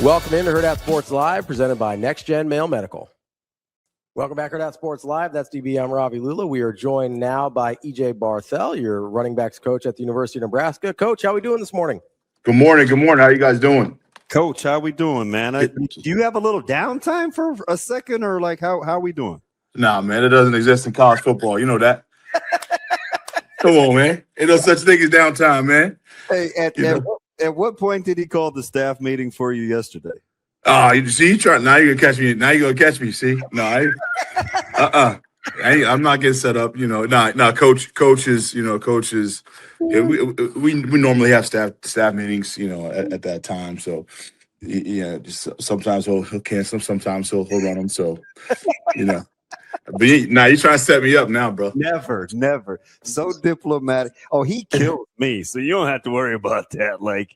Welcome into Hurrdat Sports Live, presented by Next Gen Male Medical. Welcome back, Hurrdat Sports Live. That's DB. I'm Ravi Lulla. We are joined now by EJ Barthel, your running backs coach at the University of Nebraska. Coach, how are we doing this morning? Good morning. Good morning. How you guys doing? Coach, how we doing, man? Do you have a little downtime for a second, or like how we doing? Nah, man, it doesn't exist in college football. You know that. Come on, man. Ain't no such thing as downtime, man. Hey, at what point did he call the staff meeting for you yesterday? You see, you try now. You're gonna catch me. Now you're gonna catch me. See, no, I'm not getting set up. Coaches. Yeah, we normally have staff meetings. At that time. So, yeah, just sometimes he'll cancel them. Sometimes he'll run them. So, But you're trying to set me up now, bro. Never. So diplomatic. Oh, he killed me, so you don't have to worry about that. Like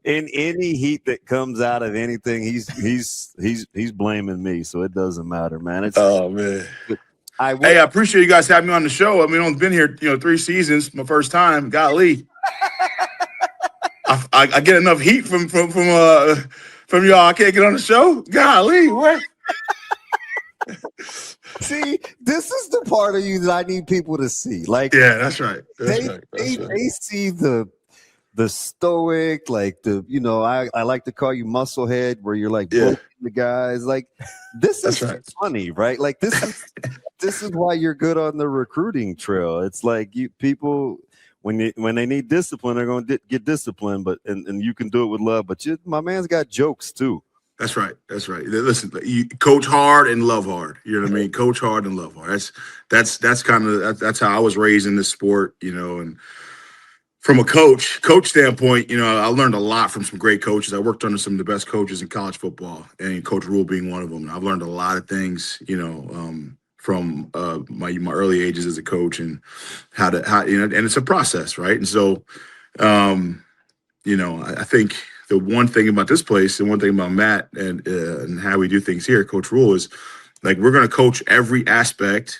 in any heat that comes out of anything, he's blaming me, so it doesn't matter, man. Oh man. I appreciate you guys having me on the show. I mean, I've been here, 3 seasons. My first time. Golly, I get enough heat from y'all. I can't get on the show. Golly, what? See, this is the part of you that I need people to see. Like, yeah, that's right. They see the stoic, like I like to call you musclehead, where you're like the guys. Like, this is funny, right? Like this is why you're good on the recruiting trail. It's like people when they need discipline, they're going to get disciplined, but and you can do it with love. But my man's got jokes too. That's right. Listen, you coach hard and love hard. You know what I mean? Coach hard and love hard. That's how I was raised in this sport. And from a coach standpoint, I learned a lot from some great coaches. I worked under some of the best coaches in college football, and Coach Rule being one of them. And I've learned a lot of things, from my early ages as a coach, and how and it's a process, right? And so, I think the one thing about this place, the one thing about Matt and how we do things here, Coach Rule, is like we're going to coach every aspect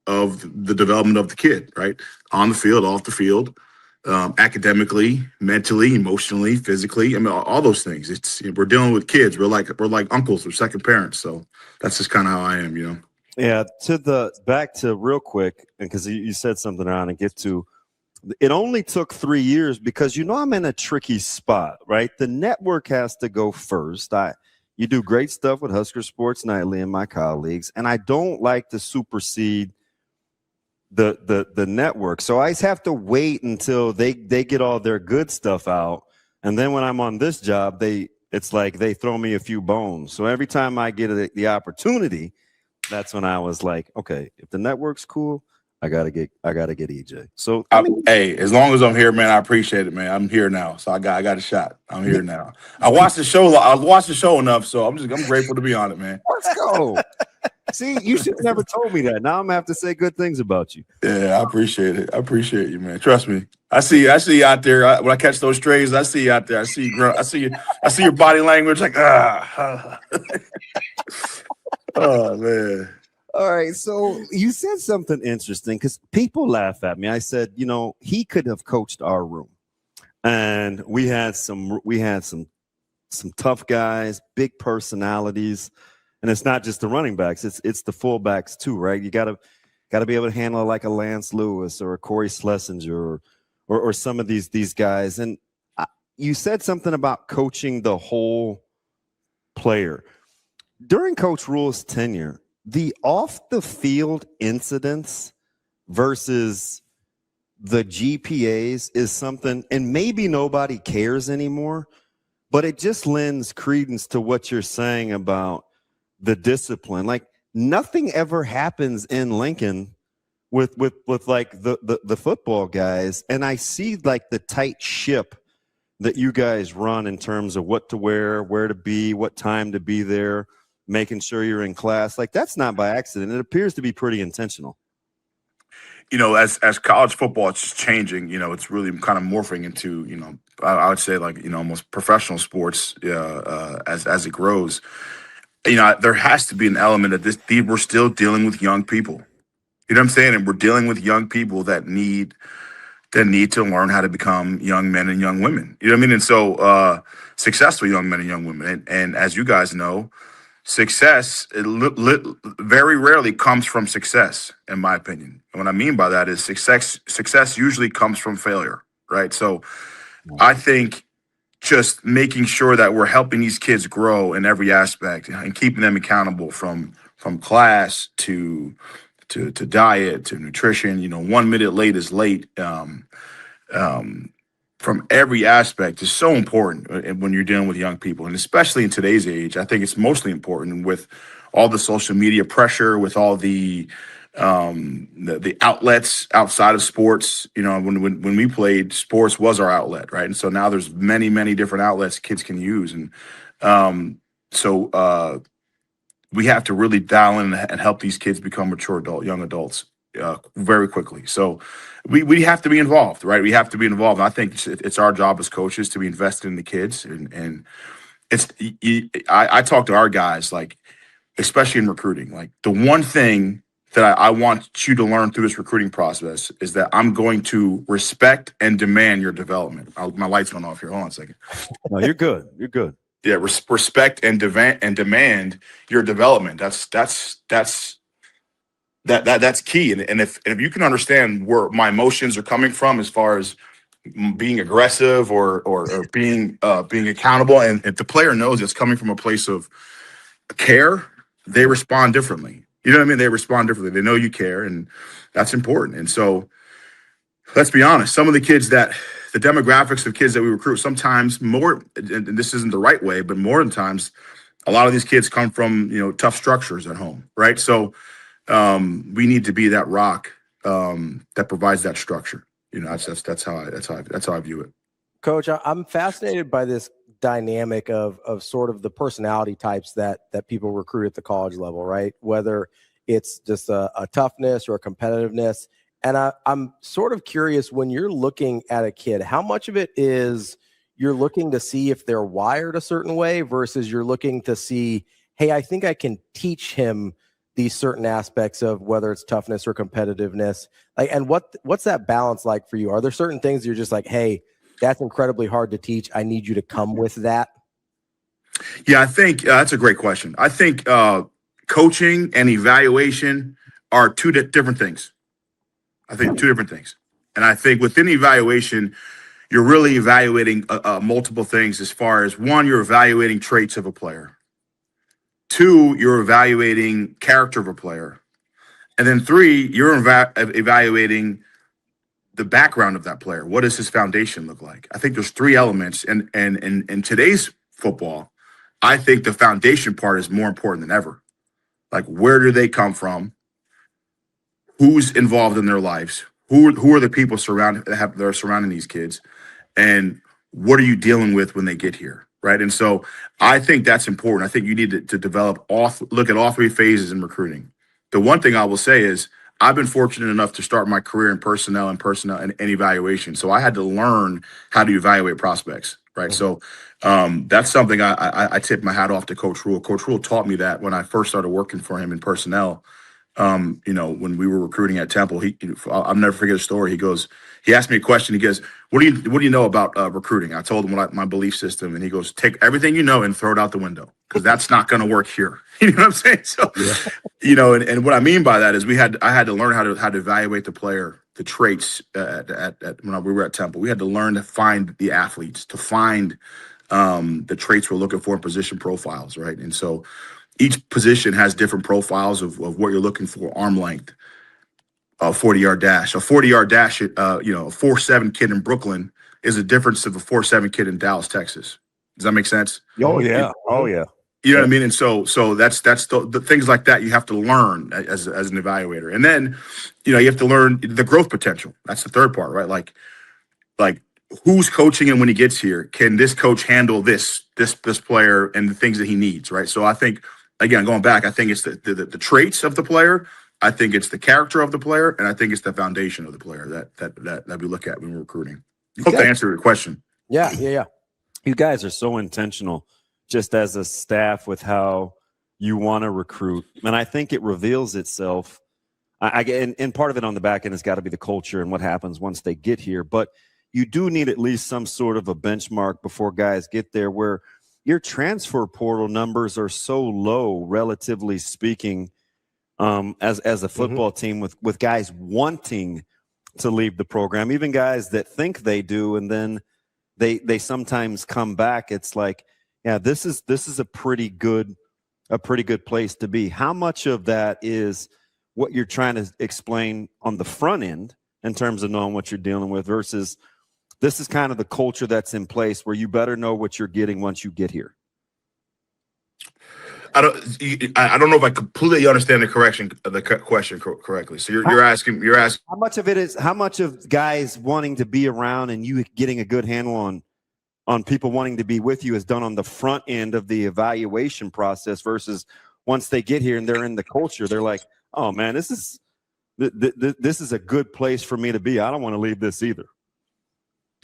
of the development of the kid, right? On the field, off the field, academically, mentally, emotionally, physically. I mean, all those things. We're dealing with kids. We're like uncles or second parents. So that's just kind of how I am, Yeah. Back to real quick, because you said something around and get to. It only took 3 years because I'm in a tricky spot, right? The network has to go first. You do great stuff with Huskers Sports Nightly and my colleagues, and I don't like to supersede the network. So I just have to wait until they get all their good stuff out, and then when I'm on this job, it's like they throw me a few bones. So every time I get the opportunity, that's when I was like, okay, if the network's cool, I gotta get EJ. So hey, as long as I'm here, man, I appreciate it, man. I'm here now, so I got a shot. I'm here now. I watched the show enough, so I'm grateful to be on it, man. Let's go. See, you should have never told me that. Now I'm gonna have to say good things about you. Yeah, I appreciate it. I appreciate you, man. Trust me. I see you out there. When I catch those strays, I see you out there. I see you. I see your body language. Like oh man. All right, so you said something interesting because people laugh at me. I said, he could have coached our room, and we had some tough guys, big personalities, and it's not just the running backs; it's the fullbacks too, right? You gotta be able to handle like a Lance Lewis or a Corey Schlesinger or some of these guys. And you said something about coaching the whole player during Coach Rule's tenure. The off-the-field incidents versus the GPAs is something, and maybe nobody cares anymore, but it just lends credence to what you're saying about the discipline. Like, nothing ever happens in Lincoln with like the football guys, and I see like the tight ship that you guys run in terms of what to wear, where to be, what time to be there, making sure you're in class. Like, that's not by accident. It appears to be pretty intentional. As college football is changing, it's really kind of morphing into, I would say like, almost professional sports as it grows. There has to be an element of this. We're still dealing with young people. You know what I'm saying? And we're dealing with young people that need that need to learn how to become young men and young women. You know what I mean? And so successful young men and young women. And as you guys know, success very rarely comes from success, in my opinion. And what I mean by that is success usually comes from failure, right? So I think just making sure that we're helping these kids grow in every aspect and keeping them accountable from class to diet to nutrition. 1 minute late is late. From every aspect is so important when you're dealing with young people, and especially in today's age. I think it's mostly important with all the social media pressure, with all the outlets outside of sports. When we played, sports was our outlet, right? And so now there's many different outlets kids can use, and so we have to really dial in and help these kids become mature young adults very quickly. So we have to be involved, right? We have to be involved. And I think it's our job as coaches to be invested in the kids. And I talk to our guys, like, especially in recruiting, like the one thing that I want you to learn through this recruiting process is that I'm going to respect and demand your development. My light's went off here. Hold on a second. No, you're good. You're good. Yeah, respect and demand your development. That's key. And if you can understand where my emotions are coming from as far as being aggressive or being accountable, and if the player knows it's coming from a place of care, they respond differently. You know what I mean? They respond differently. They know you care, and that's important. And so let's be honest, some of the demographics of kids that we recruit, sometimes more, and this isn't the right way, but more than times, a lot of these kids come from, tough structures at home, right? So we need to be that rock that provides that structure. That's how I view it. Coach, I'm fascinated by this dynamic of sort of the personality types that people recruit at the college level, right? Whether it's just a toughness or a competitiveness. And I'm sort of curious, when you're looking at a kid, how much of it is you're looking to see if they're wired a certain way versus you're looking to see, hey, I think I can teach him these certain aspects of whether it's toughness or competitiveness. Like, and what's that balance like for you? Are there certain things you're just like, hey, that's incredibly hard to teach, I need you to come with that? Yeah, I think that's a great question. I think coaching and evaluation are two different things. I think two different things. And I think within evaluation, you're really evaluating multiple things. As far as, one, you're evaluating traits of a player. Two, you're evaluating character of a player. And then three, you're evaluating the background of that player. What does his foundation look like? I think there's three elements. And in today's football, I think the foundation part is more important than ever. Like, where do they come from? Who's involved in their lives? Who are the people that are surrounding these kids? And what are you dealing with when they get here? Right. And so I think that's important. I think you need to look at all three phases in recruiting. The one thing I will say is I've been fortunate enough to start my career in personnel and evaluation. So I had to learn how to evaluate prospects. Right. Mm-hmm. So that's something I tip my hat off to Coach Rule. Coach Rule taught me that when I first started working for him in personnel. When we were recruiting at Temple, I'll never forget a story. He asked me a question. He goes, what do you know about recruiting? I told him my belief system, and he goes, take everything you know and throw it out the window, because that's not going to work here. You know what I'm saying? So, yeah. And what I mean by that is I had to learn how to evaluate the player, the traits when we were at Temple. We had to learn to find the athletes, to find the traits we're looking for in position profiles, right? And so each position has different profiles of what you're looking for. Arm length, a 40-yard dash. A 40-yard dash, a 4'7" kid in Brooklyn is a difference of a 4'7" kid in Dallas, Texas. Does that make sense? Oh, yeah. Oh, yeah. You know what I mean? And so that's the things like that you have to learn as an evaluator. And then, you have to learn the growth potential. That's the third part, right? Like who's coaching him when he gets here? Can this coach handle this player and the things that he needs, right? So I think, again, going back, I think it's the traits of the player. I think it's the character of the player, and I think it's the foundation of the player that we look at when we're recruiting. Hope to answer your question. Yeah. You guys are so intentional just as a staff with how you want to recruit. And I think it reveals itself and part of it on the back end has got to be the culture and what happens once they get here. But you do need at least some sort of a benchmark before guys get there where your transfer portal numbers are so low, relatively speaking, as a football team with guys wanting to leave the program, even guys that think they do, and then they sometimes come back. It's like, yeah, this is a pretty good place to be. How much of that is what you're trying to explain on the front end in terms of knowing what you're dealing with versus this is kind of the culture that's in place where you better know what you're getting once you get here? I don't know if I completely understand the question correctly. So you're asking how much of guys wanting to be around and you getting a good handle on people wanting to be with you is done on the front end of the evaluation process versus once they get here and they're in the culture, they're like, oh man, this is a good place for me to be. I don't want to leave this either.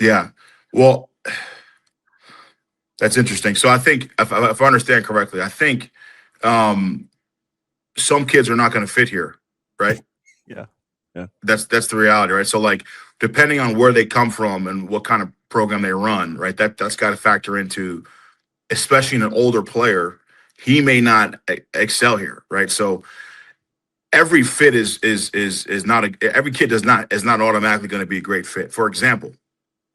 Yeah. Well, that's interesting. So I think if I understand correctly, I think some kids are not going to fit here, right? Yeah. That's the reality, right? So like depending on where they come from and what kind of program they run, right? That's got to factor into, especially in an older player, he may not excel here, right? So every fit is not every kid is not automatically going to be a great fit. For example,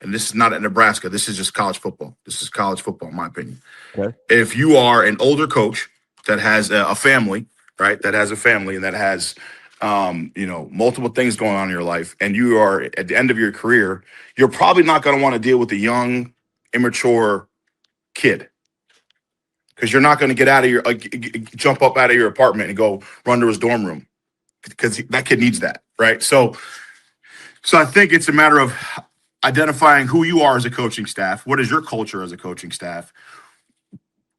and this is not at Nebraska, this is just college football. This is college football, in my opinion. Okay. If you are an older coach that has a family, right? That has a family and that has multiple things going on in your life, and you are at the end of your career, you're probably not going to want to deal with a young, immature kid because you're not going to get out of your jump up out of your apartment and go run to his dorm room because that kid needs that, right? So I think it's a matter of identifying who you are as a coaching staff. What is your culture as a coaching staff?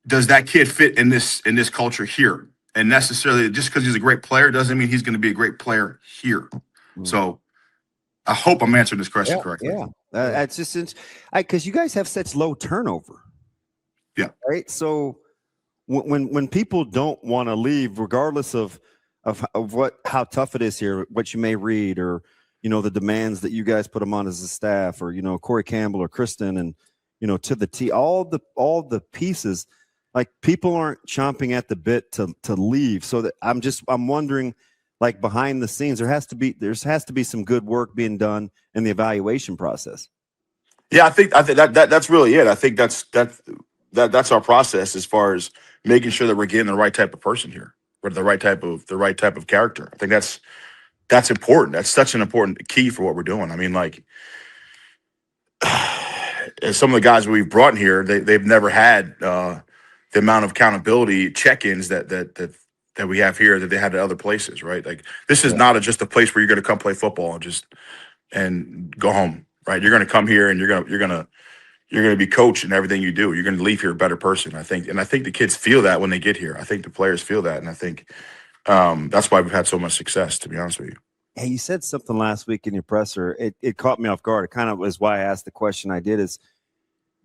Does that kid fit in this culture here? And necessarily just because he's a great player doesn't mean he's going to be a great player here. So I hope I'm answering this question correctly. Yeah. That's just because you guys have such low turnover. Yeah. Right. So when people don't want to leave, regardless of how tough it is here, what you may read or, the demands that you guys put them on as a staff or, Corey Campbell or Kristen and, to the T, all the pieces, like people aren't chomping at the bit to leave. So that I'm wondering, like behind the scenes, there has to be some good work being done in the evaluation process. Yeah, I think that's really it. I think that's our process as far as making sure that we're getting the right type of person here, or the right type of character. I think that's important. That's such an important key for what we're doing. I mean, like some of the guys we've brought in here, they've never had the amount of accountability check-ins that we have here that they had at other places, right? Like this is not just a place where you're going to come play football and go home, right? You're going to come here and you're going to be coached in everything you do. You're going to leave here a better person, I think. And I think the kids feel that when they get here. I think the players feel that, and I think that's why we've had so much success, to be honest with you. Hey, you said something last week in your presser. It caught me off guard. It kind of was why I asked the question I did is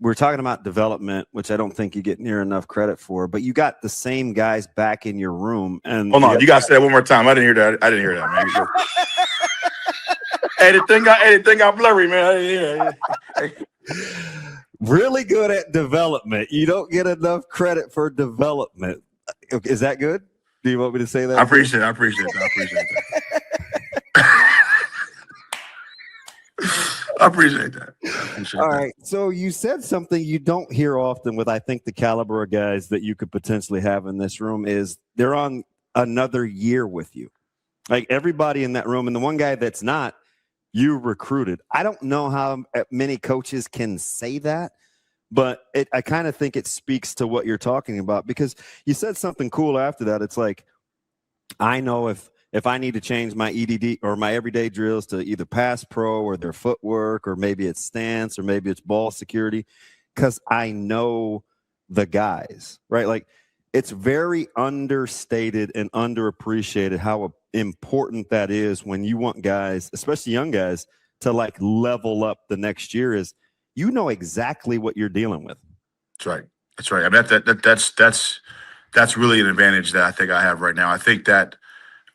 we're talking about development, which I don't think you get near enough credit for, but you got the same guys back in your room. And hold on, you got to say that one more time. I didn't hear that, man. Hey, the thing got blurry, man. I didn't hear that. Really good at development. You don't get enough credit for development. Is that good? Do you want me to say that? I appreciate that. I appreciate that. All right. So you said something you don't hear often with, I think, the caliber of guys that you could potentially have in this room is they're on another year with you. Like everybody in that room, and the one guy that's not, you recruited. I don't know how many coaches can say that, but I kind of think it speaks to what you're talking about because you said something cool after that. It's like, I know if I need to change my EDD or my everyday drills to either pass pro or their footwork, or maybe it's stance or maybe it's ball security, because I know the guys, right? Like it's very understated and underappreciated how important that is when you want guys, especially young guys, to like level up the next year is you know exactly what you're dealing with. That's right. I mean, that's really an advantage that I think I have right now. I think that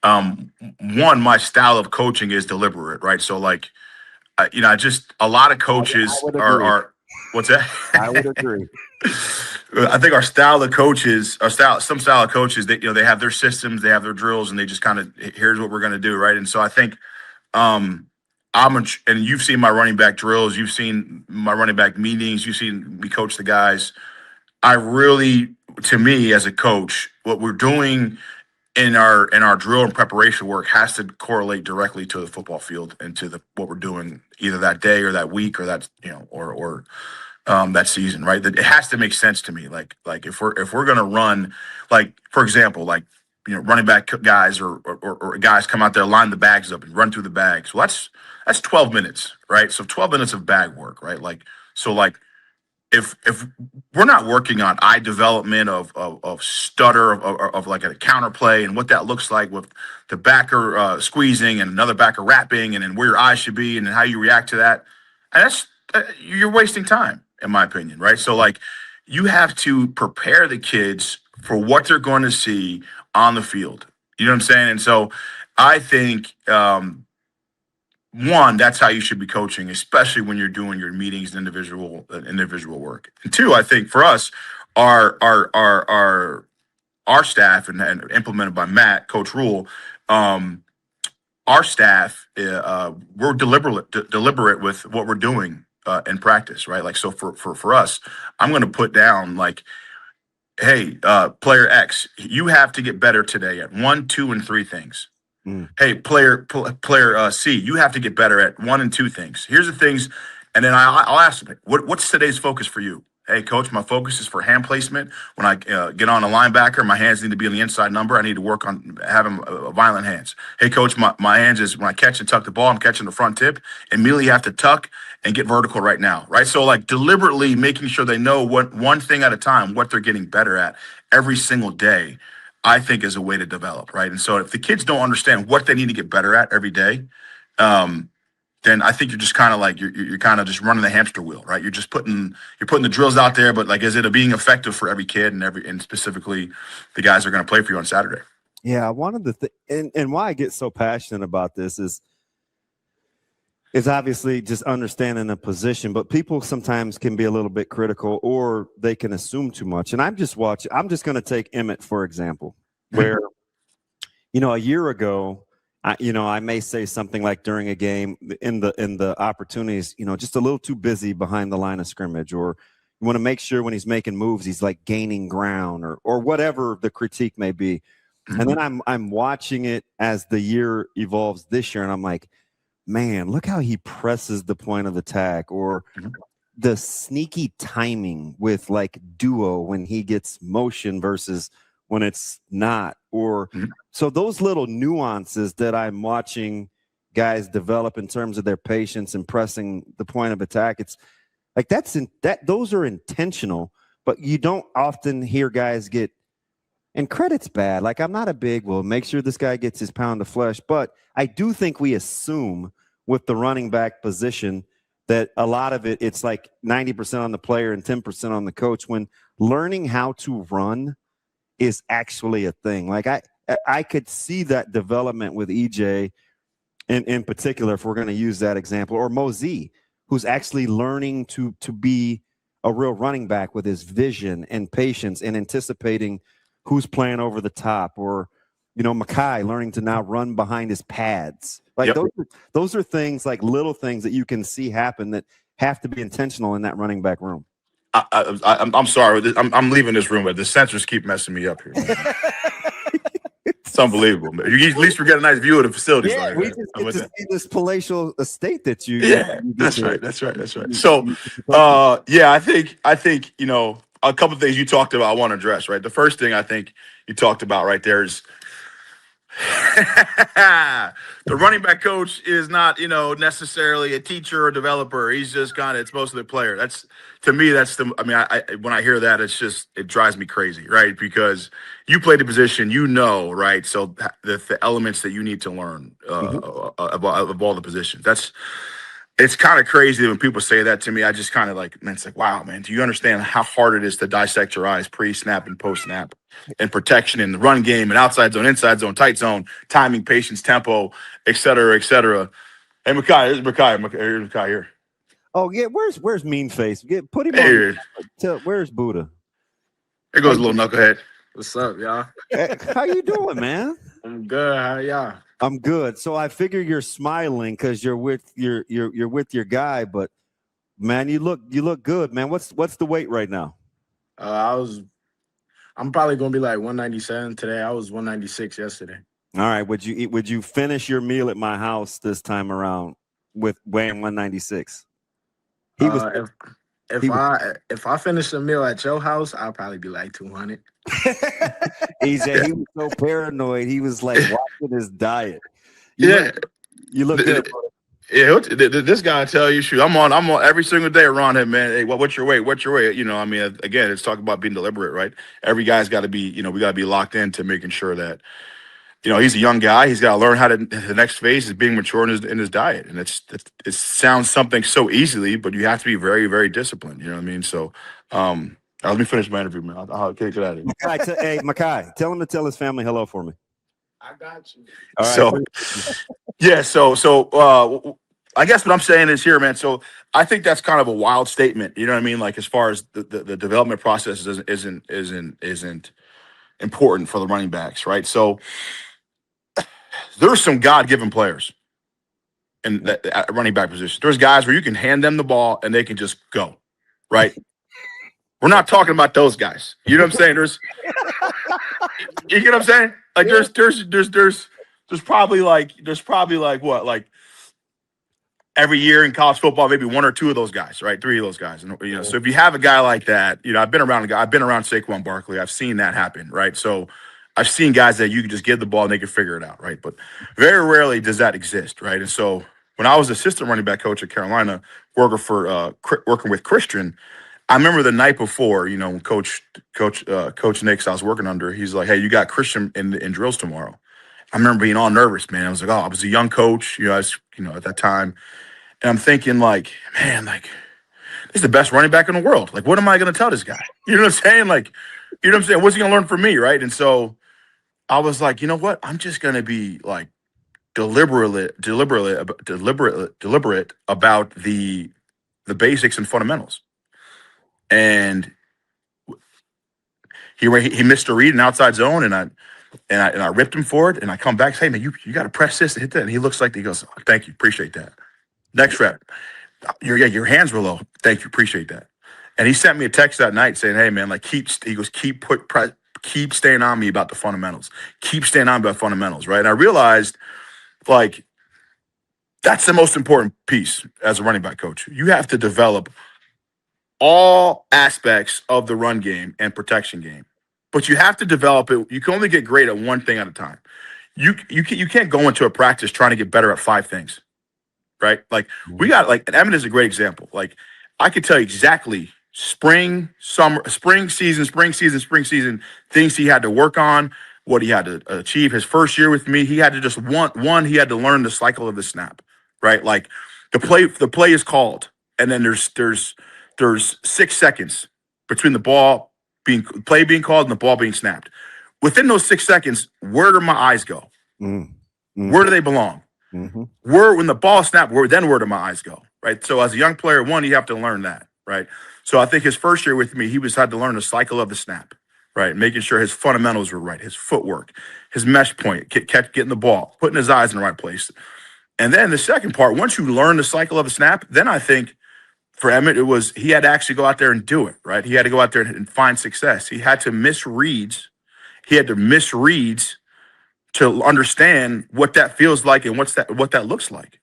One, my style of coaching is deliberate, right? So like, I just a lot of coaches would agree. are what's that? I would agree. I think our style of coaches, some style of coaches, they have their systems, they have their drills, and they just kind of here's what we're going to do, right? And so I think and you've seen my running back drills, you've seen my running back meetings, you've seen me coach the guys. I really, to me as a coach, what we're doing in our drill and preparation work has to correlate directly to the football field and to what we're doing either that day or that week or that or that season, right? That it has to make sense to me. Like if we're gonna run, like for example, like running back guys or guys come out there, line the bags up and run through the bags. Well, that's 12 minutes, right? So 12 minutes of bag work, right? If we're not working on eye development of stutter of like a counterplay and what that looks like with the backer squeezing and another backer wrapping and then where your eyes should be and how you react to that, and that's you're wasting time in my opinion, right? So like you have to prepare the kids for what they're going to see on the field. You know what I'm saying? And so I think one, that's how you should be coaching, especially when you're doing your meetings and individual work. And two, I think for us, our staff and implemented by Matt, Coach Rule, our staff, we're deliberate with what we're doing in practice, right? Like, so for us, I'm going to put down like, hey, player X, you have to get better today at 1, 2, and 3 things. Hey, player C, you have to get better at 1 and 2 things. Here's the things, and then I'll ask them, what's today's focus for you? Hey, coach, my focus is for hand placement. When I get on a linebacker, my hands need to be on the inside number. I need to work on having violent hands. Hey, coach, my hands is when I catch and tuck the ball, I'm catching the front tip. Immediately have to tuck and get vertical right now, right? So like deliberately making sure they know what one thing at a time, what they're getting better at every single day, I think is a way to develop, right? And so if the kids don't understand what they need to get better at every day, then I think you're just kind of like you're kind of just running the hamster wheel, right? You're putting the drills out there, but like, is it being effective for every kid and specifically the guys that are going to play for you on Saturday? Yeah, one of the and why I get so passionate about this is obviously just understanding the position, but people sometimes can be a little bit critical or they can assume too much. And I'm just going to take Emmett for example, where a year ago. I may say something like during a game in the opportunities, just a little too busy behind the line of scrimmage, or you want to make sure when he's making moves, he's like gaining ground or whatever the critique may be. Mm-hmm. And then I'm watching it as the year evolves this year. And I'm like, man, look how he presses the point of attack, or the sneaky timing with like duo when he gets motion versus when it's not, or so those little nuances that I'm watching guys develop in terms of their patience and pressing the point of attack. It's like those are intentional, but you don't often hear guys get, and credit's bad. Like I'm not a big, well, make sure this guy gets his pound of flesh, but I do think we assume with the running back position that a lot of it's like 90% on the player and 10% on the coach, when learning how to run is actually a thing. Like I could see that development with EJ in particular, if we're going to use that example, or Mosey, who's actually learning to be a real running back with his vision and patience and anticipating who's playing over the top, or, Makai learning to now run behind his pads. Like those are things, like little things that you can see happen that have to be intentional in that running back room. I'm sorry. I'm leaving this room, but the sensors keep messing me up here. It's unbelievable. At least we get a nice view of the facilities. Yeah, we just get to see this palatial estate that you. Yeah, that's right. So, I think a couple of things you talked about I want to address. Right, the first thing I think you talked about right there is the running back coach is not, necessarily a teacher or developer. He's just it's mostly a player. That's, to me, when I hear that, it drives me crazy, right? Because you play the position, right? So the elements that you need to learn of all the positions. it's kind of crazy when people say that to me. I just kind of like, man, it's like, wow, man, do you understand how hard it is to dissect your eyes pre-snap and post-snap and protection in the run game and outside zone, inside zone, tight zone, timing, patience, tempo, et cetera, et cetera. Hey, Makai, here's Makai. Here's Makai here. Oh yeah, where's Mean Face? Put him Hey, on. Where's Buddha? There goes little knucklehead. What's up, y'all? How you doing, man? I'm good. How y'all? I'm good. So I figure you're smiling because you're with your guy, but man, you look good, man. What's the weight right now? I'm probably gonna be like 197 today. I was 196 yesterday. All right. Would you finish your meal at my house this time around with weighing 196? If I finish the meal at your house, I'll probably be like 200. EJ, he was so paranoid. He was like watching his diet. You look good. Bro. Yeah, this guy tell you, shoot, I'm on every single day around him, man. Hey, what's your weight? What's your weight? You know, I mean, again, it's talking about being deliberate, right? Every guy's got to be, we got to be locked into making sure that, he's a young guy. He's got to learn how to. The next phase is being mature in his diet, and it sounds something so easily, but you have to be very, very disciplined. You know what I mean? So, let me finish my interview, man. I'll get out of here. Makai, tell him to tell his family hello for me. I got you. All right. So, yeah. So, I guess what I'm saying is here, man. So I think that's kind of a wild statement. You know what I mean? Like as far as the development process isn't important for the running backs, right? So there's some God-given players in that running back position. There's guys where you can hand them the ball and they can just go, right? We're not talking about those guys. You know what I'm saying? You get what I'm saying? Like there's probably like what, like every year in college football, maybe one or two of those guys, right? Three of those guys. And, so if you have a guy like that, I've been around Saquon Barkley. I've seen that happen, right? So I've seen guys that you can just give the ball and they can figure it out, right? But very rarely does that exist, right? And so when I was assistant running back coach at Carolina, working with Christian, I remember the night before, when Coach Nix I was working under, he's like, "Hey, you got Christian in drills tomorrow." I remember being all nervous, man. I was like, "Oh, I was a young coach, at that time." And I'm thinking, like, man, like, this is the best running back in the world. Like, what am I going to tell this guy? You know what I'm saying? Like, you know what I'm saying? What's he going to learn from me, right? And so I was like, you know what? I'm just going to be, like, deliberate about the basics and fundamentals. And he missed a read in outside zone, and I ripped him for it, and I come back, say, "Hey, man, you got to press this and hit that." And he looks like, he goes, "Oh, thank you, appreciate that." Next rep, your hands were low. Thank you, appreciate that. And he sent me a text that night saying, "Hey, man, like keep staying on me about the fundamentals. Keep staying on about fundamentals, right?" And I realized, like, that's the most important piece as a running back coach. You have to develop all aspects of the run game and protection game, but you have to develop it. You can only get great at one thing at a time. You can't go into a practice trying to get better at 5 things. Right? Like we got and Emmett is a great example. Like I could tell you exactly spring season, things he had to work on, what he had to achieve. His first year with me, he had to just he had to learn the cycle of the snap, right? Like the play is called, and then there's 6 seconds between the play being called and the ball being snapped. Within those 6 seconds, where do my eyes go? Mm-hmm. Where do they belong? Mm-hmm. When the ball snapped, where do my eyes go? Right. So as a young player, you have to learn that. Right. So I think his first year with me, he had to learn the cycle of the snap. Right. Making sure his fundamentals were right, his footwork, his mesh point, getting the ball, putting his eyes in the right place. And then the second part, once you learn the cycle of the snap, then I think for Emmett, he had to actually go out there and do it. Right. He had to go out there and find success. He had to miss reads. To understand what that feels like and what that looks like,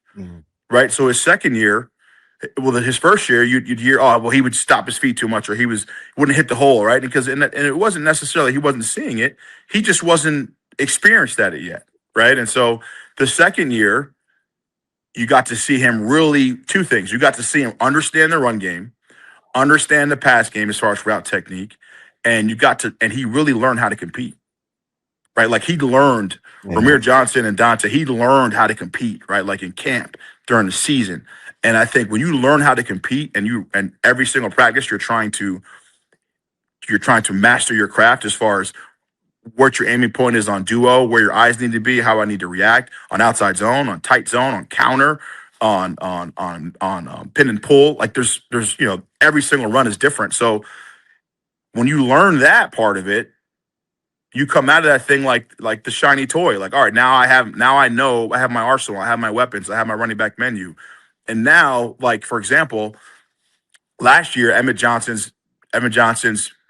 right? So his second year, his first year, you'd hear, "Oh, well, he would stop his feet too much, or he wouldn't hit the hole," right? Because and it wasn't necessarily he wasn't seeing it; he just wasn't experienced at it yet, right? And so the second year, you got to see him really 2 things. You got to see him understand the run game, understand the pass game as far as route technique, and he really learned how to compete. Right, like he learned Ramir Johnson and Dante. He learned how to compete, right? Like in camp during the season, And I think when you learn how to compete and every single practice you're trying to master your craft as far as what your aiming point is on duo, where your eyes need to be, how I need to react on outside zone, on tight zone, on counter, on pin and pull. Like there's every single run is different. So when you learn that part of it, you come out of that thing like the shiny toy. Like, all right, now I know I have my arsenal, I have my weapons, I have my running back menu. And now, like, for example, last year, Emmett Johnson's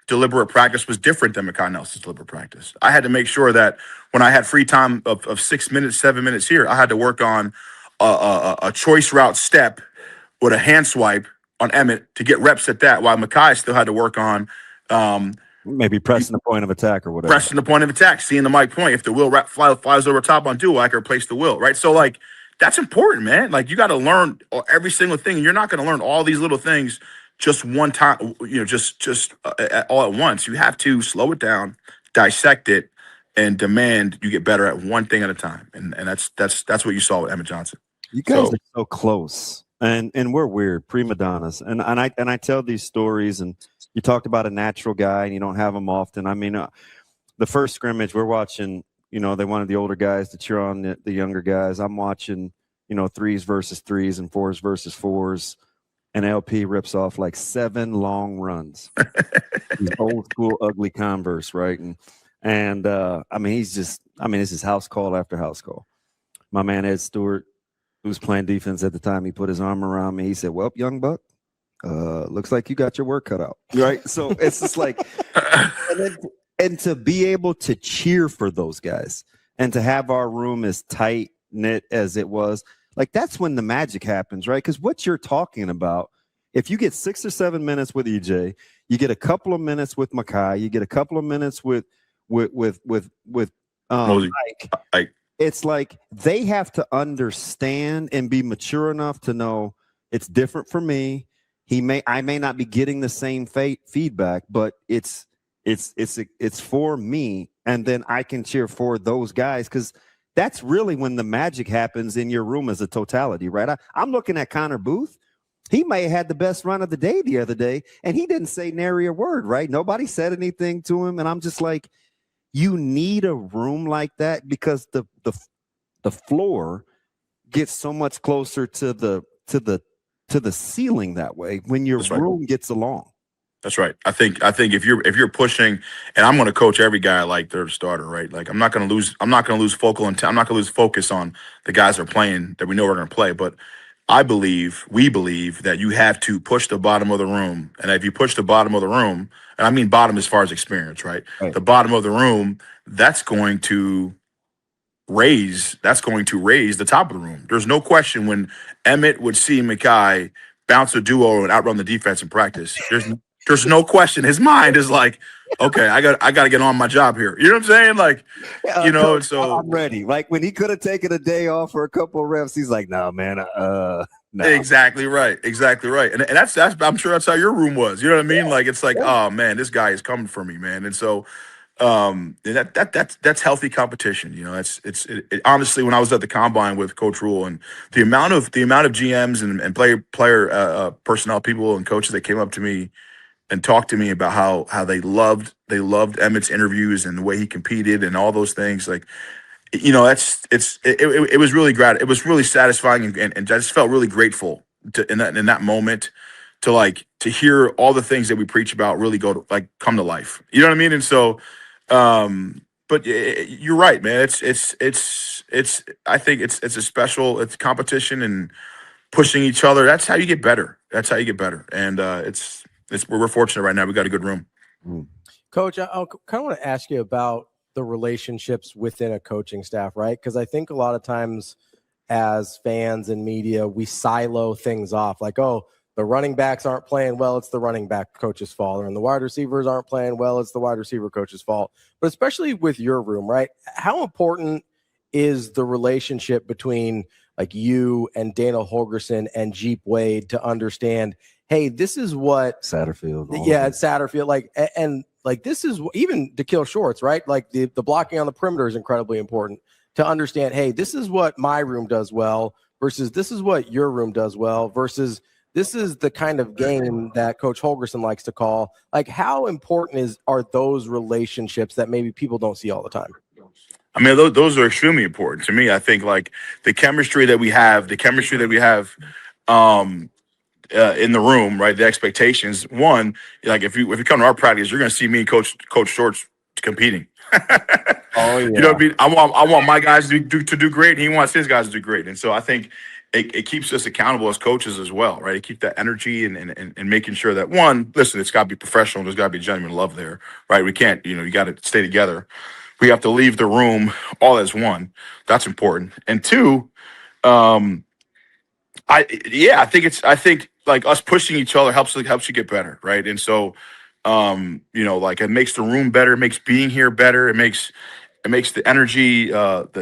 deliberate practice was different than Mekhi Nelson's deliberate practice. I had to make sure that when I had free time of 6 minutes, 7 minutes here, I had to work on a choice route step with a hand swipe on Emmett to get reps at that, while Mekhi still had to work on maybe pressing the point of attack or whatever. Pressing the point of attack, seeing the mic point. If the wheel flies over top on duo, I can replace the wheel, right? So, like, that's important, man. Like, you got to learn every single thing. You're not going to learn all these little things just one time, just all at once. You have to slow it down, dissect it, and demand you get better at one thing at a time. And that's what you saw with Emmett Johnson. You guys are so close, and we're weird prima donnas. And I tell these stories, and you talked about a natural guy, and you don't have them often. I mean, the first scrimmage we're watching, they wanted the older guys to cheer on the younger guys. I'm watching, 3s versus 3s and 4s versus 4s. And LP rips off like 7 long runs. These old school ugly Converse, right? And I mean, it's just house call after house call. My man Ed Stewart, who was playing defense at the time, he put his arm around me. He said, "Well, young buck, looks like you got your work cut out." Right? So it's just like, and to be able to cheer for those guys and to have our room as tight knit as it was. Like, that's when the magic happens, right? Because what you're talking about, if you get 6 or 7 minutes with EJ, you get a couple of minutes with Mekhi, you get a couple of minutes with Mike. It's like they have to understand and be mature enough to know it's different for me. I may not be getting the same feedback, but it's for me, and then I can cheer for those guys, because that's really when the magic happens in your room as a totality, right? I'm looking at Connor Booth. He may have had the best run of the day the other day, and he didn't say nary a word, right? Nobody said anything to him, and I'm just like, you need a room like that, because the floor gets so much closer to the ceiling that way when your room gets along. That's right. I think if you're pushing, and I'm going to coach every guy like they're the starter, right? Like, I'm not going to lose focus on the guys that are playing that we know we're going to play. But we believe that you have to push the bottom of the room. And if you push the bottom of the room, and I mean bottom as far as experience, right? The bottom of the room, that's going to raise the top of the room. There's no question when Emmett would see Mekhi bounce a duo and outrun the defense in practice. There's no question. His mind is like, okay, I got to get on my job here. You know what I'm saying? Like, so I'm ready. Like, when he could have taken a day off for a couple of reps, he's like, no, man, no. Exactly right. And that's I'm sure that's how your room was. You know what I mean? Yeah. Like, it's like, oh man, this guy is coming for me, man. And so that's healthy competition. It honestly, when I was at the combine with Coach Rule, and the amount of GMs and player personnel people and coaches that came up to me and talked to me about how they loved Emmett's interviews and the way he competed and all those things. Like, it was really it was really satisfying, and I just felt really grateful in that moment to hear all the things that we preach about really come to life. You know what I mean? And so, but you're right, man. I think it's it's competition and pushing each other. That's how you get better. And we're fortunate right now. We got a good room. Coach, I kind of want to ask you about the relationships within a coaching staff, right? Because I think a lot of times as fans and media, we silo things off, like, oh, the running backs aren't playing well, it's the running back coach's fault, and the wide receivers aren't playing well, it's the wide receiver coach's fault. But especially with your room, right? How important is the relationship between like you and Dana Holgerson and Geep Wade to understand, hey, this is what Satterfield. It's Satterfield. And this is even to kill shorts, right? Like the blocking on the perimeter is incredibly important to understand, hey, this is what my room does well. versus this is what your room does well versus this is the kind of game that Coach Holgerson likes to call. Like, how important are those relationships that maybe people don't see all the time? I mean, those are extremely important to me. I think like the chemistry that we have, in the room, right? The expectations. One, like if you come to our practice, you're going to see me and Coach Shorts competing. Oh yeah. You know what I mean? I want my guys to do great, and he wants his guys to do great. And so I think it keeps us accountable as coaches as well, right? It keeps that energy and making sure that one, listen, it's got to be professional. There's got to be genuine love there, right? We can't, you got to stay together. We have to leave the room all as one. That's important. And two, I think like us pushing each other helps you get better, right? And so, like it makes the room better, it makes being here better, it makes the energy,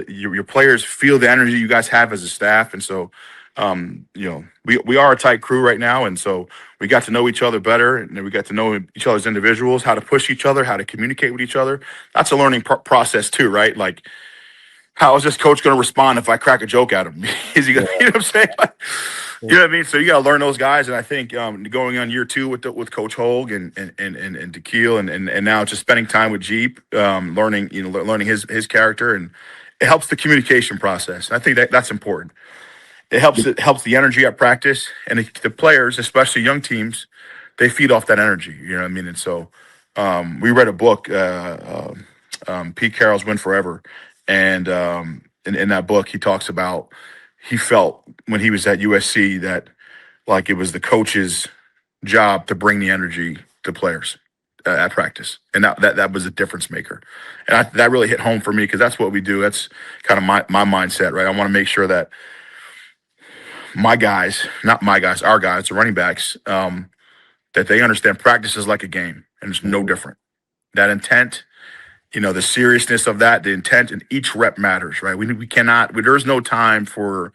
your players feel the energy you guys have as a staff, and so, we are a tight crew right now, and so we got to know each other better, and then we got to know each other's individuals, how to push each other, how to communicate with each other. That's a learning process too, right? Like, how is this coach going to respond if I crack a joke at him? Is he going to, you know what I'm saying? You know what I mean? So you got to learn those guys. And I think going on year 2 with Coach Hogue and DeKeel and now just spending time with Geep, learning his character, and it helps the communication process. I think that's important. It helps the energy at practice, and the players, especially young teams, they feed off that energy. You know what I mean? And so we read a book, Pete Carroll's Win Forever. And in that book, he talks about he felt when he was at USC that like it was the coach's job to bring the energy to players at practice, and that was a difference maker. And that really hit home for me because that's what we do. That's kind of my mindset, right? I want to make sure that our guys, the running backs, that they understand practice is like a game, and it's no different. That intent. The seriousness of that, the intent, and each rep matters, right? We cannot. There's no time for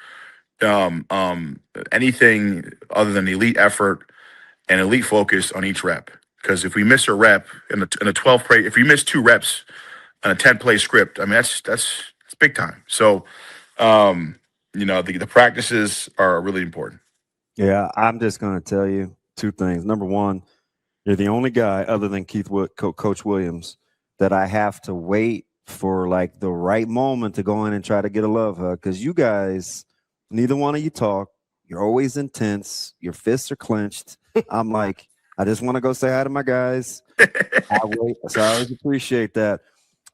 anything other than elite effort and elite focus on each rep. Because if we miss a rep in a 12 play, if we miss 2 reps on a 10 play script, I mean that's big time. So, the practices are really important. Yeah, I'm just going to tell you 2 things. Number one, you're the only guy other than Coach Williams that I have to wait for like the right moment to go in and try to get a love hug, because you guys, neither one of you talk. You're always intense. Your fists are clenched. I'm like, I just want to go say hi to my guys. I wait, so I always appreciate that.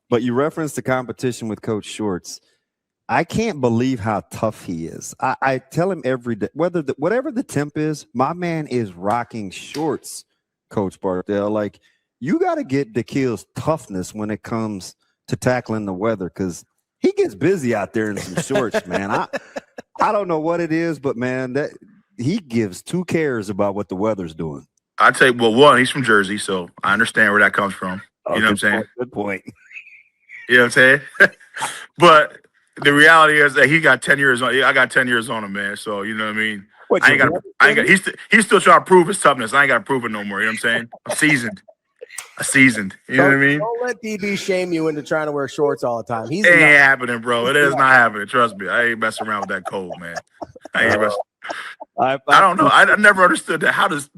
But you referenced the competition with Coach Shorts. I can't believe how tough he is. I tell him every day, whatever the temp is, my man is rocking shorts, Coach Barthel. Like, you got to get DeKeel's toughness when it comes to tackling the weather, because he gets busy out there in some shorts, man. I don't know what it is, but, man, that he gives 2 cares about what the weather's doing. I'd say, well, one, he's from Jersey, so I understand where that comes from. You know what I'm saying? Good point. You know what I'm saying? But the reality is that he got 10 years on. I got 10 years on him, man. So you know what I mean. I ain't got. He's still trying to prove his toughness. I ain't got to prove it no more. You know what I'm saying? I'm seasoned. You know what I mean? Don't let DB shame you into trying to wear shorts all the time. It ain't happening, bro. It is not happening. Trust me. I ain't messing around with that cold, man. I ain't messing. I don't know. I never understood that. How does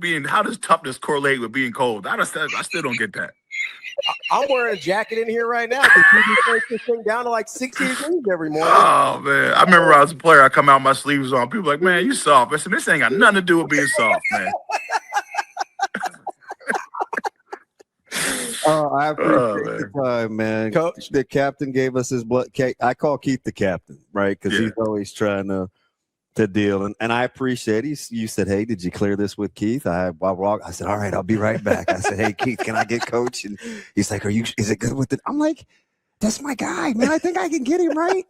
toughness correlate with being cold? I still don't get that. I'm wearing a jacket in here right now because you break this thing down to like 60 degrees every morning. Oh man, I remember when I was a player. I come out, my sleeves on. People like, man, you soft. I said, this ain't got nothing to do with being soft, man. I appreciate the time, man. Coach, the captain gave us his blood cake. I call Keith the captain, right? Because he's always trying to deal. And I appreciate it. You said, hey, did you clear this with Keith? I said, all right, I'll be right back. I said, hey, Keith, can I get Coach? And he's like, is it good with it? I'm like, that's my guy, man. I think I can get him right.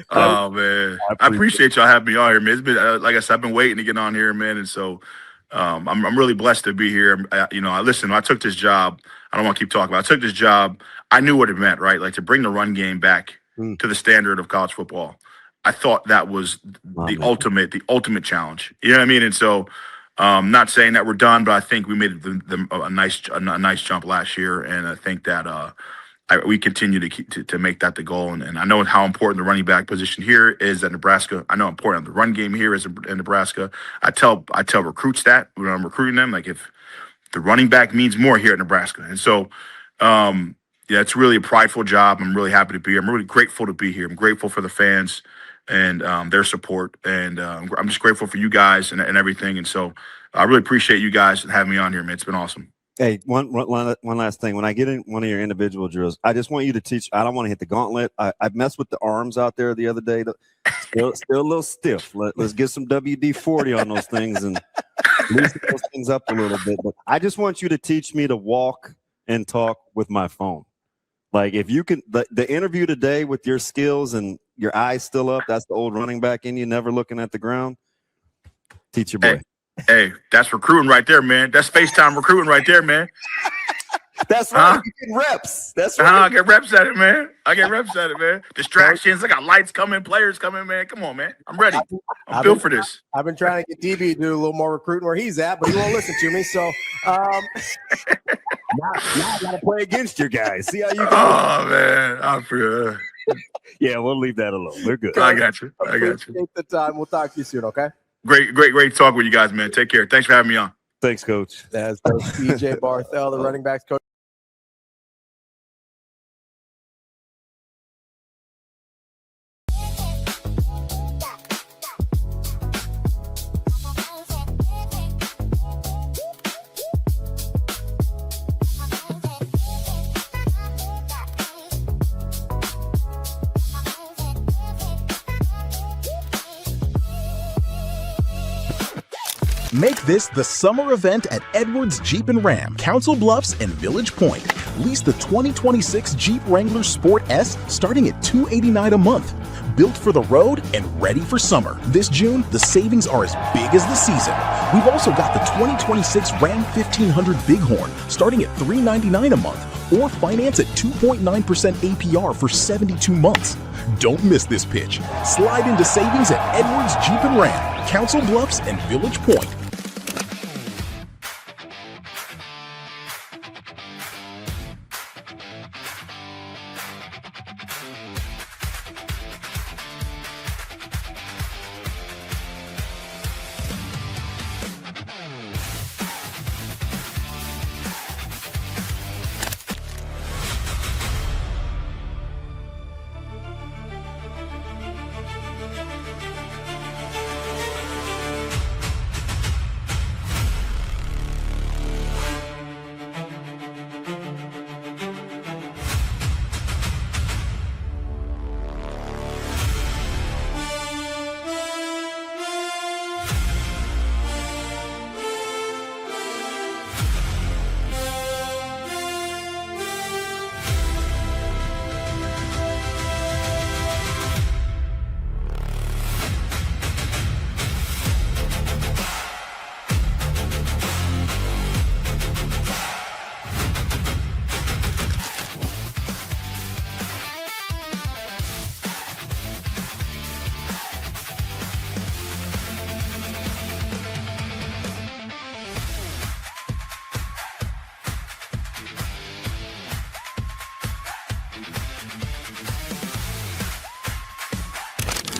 Oh, man. I appreciate y'all having me on here, man. It's been, like I said, I've been waiting to get on here, man. And so I'm really blessed to be here. I took this job. I don't want to keep talking about it. I took this job. I knew what it meant, right? Like to bring the run game back to the standard of college football. I thought that was the ultimate challenge. You know what I mean? And so, not saying that we're done, but I think we made a nice jump last year, and I think that we continue to keep to make that the goal. And I know how important the running back position here is at Nebraska. I know how important the run game here is in Nebraska. I tell recruits that when I'm recruiting them, like if the running back means more here at Nebraska. And so, yeah, it's really a prideful job. I'm really happy to be here. I'm really grateful to be here. I'm grateful for the fans and their support. And I'm just grateful for you guys and everything. And so I really appreciate you guys having me on here, man. It's been awesome. Hey, one last thing. When I get in one of your individual drills, I just want you to teach. I don't want to hit the gauntlet. I messed with the arms out there the other day. Still a little stiff. Let's get some WD-40 on those things and loosen those things up a little bit. But I just want you to teach me to walk and talk with my phone. Like if you can, the interview today with your skills and your eyes still up, that's the old running back in you, never looking at the ground. Teach your boy. Hey, that's recruiting right there, man. That's FaceTime recruiting right there, man. That's right. You get reps. That's right. I get reps at it, man. Distractions. I got lights coming, players coming, man. Come on, man. I'm ready. I'm built for this. I've been trying to get DB to do a little more recruiting where he's at, but he won't listen to me. So now I got to play against your guys. See how you go. Oh, man. I feel. Yeah, we'll leave that alone. We're good. I got you. Appreciate the time. We'll talk to you soon, okay? Great talk with you guys, man. Take care. Thanks for having me on. Thanks, Coach. That's Coach EJ Barthel, the running backs coach. Make this the summer event at Edwards Jeep and Ram, Council Bluffs and Village Point. Lease the 2026 Jeep Wrangler Sport S starting at $289 a month. Built for the road and ready for summer. This June, the savings are as big as the season. We've also got the 2026 Ram 1500 Bighorn starting at $399 a month or finance at 2.9% APR for 72 months. Don't miss this pitch. Slide into savings at Edwards Jeep and Ram, Council Bluffs and Village Point.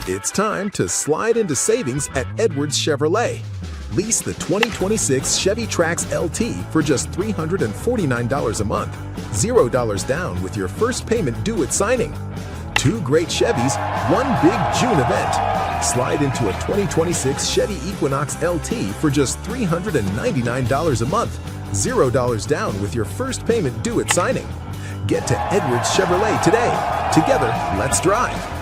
It's time to slide into savings at Edwards Chevrolet. Lease the 2026 Chevy Trax LT for just $349 a month. $0 down with your first payment due at signing. 2 great Chevys, 1 big June event. Slide into a 2026 Chevy Equinox LT for just $399 a month. $0 down with your first payment due at signing. Get to Edwards Chevrolet today. Together, let's drive.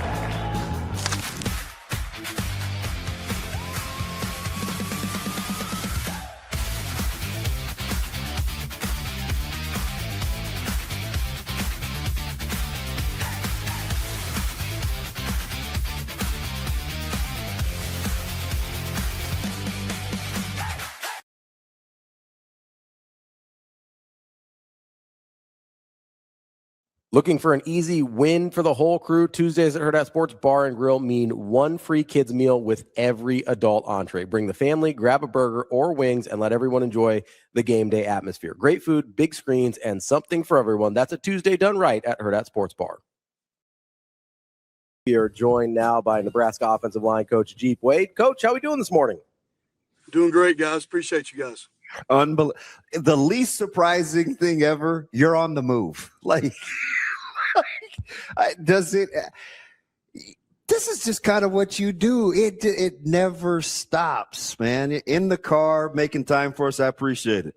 Looking for an easy win for the whole crew? Tuesdays at Hurrdat Sports Bar and Grill mean one free kids meal with every adult entree. Bring the family, grab a burger or wings, and let everyone enjoy the game day atmosphere. Great food, big screens, and something for everyone. That's a Tuesday done right at Hurrdat Sports Bar. We are joined now by Nebraska offensive line coach Geep Wade. Coach, how are we doing this morning? Doing great, guys. Appreciate you guys. The least surprising thing ever, you're on the move. Like, this is just kind of what you do. It never stops, man. In the car, making time for us. I appreciate it.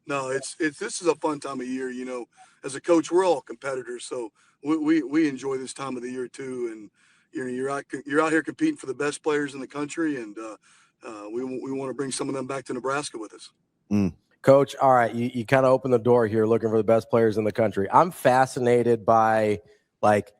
No, this is a fun time of year. You know, as a coach, we're all competitors, so we enjoy this time of the year too. And you're out here competing for the best players in the country, and we want to bring some of them back to Nebraska with us. Coach, all right, you kind of open the door here looking for the best players in the country. I'm fascinated by like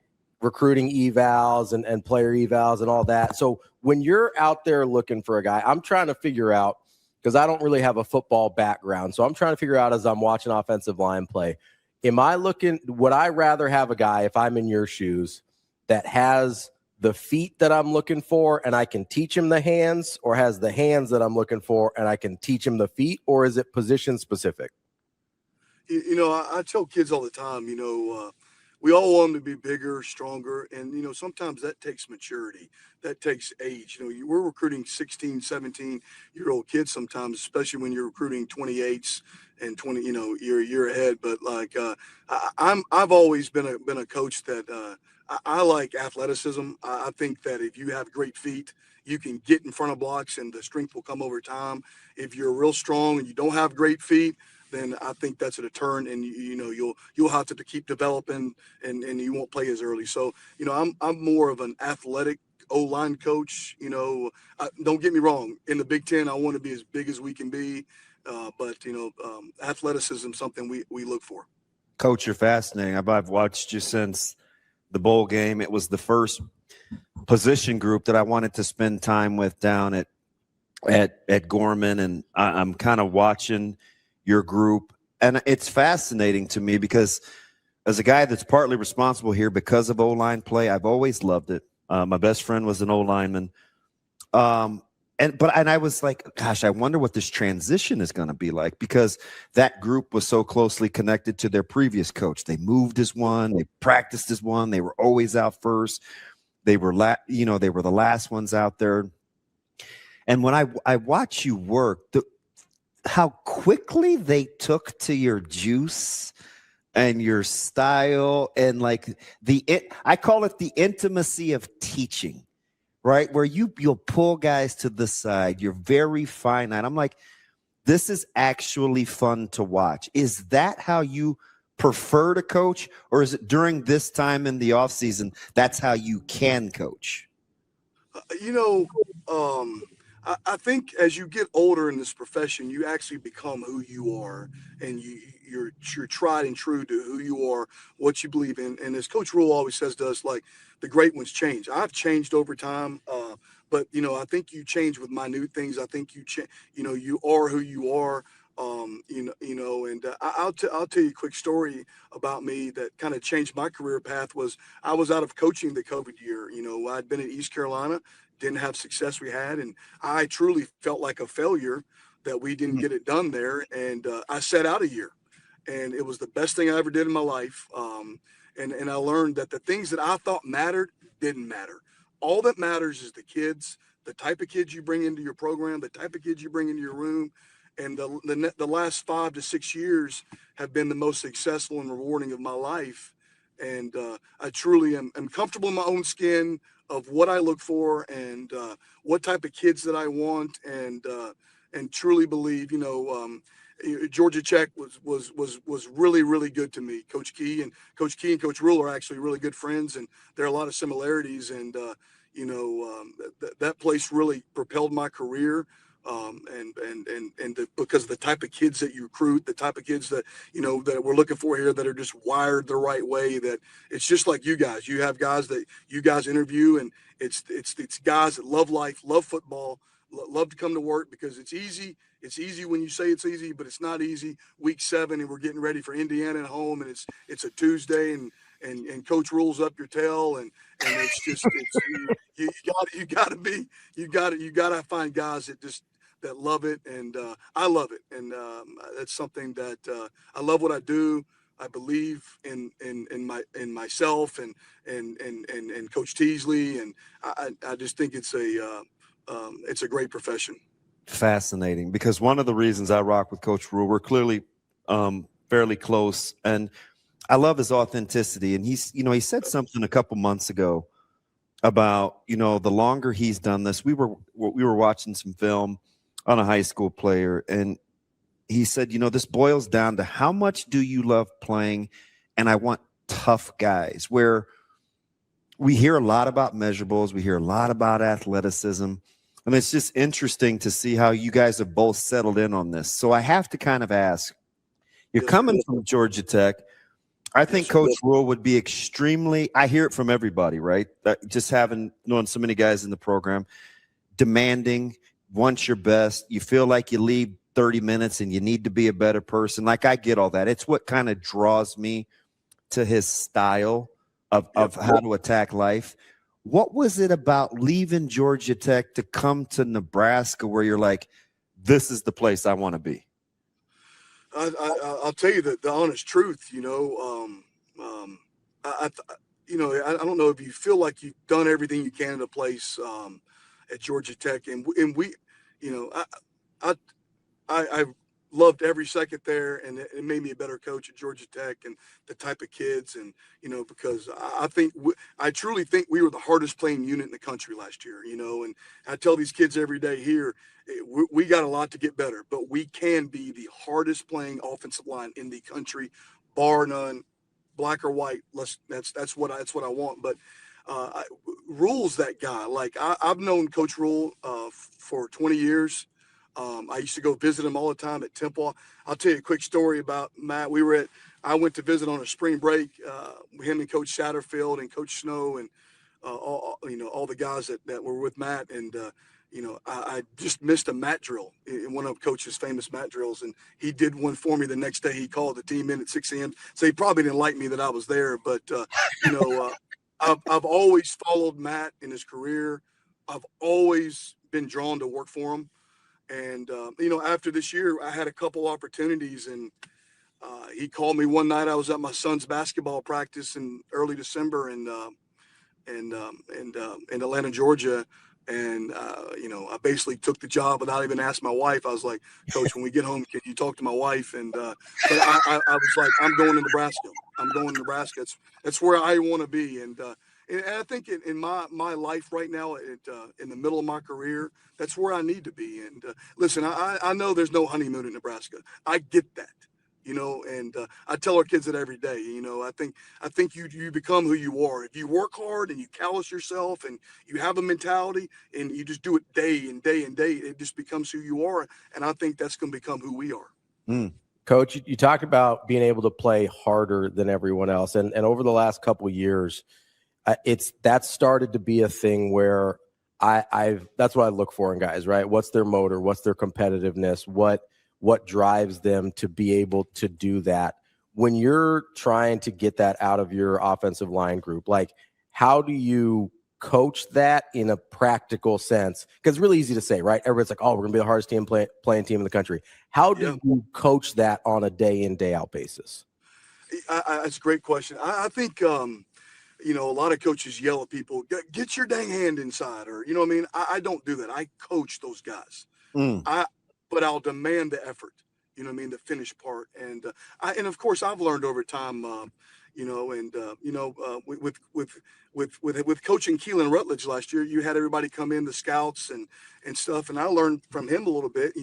recruiting evals and player evals and all that. So when you're out there looking for a guy, I'm trying to figure out, because I don't really have a football background, so I'm trying to figure out as I'm watching offensive line play, would I rather have a guy, if I'm in your shoes, that has the feet that I'm looking for and I can teach him the hands, or has the hands that I'm looking for and I can teach him the feet, or is it position specific? You know, I tell kids all the time, we all want them to be bigger, stronger, and, sometimes that takes maturity. That takes age. We're recruiting 16, 17-year-old kids sometimes, especially when you're recruiting 28s and 20, you're a year ahead. But like, I've always been a coach that I like athleticism. I think that if you have great feet, you can get in front of blocks and the strength will come over time. If you're real strong and you don't have great feet, then I think that's a deterrent, and you'll have to keep developing, and you won't play as early. So I'm more of an athletic O-line coach. Don't get me wrong. In the Big Ten, I want to be as big as we can be, but athleticism is something we look for. Coach, you're fascinating. I've watched you since the bowl game. It was the first position group that I wanted to spend time with down at Gorman, and I'm kind of watching your group, and it's fascinating to me because as a guy that's partly responsible here because of O-line play, I've always loved it. My best friend was an O-lineman, and I was like, gosh, I wonder what this transition is going to be like, because that group was so closely connected to their previous coach. They moved as one, they practiced as one, they were always out first. They were they were the last ones out there. And when I watch you work, how quickly they took to your juice and your style, and like I call it the intimacy of teaching, right? Where you'll pull guys to the side. You're very finite. I'm like, this is actually fun to watch. Is that how you prefer to coach, or is it during this time in the off season that's how you can coach? I think as you get older in this profession, you actually become who you are, and you're tried and true to who you are, what you believe in. And as Coach Rule always says to us, like, the great ones change. I've changed over time, but I think you change with minute things. I think you are who you are. And I'll tell you a quick story about me that kind of changed my career path. Was I was out of coaching the COVID year. I'd been in East Carolina, didn't have success we had, and I truly felt like a failure that we didn't get it done there. And I sat out a year, and it was the best thing I ever did in my life. And I learned that the things that I thought mattered didn't matter. All that matters is the kids, the type of kids you bring into your program, the type of kids you bring into your room. And the last 5 to 6 years have been the most successful and rewarding of my life. And I truly am comfortable in my own skin of what I look for, and what type of kids that I want, and truly believe, Georgia Tech was really, really good to me. Coach Key and Coach Rule are actually really good friends, and there are a lot of similarities. And that place really propelled my career. Because of the type of kids that you recruit, the type of kids that that we're looking for here, that are just wired the right way. That it's just like you guys. You have guys that you guys interview, and it's guys that love life, love football, love to come to work because it's easy. It's easy when you say it's easy, but it's not easy. Week 7, and we're getting ready for Indiana at home, and it's a Tuesday, and coach rolls up your tail, and it's just you gotta find guys that love it, and I love it, and that's something that I love what I do. I believe in myself and Coach Teasley, and I just think it's a great profession. Fascinating, because one of the reasons I rock with Coach Rule, we're clearly fairly close, and I love his authenticity. And he said something a couple months ago about, the longer he's done this. We were watching some film on a high school player, and he said, this boils down to how much do you love playing, and I want tough guys. Where we hear a lot about measurables, we hear a lot about athleticism, and it's just interesting to see how you guys have both settled in on this. So I have to kind of ask, you're coming from Georgia Tech. I think Coach Rule would be extremely, I hear it from everybody, right? Just knowing so many guys in the program, demanding, wants your best. You feel like you leave 30 minutes and you need to be a better person. Like, I get all that. It's what kind of draws me to his style of how to attack life. What was it about leaving Georgia Tech to come to Nebraska where you're like, this is the place I want to be? I'll tell you the honest truth. I don't know if you feel like you've done everything you can in a place at Georgia Tech, and we, I loved every second there, and it made me a better coach at Georgia Tech, and the type of kids, and because I truly think we were the hardest playing unit in the country last year. And I tell these kids every day here, we got a lot to get better, but we can be the hardest playing offensive line in the country, bar none, black or white. That's what I want. But Rule's that guy. Like, I've known Coach Rule for 20 years. I used to go visit him all the time at Temple. I'll tell you a quick story about Matt. I went to visit on a spring break, him and Coach Satterfield and Coach Snow, and all the guys that were with Matt. And I just missed a mat drill in one of Coach's famous mat drills, and he did one for me the next day. He called the team in at 6 a.m. So he probably didn't like me that I was there, but I've always followed Matt in his career. I've always been drawn to work for him. And, after this year, I had a couple opportunities, and he called me one night. I was at my son's basketball practice in early December in Atlanta, Georgia. And, I basically took the job without even asking my wife. I was like, Coach, when we get home, can you talk to my wife? And but I was like, I'm going to Nebraska. I'm going to Nebraska. That's where I want to be. And I think in my life right now, in the middle of my career, that's where I need to be. And listen, I know there's no honeymoon in Nebraska. I get that, and I tell our kids that every day. I think you become who you are. If you work hard and you callous yourself and you have a mentality and you just do it day and day and day, it just becomes who you are. And I think that's going to become who we are. Coach, you talked about being able to play harder than everyone else. And over the last couple of years, that's started to be a thing where that's what I look for in guys, right? What's their motor? What's their competitiveness? What drives them to be able to do that? When you're trying to get that out of your offensive line group, like, how do you coach that in a practical sense? Because it's really easy to say, right? Everybody's like, oh, we're going to be the hardest playing team in the country. How do you coach that on a day in, day out basis? That's a great question. I think, a lot of coaches yell at people, get your dang hand inside, or, I don't do that. I coach those guys. But I'll demand the effort, the finished part. And and of course I've learned over time, with coaching Keelan Rutledge last year, you had everybody come in, the scouts and stuff. And I learned from him a little bit,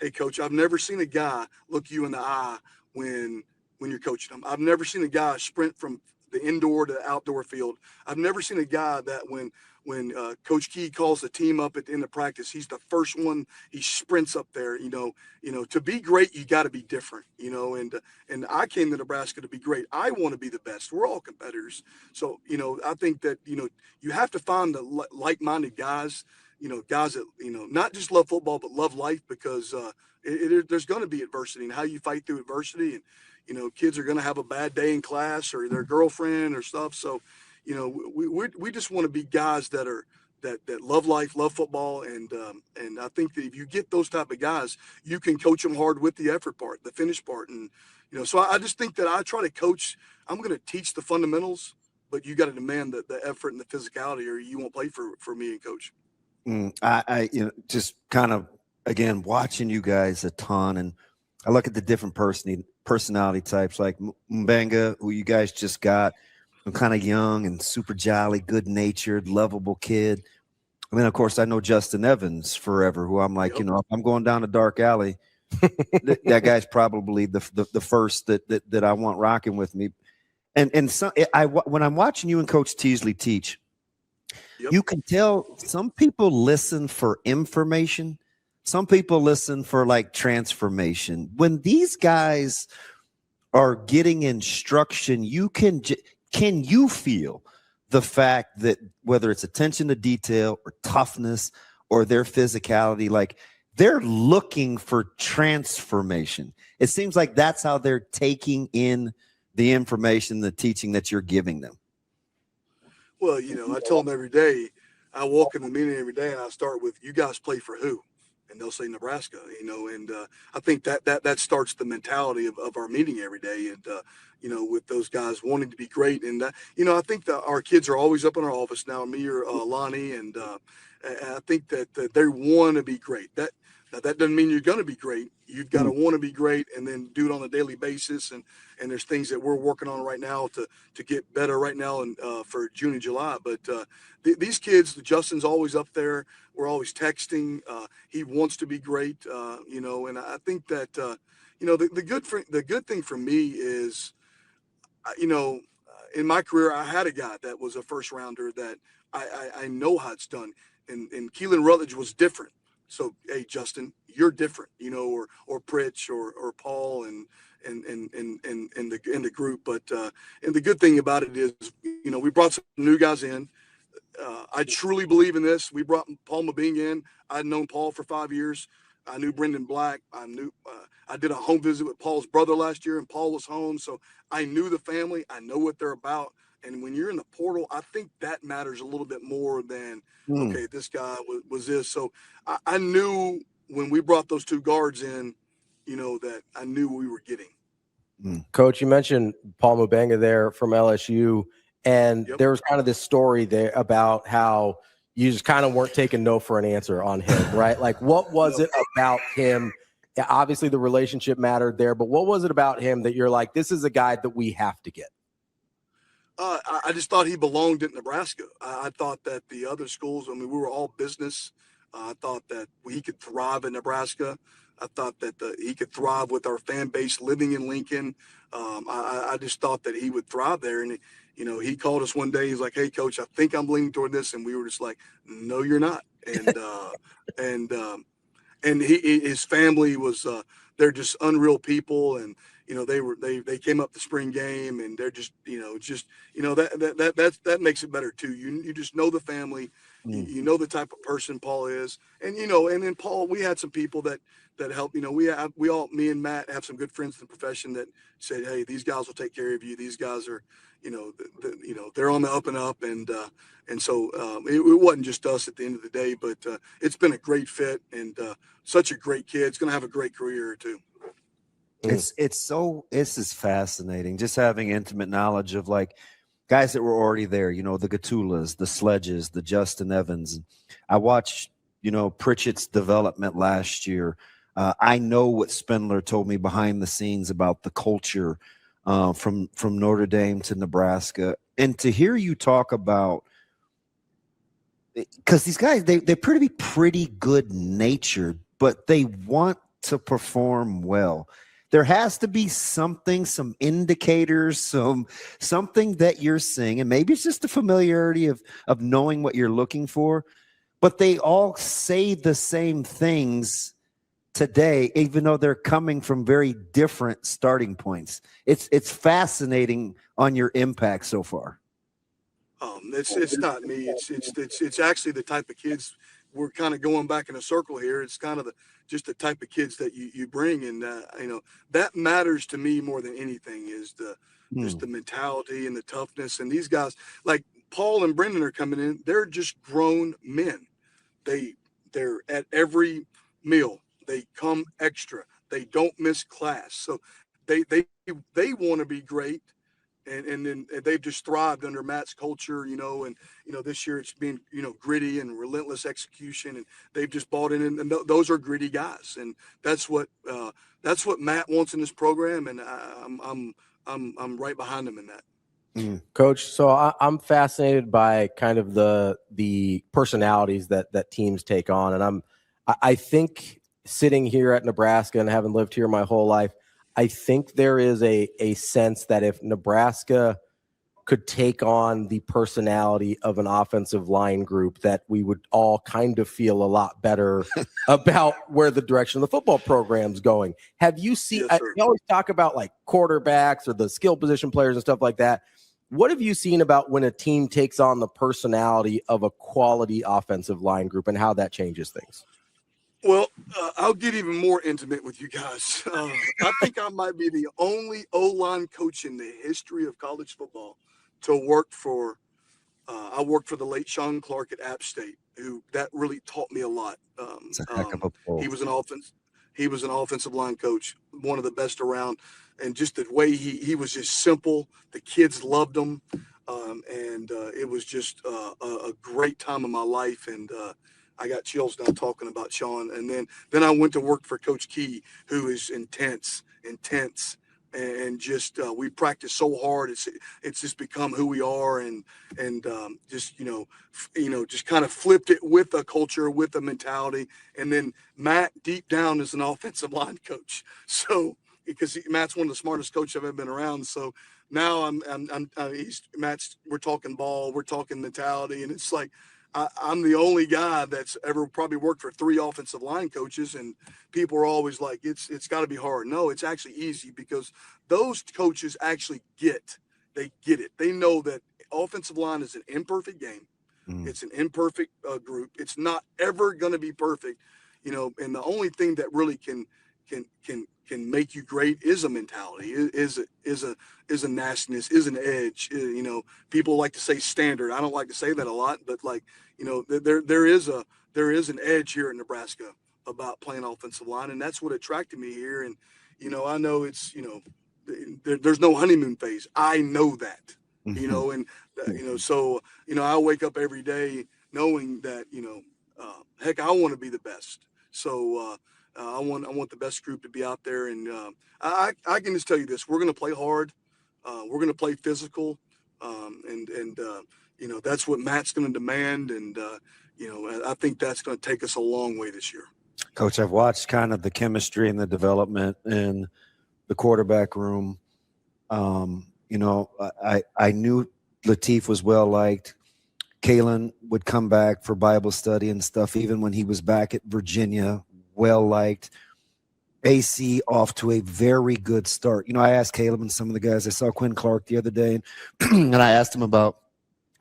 hey, Coach, I've never seen a guy look you in the eye when you're coaching him. I've never seen a guy sprint from the indoor to the outdoor field. I've never seen a guy that when Coach Key calls the team up at the end of practice, he's the first one. He sprints up there. To be great, you got to be different. And I came to Nebraska to be great. I want to be the best. We're all competitors. So I think that you have to find the like-minded guys guys that, not just love football, but love life, because there's going to be adversity, and how you fight through adversity. And, kids are going to have a bad day in class, or their girlfriend or stuff. So, we just want to be guys that love life, love football. And I think that if you get those type of guys, you can coach them hard with the effort part, the finish part. And, so I just think that I try to coach. I'm going to teach the fundamentals, but you got to demand the effort and the physicality, or you won't play for me and coach. I just kind of, again, watching you guys a ton, and I look at the different personality types, like Mbenga, who you guys just got, kind of young and super jolly, good-natured, lovable kid. And then, of course, I know Justin Evans forever, who I'm like, if I'm going down a dark alley, that guy's probably the first that I want rocking with me. And so when I'm watching you and Coach Teasley teach, you can tell some people listen for information. Some people listen for like transformation. When these guys are getting instruction, can you feel the fact that whether it's attention to detail or toughness or their physicality, like they're looking for transformation? It seems like that's how they're taking in the information, the teaching that you're giving them. Well, I tell them every day, I walk in the meeting every day and I start with, you guys play for who? And they'll say Nebraska, and I think that starts the mentality of our meeting every day. And, with those guys wanting to be great. And, I think that our kids are always up in our office now, me or Lonnie. And I think that they want to be great. That doesn't mean you're going to be great. You've got to want to be great, and then do it on a daily basis. And there's things that we're working on right now to get better right now and for June and July. But these kids, Justin's always up there. We're always texting. He wants to be great, and I think that, the good thing for me is, in my career, I had a guy that was a first rounder that I know how it's done. And Keelan Rutledge was different. So, hey, Justin, you're different, or Pritch or Paul and the group. But and the good thing about it is, we brought some new guys in. I truly believe in this. We brought Paul Mabing in. I'd known Paul for 5 years. I knew Brendan Black. I did a home visit with Paul's brother last year, and Paul was home. So I knew the family. I know what they're about. And when you're in the portal, I think that matters a little bit more than, okay, this guy was this. So I knew when we brought those two guards in, that I knew we were getting. Coach, you mentioned Paul Mbenga there from LSU, and there was kind of this story there about how you just kind of weren't taking no for an answer on him, right? Like, what was it about him? Yeah, obviously, the relationship mattered there, but what was it about him that you're like, this is a guy that we have to get? I just thought he belonged at Nebraska. I thought that the other schools, we were all business. I thought that he could thrive in Nebraska. I thought that he could thrive with our fan base living in Lincoln. I just thought that he would thrive there. And, he called us one day. He's like, hey, Coach, I think I'm leaning toward this. And we were just like, no, you're not. And, and his family was, they're just unreal people. And, they came up the spring game, and they're just, that makes it better too. You just know the family, you know the type of person Paul is. And, and then Paul, we had some people that help, me and Matt have some good friends in the profession that said, hey, these guys will take care of you. These guys are, they're on the up and up. And so it wasn't just us at the end of the day, but it's been a great fit, and such a great kid. It's going to have a great career too. It's just fascinating, just having intimate knowledge of like guys that were already there, the Gatulas, the Sledges, the Justin Evans. I watched, Pritchett's development last year. I know what Spindler told me behind the scenes about the culture from Notre Dame to Nebraska. And to hear you talk about, because these guys, they're pretty good natured, but they want to perform well. There has to be something, some indicators, something that you're seeing, and maybe it's just the familiarity of knowing what you're looking for, but they all say the same things today, even though they're coming from very different starting points. It's fascinating on your impact so far. It's not me. It's actually the type of kids we're kind of going back in a circle here. It's kind of just the type of kids that you bring, and that matters to me more than anything is just the mentality and the toughness. And these guys like Paul and Brendan are coming in. They're just grown men. They're at every meal. They come extra. They don't miss class. So they want to be great. And then they've just thrived under Matt's culture, and this year it's been gritty and relentless execution, and they've just bought in, and those are gritty guys, and that's what Matt wants in this program, and I'm right behind him in that. Coach, so I'm fascinated by kind of the personalities that teams take on, and I think sitting here at Nebraska and having lived here my whole life, I think there is a sense that if Nebraska could take on the personality of an offensive line group, that we would all kind of feel a lot better about where the direction of the football program's going. Have you seen, Yes, you always talk about like quarterbacks or the skill position players and stuff like that. What have you seen about when a team takes on the personality of a quality offensive line group and how that changes things? Well, I'll get even more intimate with you guys. I think I might be the only O-line coach in the history of college football to work for. I worked for the late Sean Clark at App State, who that really taught me a lot. It's a heck of a pull. He was an offensive line coach, one of the best around, and just the way he was just simple. The kids loved him, and it was just a great time of my life. And I got chills now talking about Sean. And then I went to work for Coach Key, who is intense, and just we practice so hard. It's just become who we are, and just just kind of flipped it with a culture, with a mentality. And then Matt deep down is an offensive line coach, so because Matt's one of the smartest coaches I've ever been around. So now we're talking ball, we're talking mentality, and it's like. I'm the only guy that's ever probably worked for 3 offensive line coaches, and people are always like, it's got to be hard. No, it's actually easy because those coaches actually get it. They know that offensive line is an imperfect game. It's an imperfect group. It's not ever going to be perfect, and the only thing that really can make you great is a mentality, is a nastiness, is an edge. People like to say standard. I don't like to say that a lot, but there is an edge here in Nebraska about playing offensive line, and that's what attracted me here. And I know it's there's no honeymoon phase. I know that, so I wake up every day knowing that heck, I want to be the best. So. I want the best group to be out there, and I can just tell you this: we're going to play hard, we're going to play physical, and that's what Matt's going to demand, and I think that's going to take us a long way this year. Coach, I've watched kind of the chemistry and the development in the quarterback room. I knew Latif was well liked. Kalen would come back for Bible study and stuff, even when he was back at Virginia. Well liked. AC off to a very good start. I asked Caleb and some of the guys. I saw Quinn Clark the other day, and I asked him about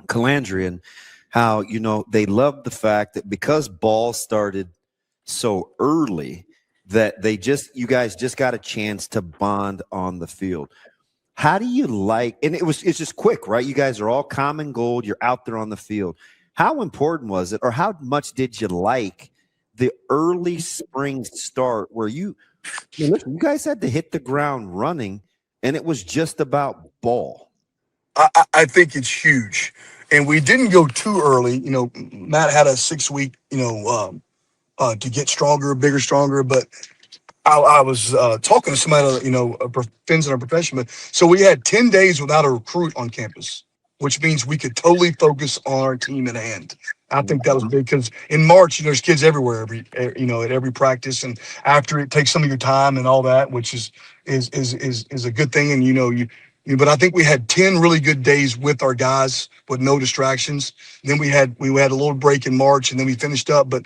Calandria and how they loved the fact that because ball started so early that you guys just got a chance to bond on the field. How do you like? And it's just quick, right? You guys are all common gold. You're out there on the field. How important was it, or how much did you like the early spring start where you guys had to hit the ground running, and it was just about ball? I think it's huge, and we didn't go too early. Matt had a 6-week, to get stronger, bigger, stronger. But I was talking to somebody, friends in our profession. But so we had 10 days without a recruit on campus, which means we could totally focus on our team at hand. I think that was big because in March, there's kids everywhere, at every practice, and after it takes some of your time and all that, which is a good thing. And but I think we had 10 really good days with our guys with no distractions. Then we had a little break in March, and then we finished up. But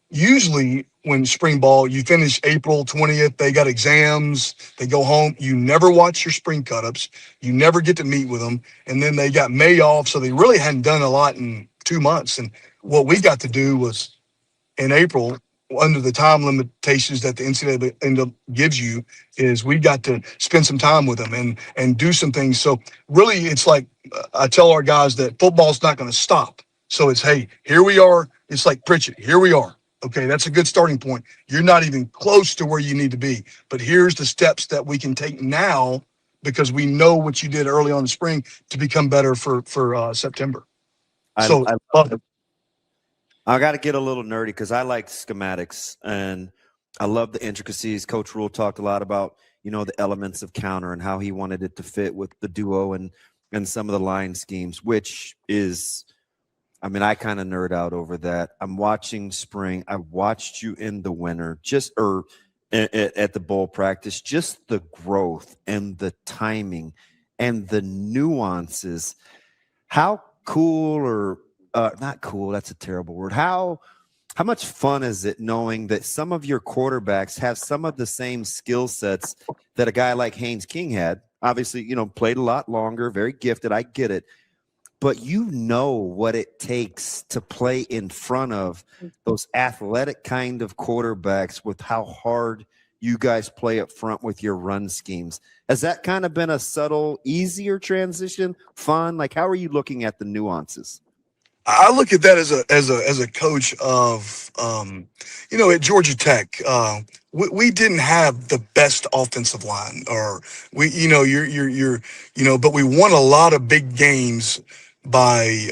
usually when spring ball, you finish April 20th, they got exams, they go home. You never watch your spring cut-ups. You never get to meet with them. And then they got May off, so they really hadn't done a lot in 2 months. And what we got to do was in April, under the time limitations that the NCAA gives you, is we got to spend some time with them and do some things. So really, it's like I tell our guys that football's not going to stop. So it's, hey, here we are. It's like Pritchett, here we are. Okay, that's a good starting point. You're not even close to where you need to be, but here's the steps that we can take now because we know what you did early on in the spring to become better for September. So I got to get a little nerdy because I like schematics and I love the intricacies. Coach Rule talked a lot about, the elements of counter and how he wanted it to fit with the duo and some of the line schemes, which is, I kind of nerd out over that. I'm watching spring. I watched you in the winter at the bowl practice, just the growth and the timing and the nuances. How cool or not cool, that's a terrible word. How much fun is it knowing that some of your quarterbacks have some of the same skill sets that a guy like Haynes King had? Obviously, played a lot longer, very gifted. I get it. But what it takes to play in front of those athletic kind of quarterbacks with how hard you guys play up front with your run schemes. Has that kind of been a subtle, easier transition? Fun? Like, how are you looking at the nuances? I look at that as a coach of, at Georgia Tech, we didn't have the best offensive line, or but we won a lot of big games by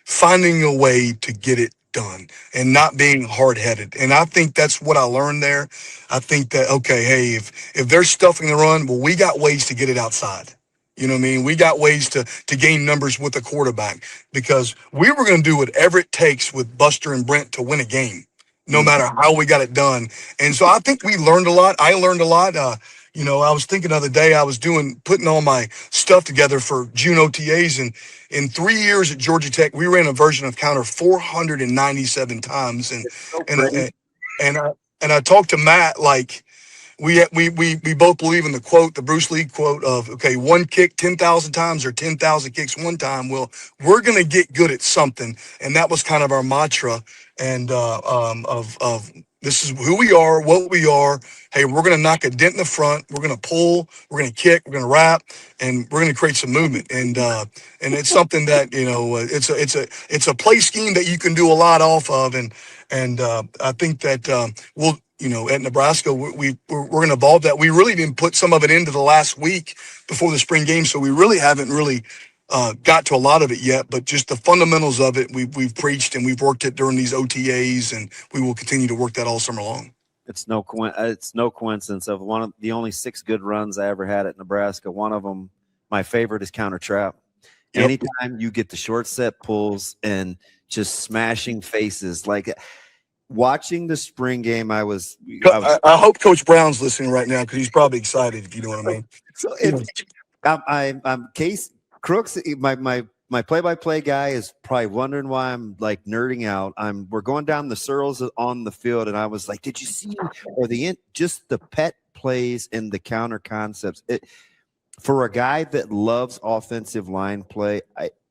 finding a way to get it done and not being hard-headed. And I think that's what I learned there. I think that, okay, hey, if they're stuffing the run, well, we got ways to get it outside. You know what I mean? We got ways to gain numbers with the quarterback because we were going to do whatever it takes with Buster and Brent to win a game, no matter how we got it done. And so I think we learned a lot. I learned a lot. I was thinking the other day, I was putting all my stuff together for June OTAs. And in 3 years at Georgia Tech, we ran a version of counter 497 times. And I talked to Matt, like, we both believe in the quote, the Bruce Lee quote of, okay, one kick 10,000 times or 10,000 kicks one time. Well, we're going to get good at something. And that was kind of our mantra. And of this is who we are, what we are. Hey, we're going to knock a dent in the front. We're going to pull, we're going to kick, we're going to wrap, and we're going to create some movement. And it's something that, it's a play scheme that you can do a lot off of. And I think that we'll, at Nebraska, we're going to evolve that. We really didn't put some of it into the last week before the spring game, so we really haven't got to a lot of it yet. But just the fundamentals of it, we've preached and we've worked it during these OTAs, and we will continue to work that all summer long. It's no coincidence of one of the only 6 good runs I ever had at Nebraska. One of them, my favorite, is counter trap. Yep. Anytime you get the short set pulls and just smashing faces like – watching the spring game, I hope Coach Brown's listening right now because he's probably excited, if you know what I mean. So I'm Case Crooks, my play-by-play guy is probably wondering why I'm like nerding out. We're going down the circles on the field, and I was like, did you see just the pet plays and the counter concepts? For a guy that loves offensive line play,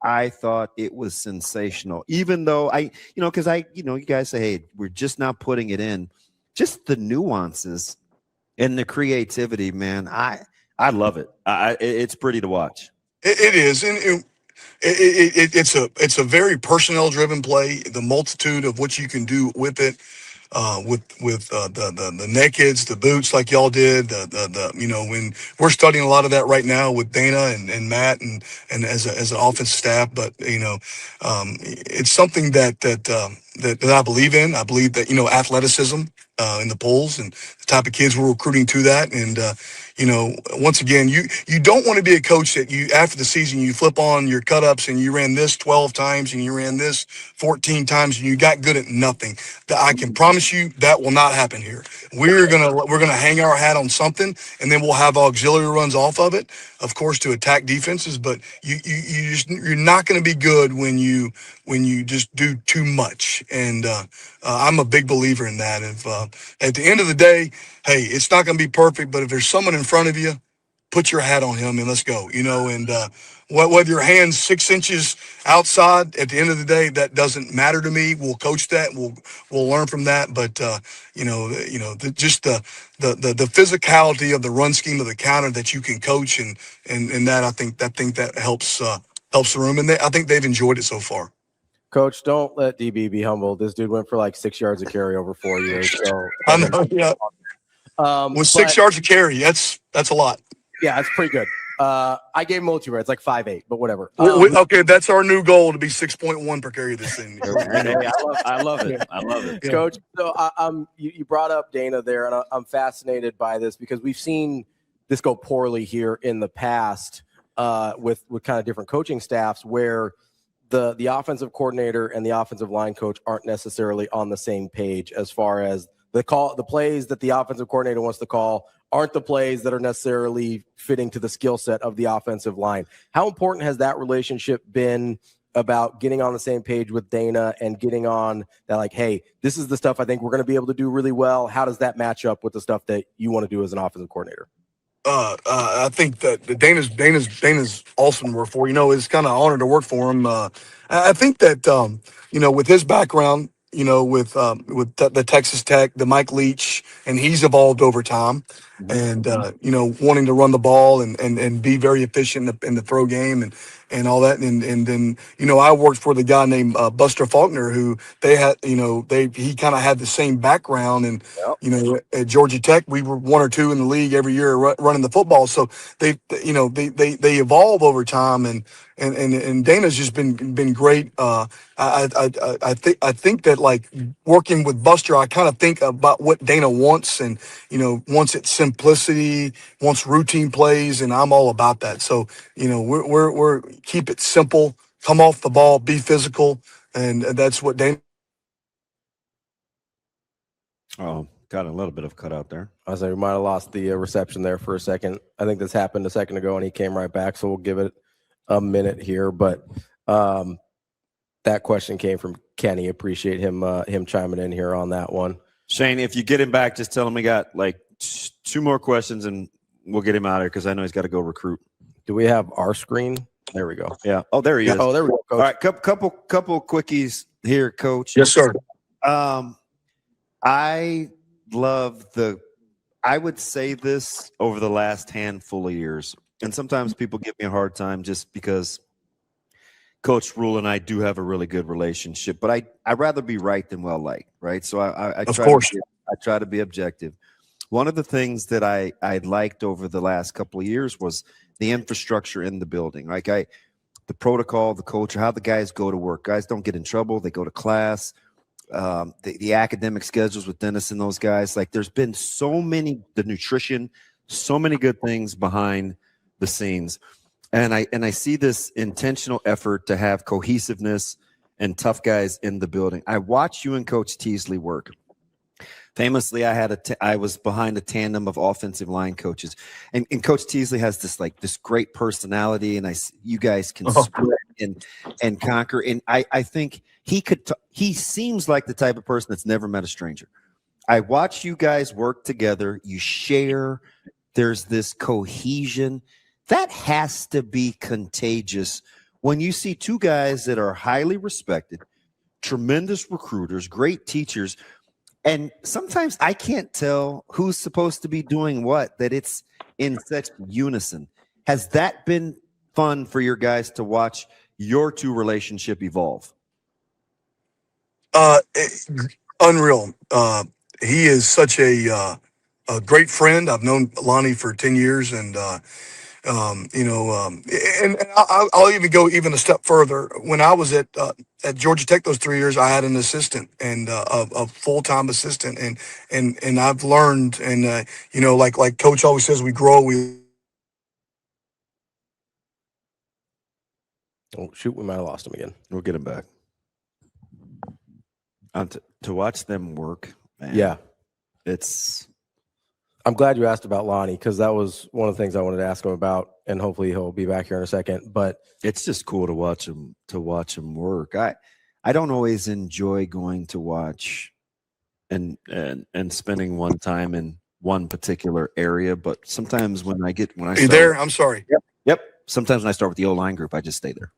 I thought it was sensational, even though because you guys say, hey, we're just not putting it in. Just the nuances and the creativity, man. I love it. It's pretty to watch. It is. And it's a very personnel driven play. The multitude of what you can do with it. With the nakeds, the boots like y'all did, when we're studying a lot of that right now with Dana and Matt and as an offensive staff, but it's something that I believe in. I believe that athleticism in the polls and the type of kids we're recruiting to that, and once again, you don't want to be a coach that after the season you flip on your cut-ups and you ran this 12 times and you ran this 14 times and you got good at nothing. I can promise you that will not happen here. We're gonna hang our hat on something, and then we'll have auxiliary runs off of it, of course, to attack defenses. But you're not going to be good when you just do too much. And I'm a big believer in that. At the end of the day, hey, it's not going to be perfect, but if there's someone in front of you, put your hat on him and let's go, and whether your hand's 6 inches outside, at the end of the day, that doesn't matter to me. We'll coach that. We'll learn from that. But, just the physicality of the run scheme of the counter that you can coach and that, I think that helps the room. And I think they've enjoyed it so far. Coach, don't let DB be humble. This dude went for like 6 yards of carry over 4 years. So I know, yeah. With 6 yards of carry, that's a lot. Yeah, it's pretty good. I gave him multi-rare. It's like 5'8", but whatever. Okay, that's our new goal, to be 6.1 per carry this thing. Hey, I love it. I love it. Yeah. Coach, so you brought up Dana there, and I'm fascinated by this because we've seen this go poorly here in the past with kind of different coaching staffs where the offensive coordinator and the offensive line coach aren't necessarily on the same page as far as the plays that the offensive coordinator wants to call aren't the plays that are necessarily fitting to the skill set of the offensive line. How important has that relationship been about getting on the same page with Dana and getting on that, like, hey, this is the stuff I think we're going to be able to do really well. How does that match up with the stuff that you want to do as an offensive coordinator? I think that Dana's awesome to work for. It's kind of an honor to work for him. I think that with his background, with the Texas Tech, the Mike Leach, and he's evolved over time, and wanting to run the ball and be very efficient in the throw game and all that, and then I worked for the guy named Buster Faulkner, who they had he kind of had the same background, and at Georgia Tech we were 1 or 2 in the league every year running the football, so they evolve over time, and Dana's just been great. I think that, like, working with Buster, I kind of think about what Dana wants, and wants it simplicity, wants routine plays, and I'm all about that. So we're keep it simple, come off the ball, be physical, and that's what Dana. Oh, got a little bit of cutout there. I was like, we might have lost the reception there for a second. I think this happened a second ago, and he came right back. So we'll give it a minute here. But that question came from Kenny. Appreciate him chiming in here on that one. Shane, if you get him back, just tell him we got like 2 more questions, and we'll get him out of here because I know he's got to go recruit. Do we have our screen? There we go. Yeah. Oh, there he is. Oh, there we go, Coach. All right, couple quickies here, Coach. Yes, sir. I love I would say this over the last handful of years, and sometimes people give me a hard time just because Coach Rule and I do have a really good relationship, but I'd rather be right than well liked, right? So I try to be objective. One of the things that I liked over the last couple of years was the infrastructure in the building. Like the protocol, the culture, how the guys go to work. Guys don't get in trouble. They go to class. The academic schedules with Dennis and those guys. Like, there's been the nutrition, so many good things behind the scenes. And I see this intentional effort to have cohesiveness and tough guys in the building. I watch you and Coach Teasley work. Famously, I was behind a tandem of offensive line coaches, and Coach Teasley has this great personality, and you guys can spread and conquer. And I think he seems like the type of person that's never met a stranger. I watch you guys work together. You share. There's this cohesion that has to be contagious when you see 2 guys that are highly respected, tremendous recruiters, great teachers. And sometimes I can't tell who's supposed to be doing what, that it's in such unison. Has that been fun for your guys to watch your 2 relationship evolve? Unreal. He is such a great friend. I've known Lonnie for 10 years, and and I'll even go a step further. When I was at Georgia Tech those 3 years, I had an assistant and a full-time assistant, and I've learned, and like Coach always says, we grow. Oh, shoot, we might have lost him again. We'll get him back. To watch them work, man, yeah, I'm glad you asked about Lonnie, because that was one of the things I wanted to ask him about, and hopefully he'll be back here in a second. But it's just cool to watch him work. I don't always enjoy going to watch and spending one time in one particular area, but sometimes when I Are you start, there? I'm sorry. Yep. Sometimes when I start with the O-line group, I just stay there.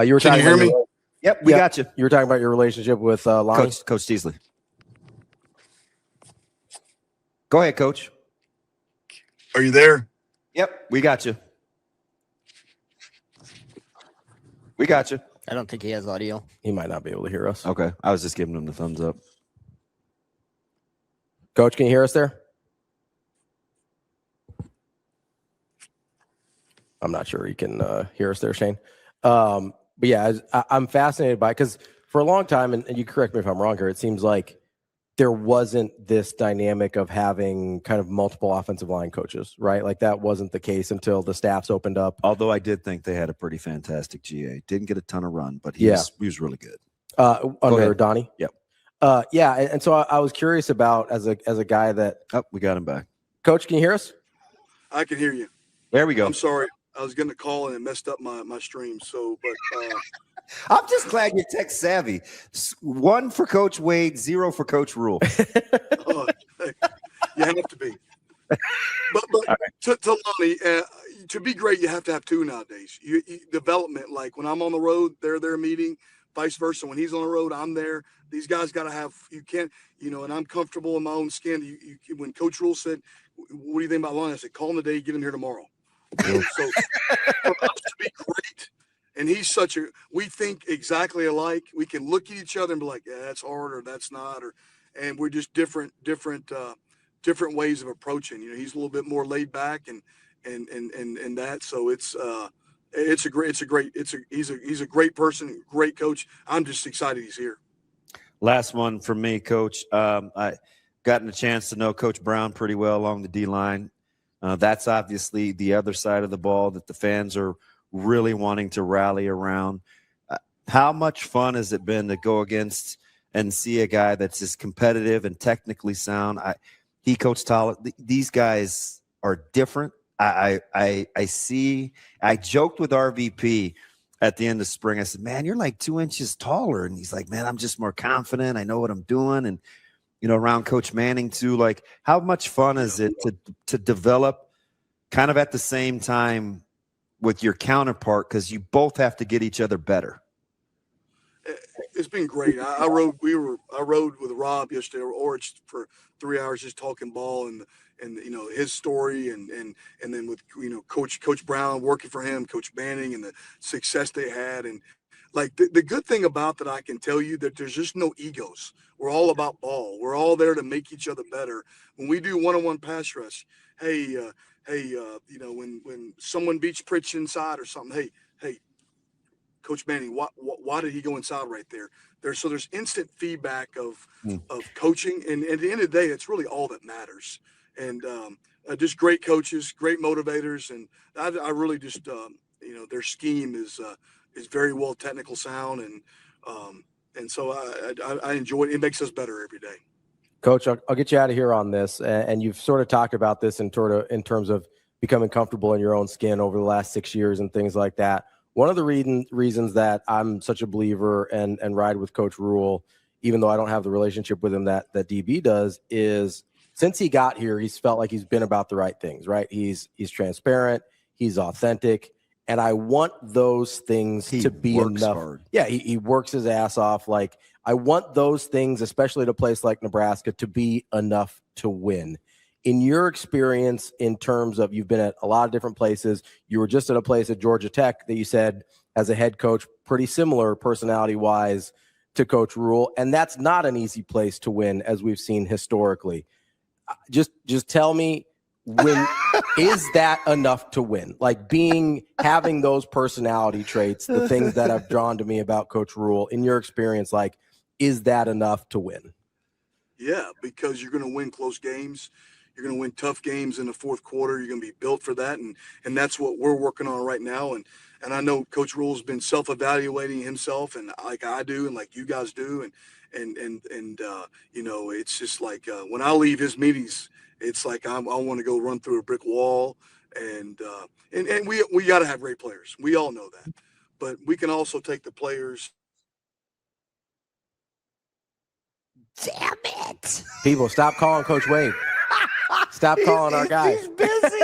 You were Can you talking hear about me? Yep, we got you. You were talking about your relationship with Lonnie. Coach Teasley. Go ahead, Coach. Are you there? Yep, we got you. We got you. I don't think he has audio. He might not be able to hear us. Okay, I was just giving him the thumbs up. Coach, can you hear us there? I'm not sure you can hear us there, Shane. But yeah, I'm fascinated by, because for a long time, and you correct me if I'm wrong here, it seems like there wasn't this dynamic of having kind of multiple offensive line coaches, right? Like that wasn't the case until the staffs opened up. Although I did think they had a pretty fantastic GA. Didn't get a ton of run, but he was really good. Under Donnie. Yep. Yeah, and so I was curious about as a guy that. Oh, we got him back. Coach, can you hear us? I can hear you. There we go. I'm sorry. I was getting a call and it messed up my stream. So, but I'm just glad you're tech savvy. 1 for Coach Wade, 0 for Coach Rule. you have to be. But right. to Lonnie, to be great, you have to have 2 nowadays. You development, like when I'm on the road, they're there meeting, vice versa. When he's on the road, I'm there. These guys got to have. You can't, and I'm comfortable in my own skin. When Coach Rule said, "What do you think about Lonnie?" I said, "Call him today. Get him here tomorrow." So for us to be great, and he's we think exactly alike. We can look at each other and be like, "Yeah, that's hard," or "That's not," and we're just different ways of approaching. He's a little bit more laid back and that. So he's a great person, great coach. I'm just excited he's here. Last one for me, Coach. I gotten a chance to know Coach Brown pretty well along the D-line. That's obviously the other side of the ball that the fans are really wanting to rally around. How much fun has it been to go against and see a guy that's as competitive and technically sound? He coached Tyler. These guys are different. I joked with RVP at the end of spring. I said, "Man, you're like 2 inches taller." And he's like, "Man, I'm just more confident. I know what I'm doing." And around Coach Manning too, like how much fun is it to develop kind of at the same time with your counterpart, because you both have to get each other better? It's been great. I rode with Rob yesterday, or for 3 hours just talking ball and his story and then with Coach Brown working for him, Coach Manning, and the success they had. And like the good thing about that, I can tell you that there's just no egos. We're all about ball. We're all there to make each other better. When we do one-on-one pass rush, when someone beats Pritch inside or something, hey, Coach Manning, why did he go inside right there? There's instant feedback of coaching, and at the end of the day, it's really all that matters. And just great coaches, great motivators, and I really just their scheme is very well technical sound, and so I enjoy it. It makes us better every day. Coach, I'll get you out of here on this, and you've sort of talked about this in terms of becoming comfortable in your own skin over the last 6 years and things like that. One of the reasons that I'm such a believer and ride with Coach Rule, even though I don't have the relationship with him that DB does, is since he got here, he's felt like he's been about the right things, right? He's transparent, he's authentic, and I want those things to be enough. Hard. Yeah, he works his ass off. Like, I want those things, especially at a place like Nebraska, to be enough to win. In your experience, in terms of, you've been at a lot of different places, you were just at a place at Georgia Tech that you said, as a head coach, pretty similar personality-wise to Coach Rule, and that's not an easy place to win, as we've seen historically. Just tell me, when is that enough to win? Like, having those personality traits, the things that have drawn to me about Coach Rule, in your experience, like, is that enough to win? Yeah, because you're going to win close games. You're going to win tough games in the fourth quarter. You're going to be built for that, and that's what we're working on right now. And I know Coach Rule's been self-evaluating himself, and like I do, and like you guys do, and it's just like when I leave his meetings, it's like I want to go run through a brick wall, and we got to have great players. We all know that, but we can also take the players. Damn it! People, stop calling Coach Wade. Stop calling our guy. He's busy.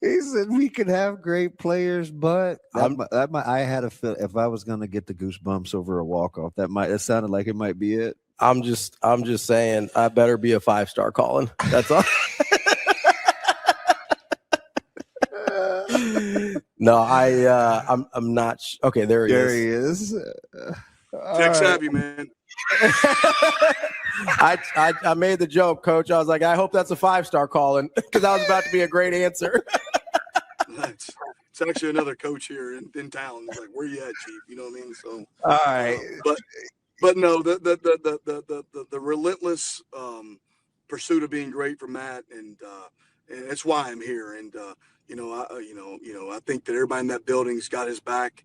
He said we could have great players, but I had a feel if I was going to get the goosebumps over a walk-off, that sounded like it might be it. I'm just saying I better be a 5-star calling. That's all. No, I'm not. Okay, there he is. Tech savvy, man. I made the joke, Coach. I was like, I hope that's a 5-star calling because that was about to be a great answer. It's actually another coach here in town. He's like, where you at, Chief? You know what I mean? So, all right. But no, the relentless pursuit of being great for Matt, and it's why I'm here. And I think that everybody in that building's got his back.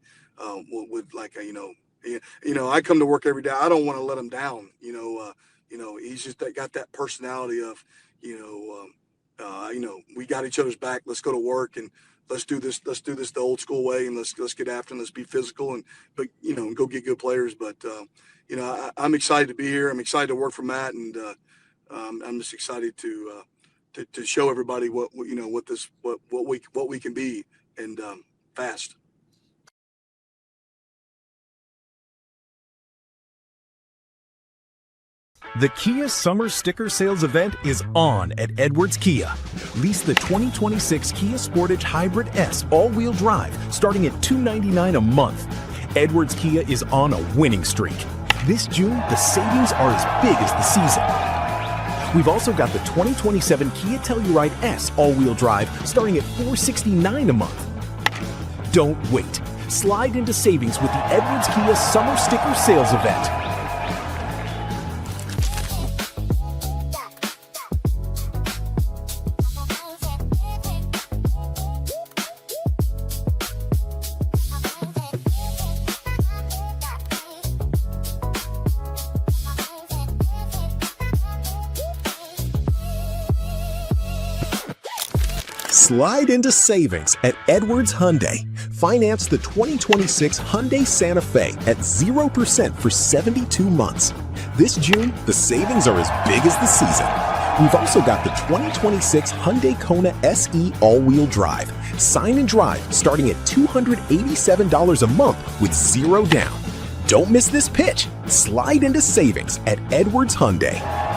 With like I come to work every day. I don't want to let him down. He's just got that personality of we got each other's back. Let's go to work and let's do this the old school way, and let's get after and let's be physical but go get good players. But I'm excited to be here. I'm excited to work for Matt, and I'm just excited to show everybody what we can be, and fast. The Kia Summer Sticker Sales event is on at Edwards Kia. Lease the 2026 Kia Sportage Hybrid S all-wheel drive starting at $299 a month. Edwards Kia is on a winning streak. This June, the savings are as big as the season. We've also got the 2027 Kia Telluride S all-wheel drive starting at $469 a month. Don't wait. Slide into savings with the Edwards Kia Summer Sticker Sales event. Slide into savings at Edwards Hyundai. Finance the 2026 Hyundai Santa Fe at 0% for 72 months. This June, the savings are as big as the season. We've also got the 2026 Hyundai Kona SE all-wheel drive. Sign and drive starting at $287 a month with 0 down. Don't miss this pitch. Slide into savings at Edwards Hyundai.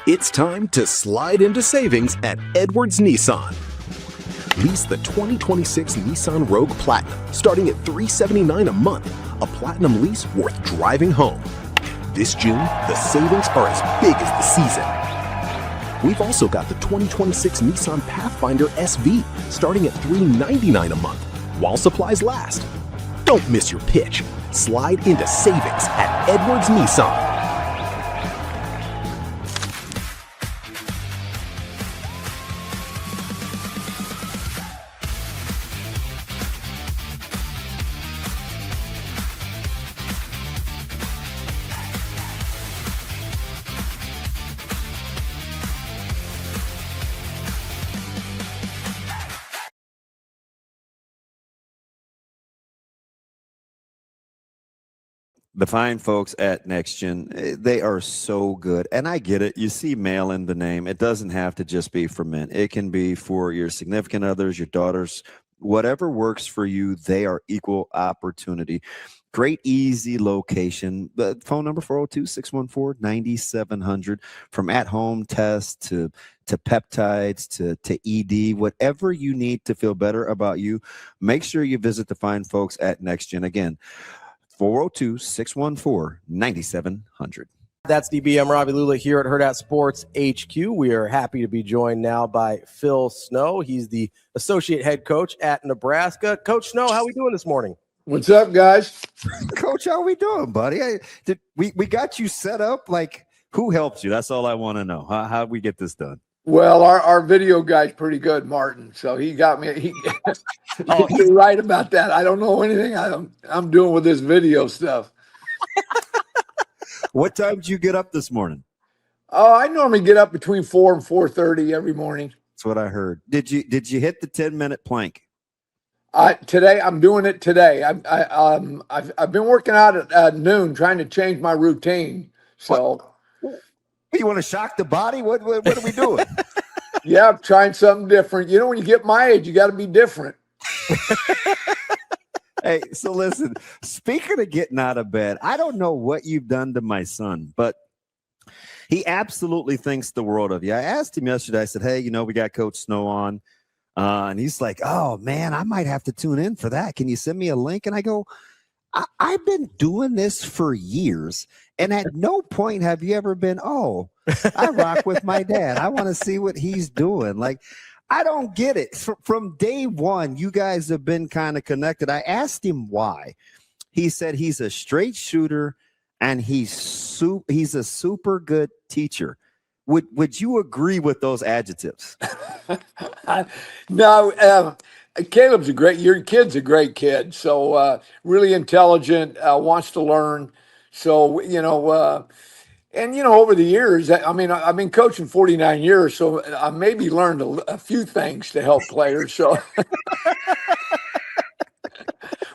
It's time to slide into savings at Edwards Nissan. Lease the 2026 Nissan Rogue Platinum starting at $379 a month, a platinum lease worth driving home. This June, the savings are as big as the season. We've also got the 2026 Nissan Pathfinder SV starting at $399 a month while supplies last. Don't miss your pitch. Slide into savings at Edwards Nissan. The fine folks at Next Gen, they are so good. And I get it. You see male in the name. It doesn't have to just be for men. It can be for your significant others, your daughters, whatever works for you. They are equal opportunity. Great, easy location. The phone number 402-614-9700. From at-home tests to peptides to ED, whatever you need to feel better about you, make sure you visit the fine folks at Next Gen. Again, 402-614-9700. That's DB. I'm Ravi Lulla here at Hurrdat Sports HQ. We are happy to be joined now by Phil Snow. He's the associate head coach at Nebraska. Coach Snow, how are we doing this morning? What's up, guys? Coach, how we doing, buddy? We got you set up. Like, who helped you? That's all I want to know. How'd we get this done? Well, our video guy's pretty good, Martin. So he got me. You're right about that. I don't know anything I'm doing with this video stuff. What time did you get up this morning? Oh, I normally get up between 4 and 4:30 every morning. That's what I heard. Did you hit the 10-minute plank? Today I'm doing it today. I've been working out at noon trying to change my routine. So. You want to shock the body? What are we doing? Yeah, I'm trying something different. You know, when you get my age, you got to be different. Hey, so listen, speaking of getting out of bed, I don't know what you've done to my son, but he absolutely thinks the world of you. I asked him yesterday, I said, hey, we got Coach Snow on. And he's like, oh, man, I might have to tune in for that. Can you send me a link? And I go, I've been doing this for years, and at no point have you ever been, oh, I rock with my dad. I want to see what he's doing. Like, I don't get it. From day one, you guys have been kind of connected. I asked him why. He said he's a straight shooter, and he's a super good teacher. Would you agree with those adjectives? No, Caleb's your kid's a great kid. So really intelligent, wants to learn. So, over the years, I mean, I've been coaching 49 years, so I maybe learned a few things to help players. So,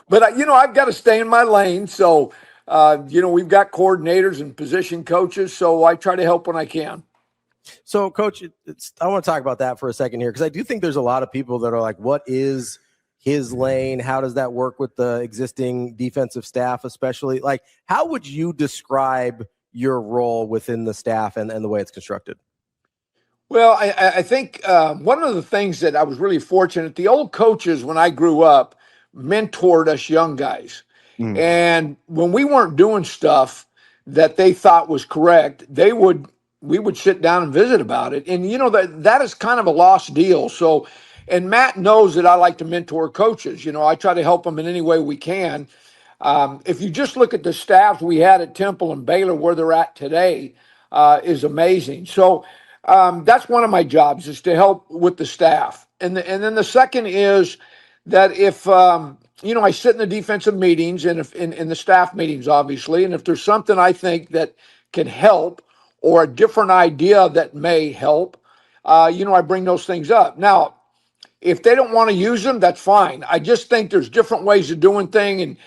but I've got to stay in my lane. So, we've got coordinators and position coaches, so I try to help when I can. So, Coach, I want to talk about that for a second here, because I do think there's a lot of people that are like, what is his lane? How does that work with the existing defensive staff, especially? Like, how would you describe your role within the staff and the way it's constructed? Well, I think one of the things that I was really fortunate, the old coaches, when I grew up, mentored us young guys. And when we weren't doing stuff that they thought was correct, we would sit down and visit about it. And, that is kind of a lost deal. So, and Matt knows that I like to mentor coaches. I try to help them in any way we can. If you just look at the staffs we had at Temple and Baylor, where they're at today, is amazing. So that's one of my jobs, is to help with the staff. And then the second is that if, I sit in the defensive meetings and if in the staff meetings, obviously, and if there's something I think that can help, or a different idea that may help, I bring those things up. Now, if they don't want to use them, that's fine. I just think there's different ways of doing things. And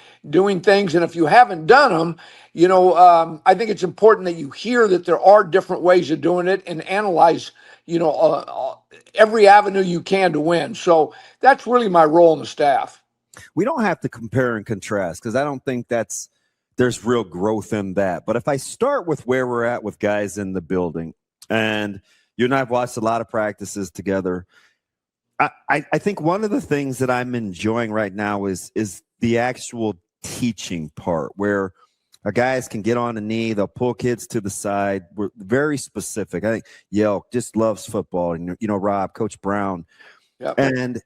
if you haven't done them, I think it's important that you hear that there are different ways of doing it and analyze, every avenue you can to win. So that's really my role in the staff. We don't have to compare and contrast, because I don't think there's real growth in that. But if I start with where we're at with guys in the building, and you and I have watched a lot of practices together, I think one of the things that I'm enjoying right now is the actual teaching part, where our guys can get on a knee, they'll pull kids to the side. We're very specific. I think Yelk just loves football, and Rob, Coach Brown. Yep. And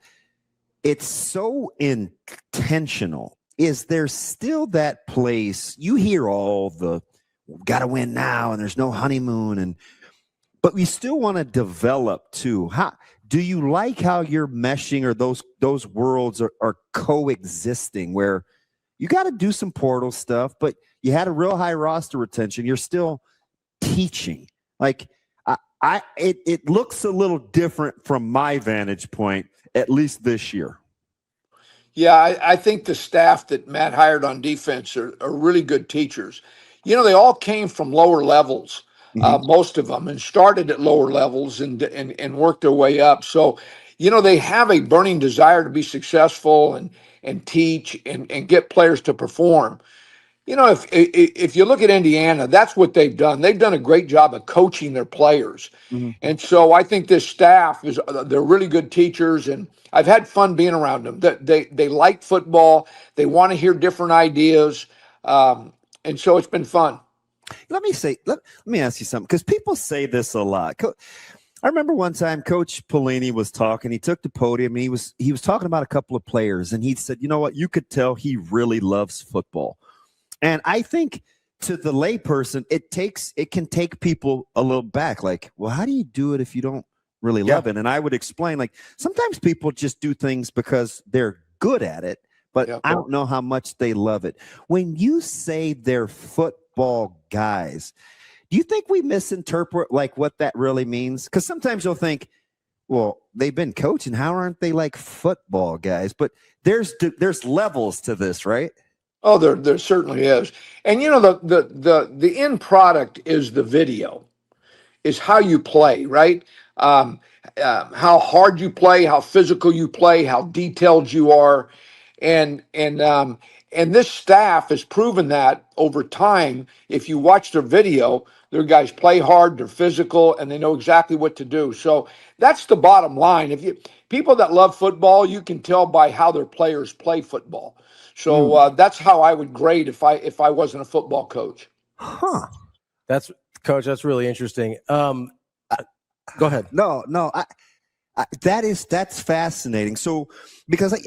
it's so intentional. Is there still that place? You hear all the got to win now, and there's no honeymoon, but we still want to develop too. Do you like how you're meshing, or those worlds are coexisting, where you got to do some portal stuff, but you had a real high roster retention. You're still teaching. Like it looks a little different from my vantage point, at least this year. Yeah, I think the staff that Matt hired on defense are really good teachers. They all came from lower levels, most of them, and started at lower levels and worked their way up. So, they have a burning desire to be successful and teach and get players to perform. If you look at Indiana, that's what they've done. They've done a great job of coaching their players. And so I think this staff they're really good teachers, and I've had fun being around them. They like football. They want to hear different ideas. And so it's been fun. Let me ask you something, because people say this a lot. I remember one time Coach Pelini was talking. He took the podium and he was talking about a couple of players, and he said, "You know what? You could tell he really loves football." And I think to the layperson, it can take people a little back. Like, well, how do you do it if you don't really love it? And I would explain, like, sometimes people just do things because they're good at it, but I don't know how much they love it. When you say they're football guys, do you think we misinterpret like what that really means? Because sometimes you'll think, well, they've been coaching. How aren't they like football guys? But there's levels to this, right? Oh, there certainly is. And the end product is the video, is how you play, right? How hard you play, how physical you play, how detailed you are, and this staff has proven that over time. If you watch their video, their guys play hard, they're physical, and they know exactly what to do. So that's the bottom line. People that love football, you can tell by how their players play football. So that's how I would grade if I wasn't a football coach. That's really interesting. Go ahead. No, that's fascinating. So because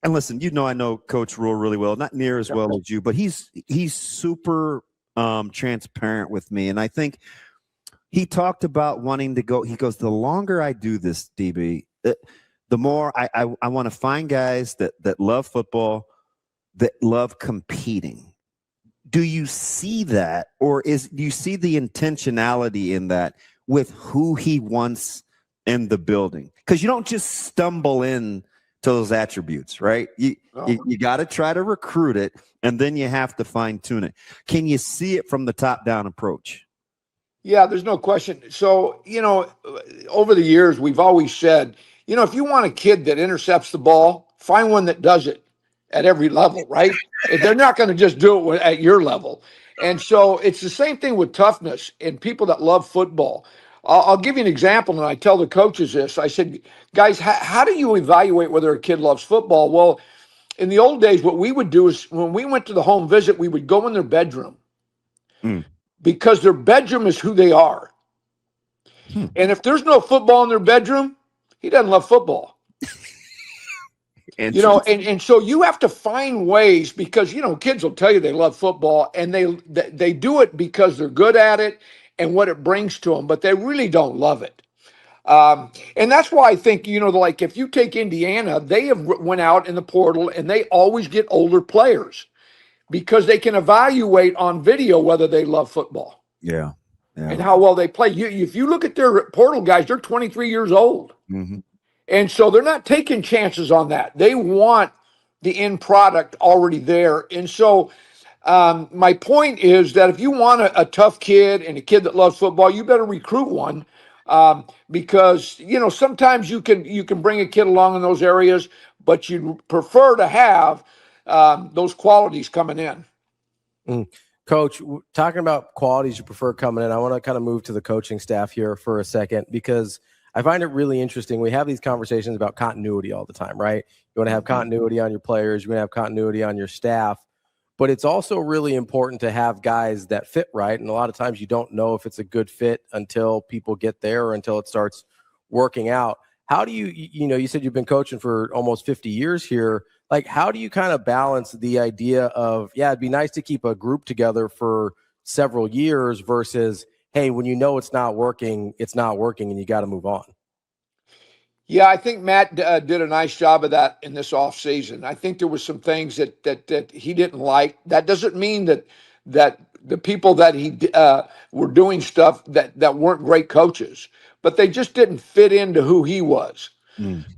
and listen, I know Coach Rule really well, not near as well as you, but he's super transparent with me, and I think he talked about wanting to go. He goes, the longer I do this, DB, the more I want to find guys that love football, that love competing. Do you see that, or do you see the intentionality in that with who he wants in the building? Because you don't just stumble in to those attributes, right? You got to try to recruit it, and then you have to fine tune it. Can you see it from the top down approach? Yeah, there's no question. So, over the years, we've always said, if you want a kid that intercepts the ball, find one that does it at every level, right? They're not going to just do it at your level. And so it's the same thing with toughness and people that love football. I'll give you an example, and I tell the coaches this. I said, guys, how do you evaluate whether a kid loves football? Well, in the old days, what we would do is when we went to the home visit, we would go in their bedroom because their bedroom is who they are. And if there's no football in their bedroom, he doesn't love football. And so you have to find ways, because kids will tell you they love football, and they do it because they're good at it and what it brings to them, but they really don't love it. And that's why I think like if you take Indiana, they have went out in the portal and they always get older players because they can evaluate on video whether they love football. Yeah. And how well they play. If you look at their portal guys, they're 23 years old. And so they're not taking chances on that. They want the end product already there. And so my point is that if you want a tough kid and a kid that loves football, you better recruit one, because sometimes you can bring a kid along in those areas, but you prefer to have those qualities coming in. Coach, talking about qualities you prefer coming in, I want to kind of move to the coaching staff here for a second, because I find it really interesting. We have these conversations about continuity all the time, right? You want to have continuity on your players. You want to have continuity on your staff. But it's also really important to have guys that fit right. And a lot of times you don't know if it's a good fit until people get there or until it starts working out. How do you said you've been coaching for almost 50 years here. Like, how do you kind of balance the idea of, it'd be nice to keep a group together for several years versus, hey, when it's not working, it's not working and you got to move on? Yeah, I think Matt did a nice job of that in this offseason. I think there were some things that he didn't like. That doesn't mean that the people that he were doing stuff that weren't great coaches, but they just didn't fit into who he was.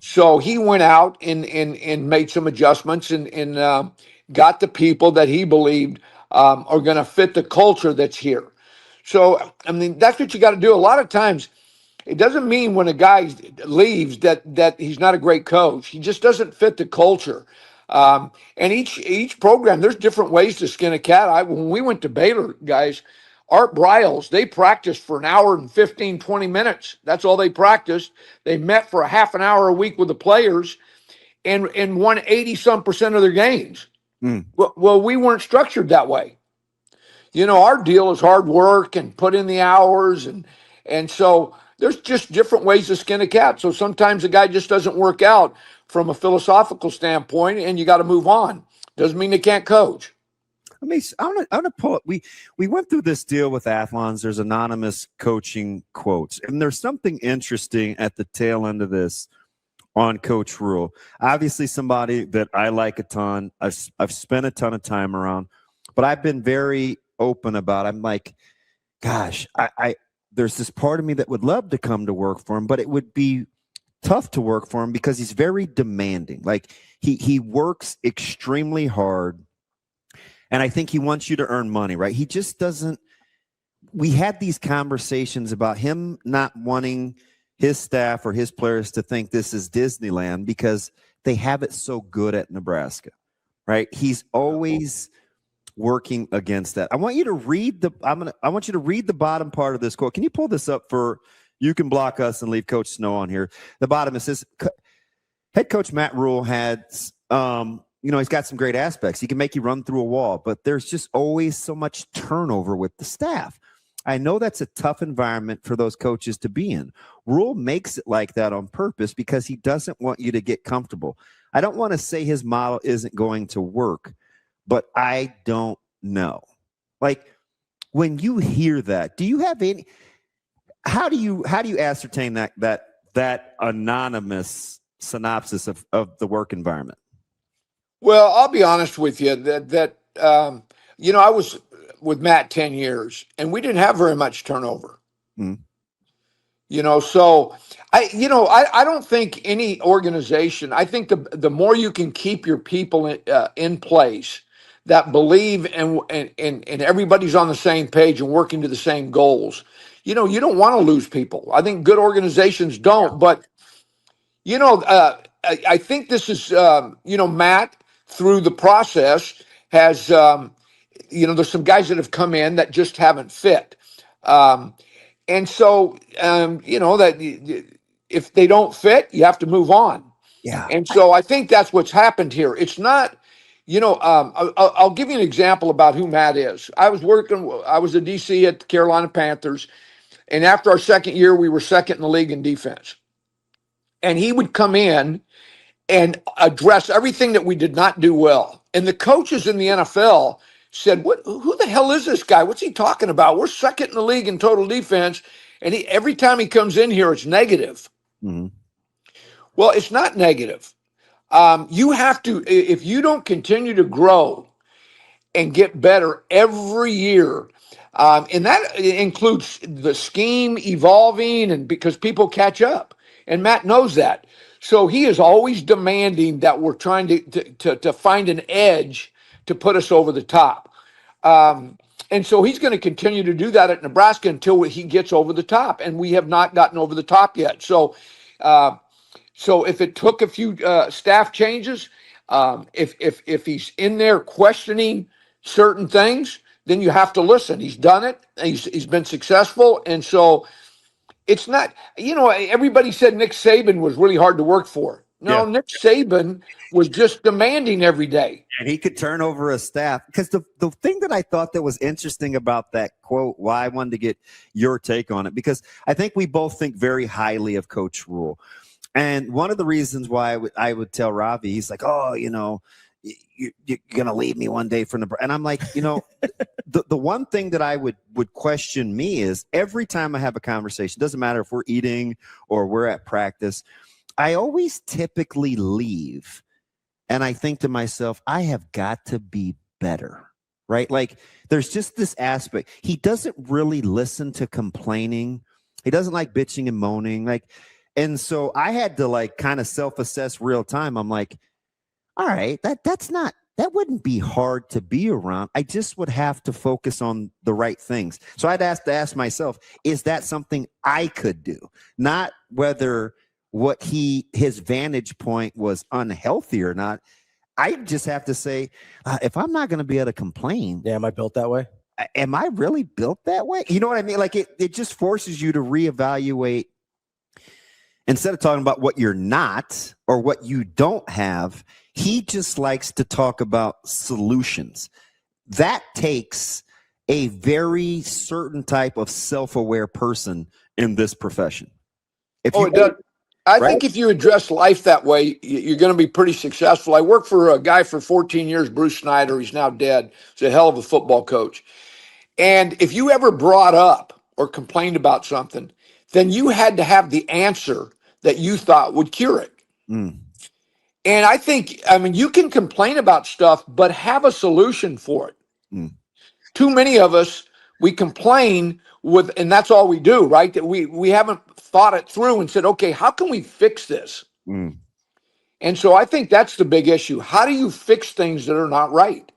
So he went out and made some adjustments and got the people that he believed are going to fit the culture that's here. So, I mean, that's what you got to do. A lot of times, it doesn't mean when a guy leaves that he's not a great coach. He just doesn't fit the culture. And each program, there's different ways to skin a cat. When we went to Baylor, guys, Art Briles, they practiced for an hour and 15, 20 minutes. That's all they practiced. They met for a half an hour a week with the players and won 80-some% of their games. Well, we weren't structured that way. You know, our deal is hard work and put in the hours. And so there's just different ways to skin a cat. So sometimes a guy just doesn't work out from a philosophical standpoint and you got to move on. Doesn't mean they can't coach. I mean, I want to pull it. We went through this deal with Athlons. There's anonymous coaching quotes, and there's something interesting at the tail end of this on Coach Rule. Obviously, somebody that I like a ton. I've spent a ton of time around, but I've been very open about. I'm like, gosh, I there's this part of me that would love to come to work for him, but it would be tough to work for him because he's very demanding. Like he works extremely hard. And I think he wants you to earn money, right? He just doesn't. We had these conversations about him not wanting his staff or his players to think this is Disneyland because they have it so good at Nebraska, right? He's always working against that. I want you to read I want you to read the bottom part of this quote. Can you pull this up for? You can block us and leave Coach Snow on here. The bottom, it says, head coach Matt Rule had. He's got some great aspects. He can make you run through a wall, but there's just always so much turnover with the staff. I know that's a tough environment for those coaches to be in. Rule makes it like that on purpose because he doesn't want you to get comfortable. I don't want to say his model isn't going to work, but I don't know. Like when you hear that, do you have any? How do you ascertain that anonymous synopsis of the work environment? Well, I'll be honest with you I was with Matt 10 years and we didn't have very much turnover. So I don't think any organization, I think the more you can keep your people in place that believe and everybody's on the same page and working to the same goals, you don't want to lose people. I think good organizations don't, but I think this is, Matt, through the process has, there's some guys that have come in that just haven't fit. And so, that if they don't fit, you have to move on. Yeah. And so I think that's what's happened here. It's not, I'll give you an example about who Matt is. I was a DC at the Carolina Panthers. And after our second year, we were second in the league in defense. And he would come in and address everything that we did not do well. And the coaches in the NFL said, who the hell is this guy? What's he talking about? We're second in the league in total defense. And every time he comes in here, it's negative. Mm-hmm. Well, it's not negative. You have to, if you don't continue to grow and get better every year, and that includes the scheme evolving and because people catch up. And Matt knows that. So he is always demanding that we're trying to find an edge to put us over the top. And so he's going to continue to do that at Nebraska until he gets over the top. And we have not gotten over the top yet. So if it took a few staff changes, if he's in there questioning certain things, then you have to listen. He's done it. He's been successful. And so it's not, everybody said Nick Saban was really hard to work for. No, yeah. Nick Saban was just demanding every day. And he could turn over a staff. Because the thing that I thought that was interesting about that quote, why I wanted to get your take on it, because I think we both think very highly of Coach Rule. And one of the reasons why I would tell Ravi, he's like, oh, you're going to leave me one day for Nebraska. And I'm like, the one thing that I would question me is every time I have a conversation, doesn't matter if we're eating or we're at practice, I always typically leave. And I think to myself, I have got to be better, right? Like there's just this aspect. He doesn't really listen to complaining. He doesn't like bitching and moaning. Like, And so I had to like kind of self-assess real time. I'm like, all right, that wouldn't be hard to be around. I just would have to focus on the right things. So I'd have to ask myself, is that something I could do? Not whether his vantage point was unhealthy or not. I just have to say, if I'm not going to be able to complain. Yeah, am I built that way? Am I really built that way? You know what I mean? Like it just forces you to reevaluate. Instead of talking about what you're not or what you don't have, he just likes to talk about solutions. That takes a very certain type of self-aware person in this profession. It does. I think if you address life that way, you're going to be pretty successful. I worked for a guy for 14 years, Bruce Snyder. He's now dead. He's a hell of a football coach. And if you ever brought up or complained about something, then you had to have the answer that you thought would cure it. And I think, you can complain about stuff, but have a solution for it. Too many of us, we complain and that's all we do, right? That we haven't thought it through and said, okay, how can we fix this? And so I think that's the big issue. How do you fix things that are not right?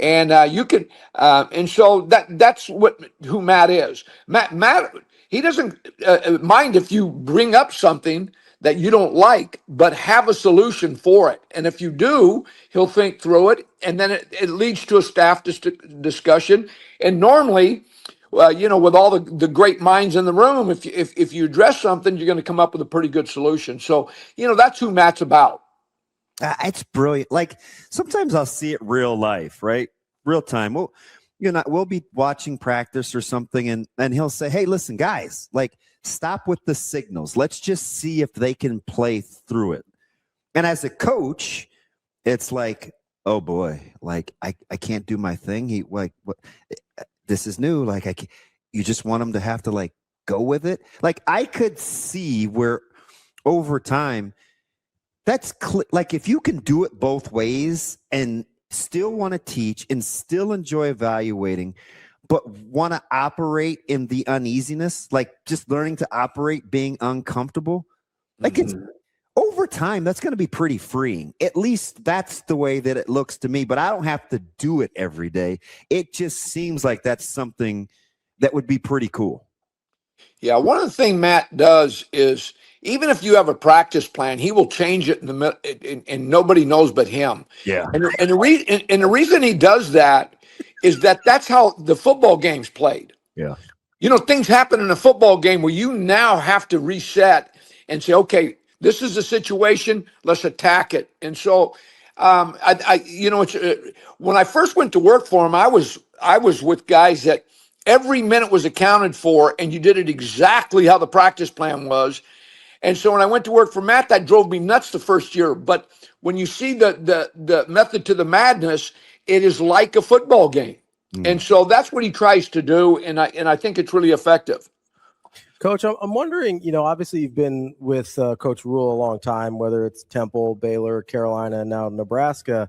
And you can, and so that's who Matt is. Matt, he doesn't mind if you bring up something that you don't like, but have a solution for it. And if you do, he'll think through it, and then it leads to a staff discussion. And normally, with all the great minds in the room, if you address something, you're going to come up with a pretty good solution. So, that's who Matt's about. It's brilliant. Like sometimes I'll see it real life, right? Real time. We'll be watching practice or something, and he'll say, "Hey, listen, guys, like stop with the signals. Let's just see if they can play through it." And as a coach, it's like, oh boy, like I can't do my thing. What? This is new. Like you just want them to have to like go with it. Like I could see where over time. That's like if you can do it both ways and still want to teach and still enjoy evaluating, but want to operate in the uneasiness, like just learning to operate being uncomfortable, like it's over time, that's going to be pretty freeing. At least that's the way that it looks to me, but I don't have to do it every day. It just seems like that's something that would be pretty cool. Yeah, one of the things Matt does is even if you have a practice plan, he will change it and nobody knows but him. Yeah. And the reason he does that is that's how the football game's played. Yeah. Things happen in a football game where you now have to reset and say, okay, this is the situation, let's attack it. And so, when I first went to work for him, I was with guys that every minute was accounted for, and you did it exactly how the practice plan was. And so when I went to work for Matt, that drove me nuts the first year. But when you see the method to the madness, it is like a football game. And so that's what he tries to do, and I think it's really effective. Coach, I'm wondering, obviously you've been with Coach Rule a long time, whether it's Temple, Baylor, Carolina, and now Nebraska.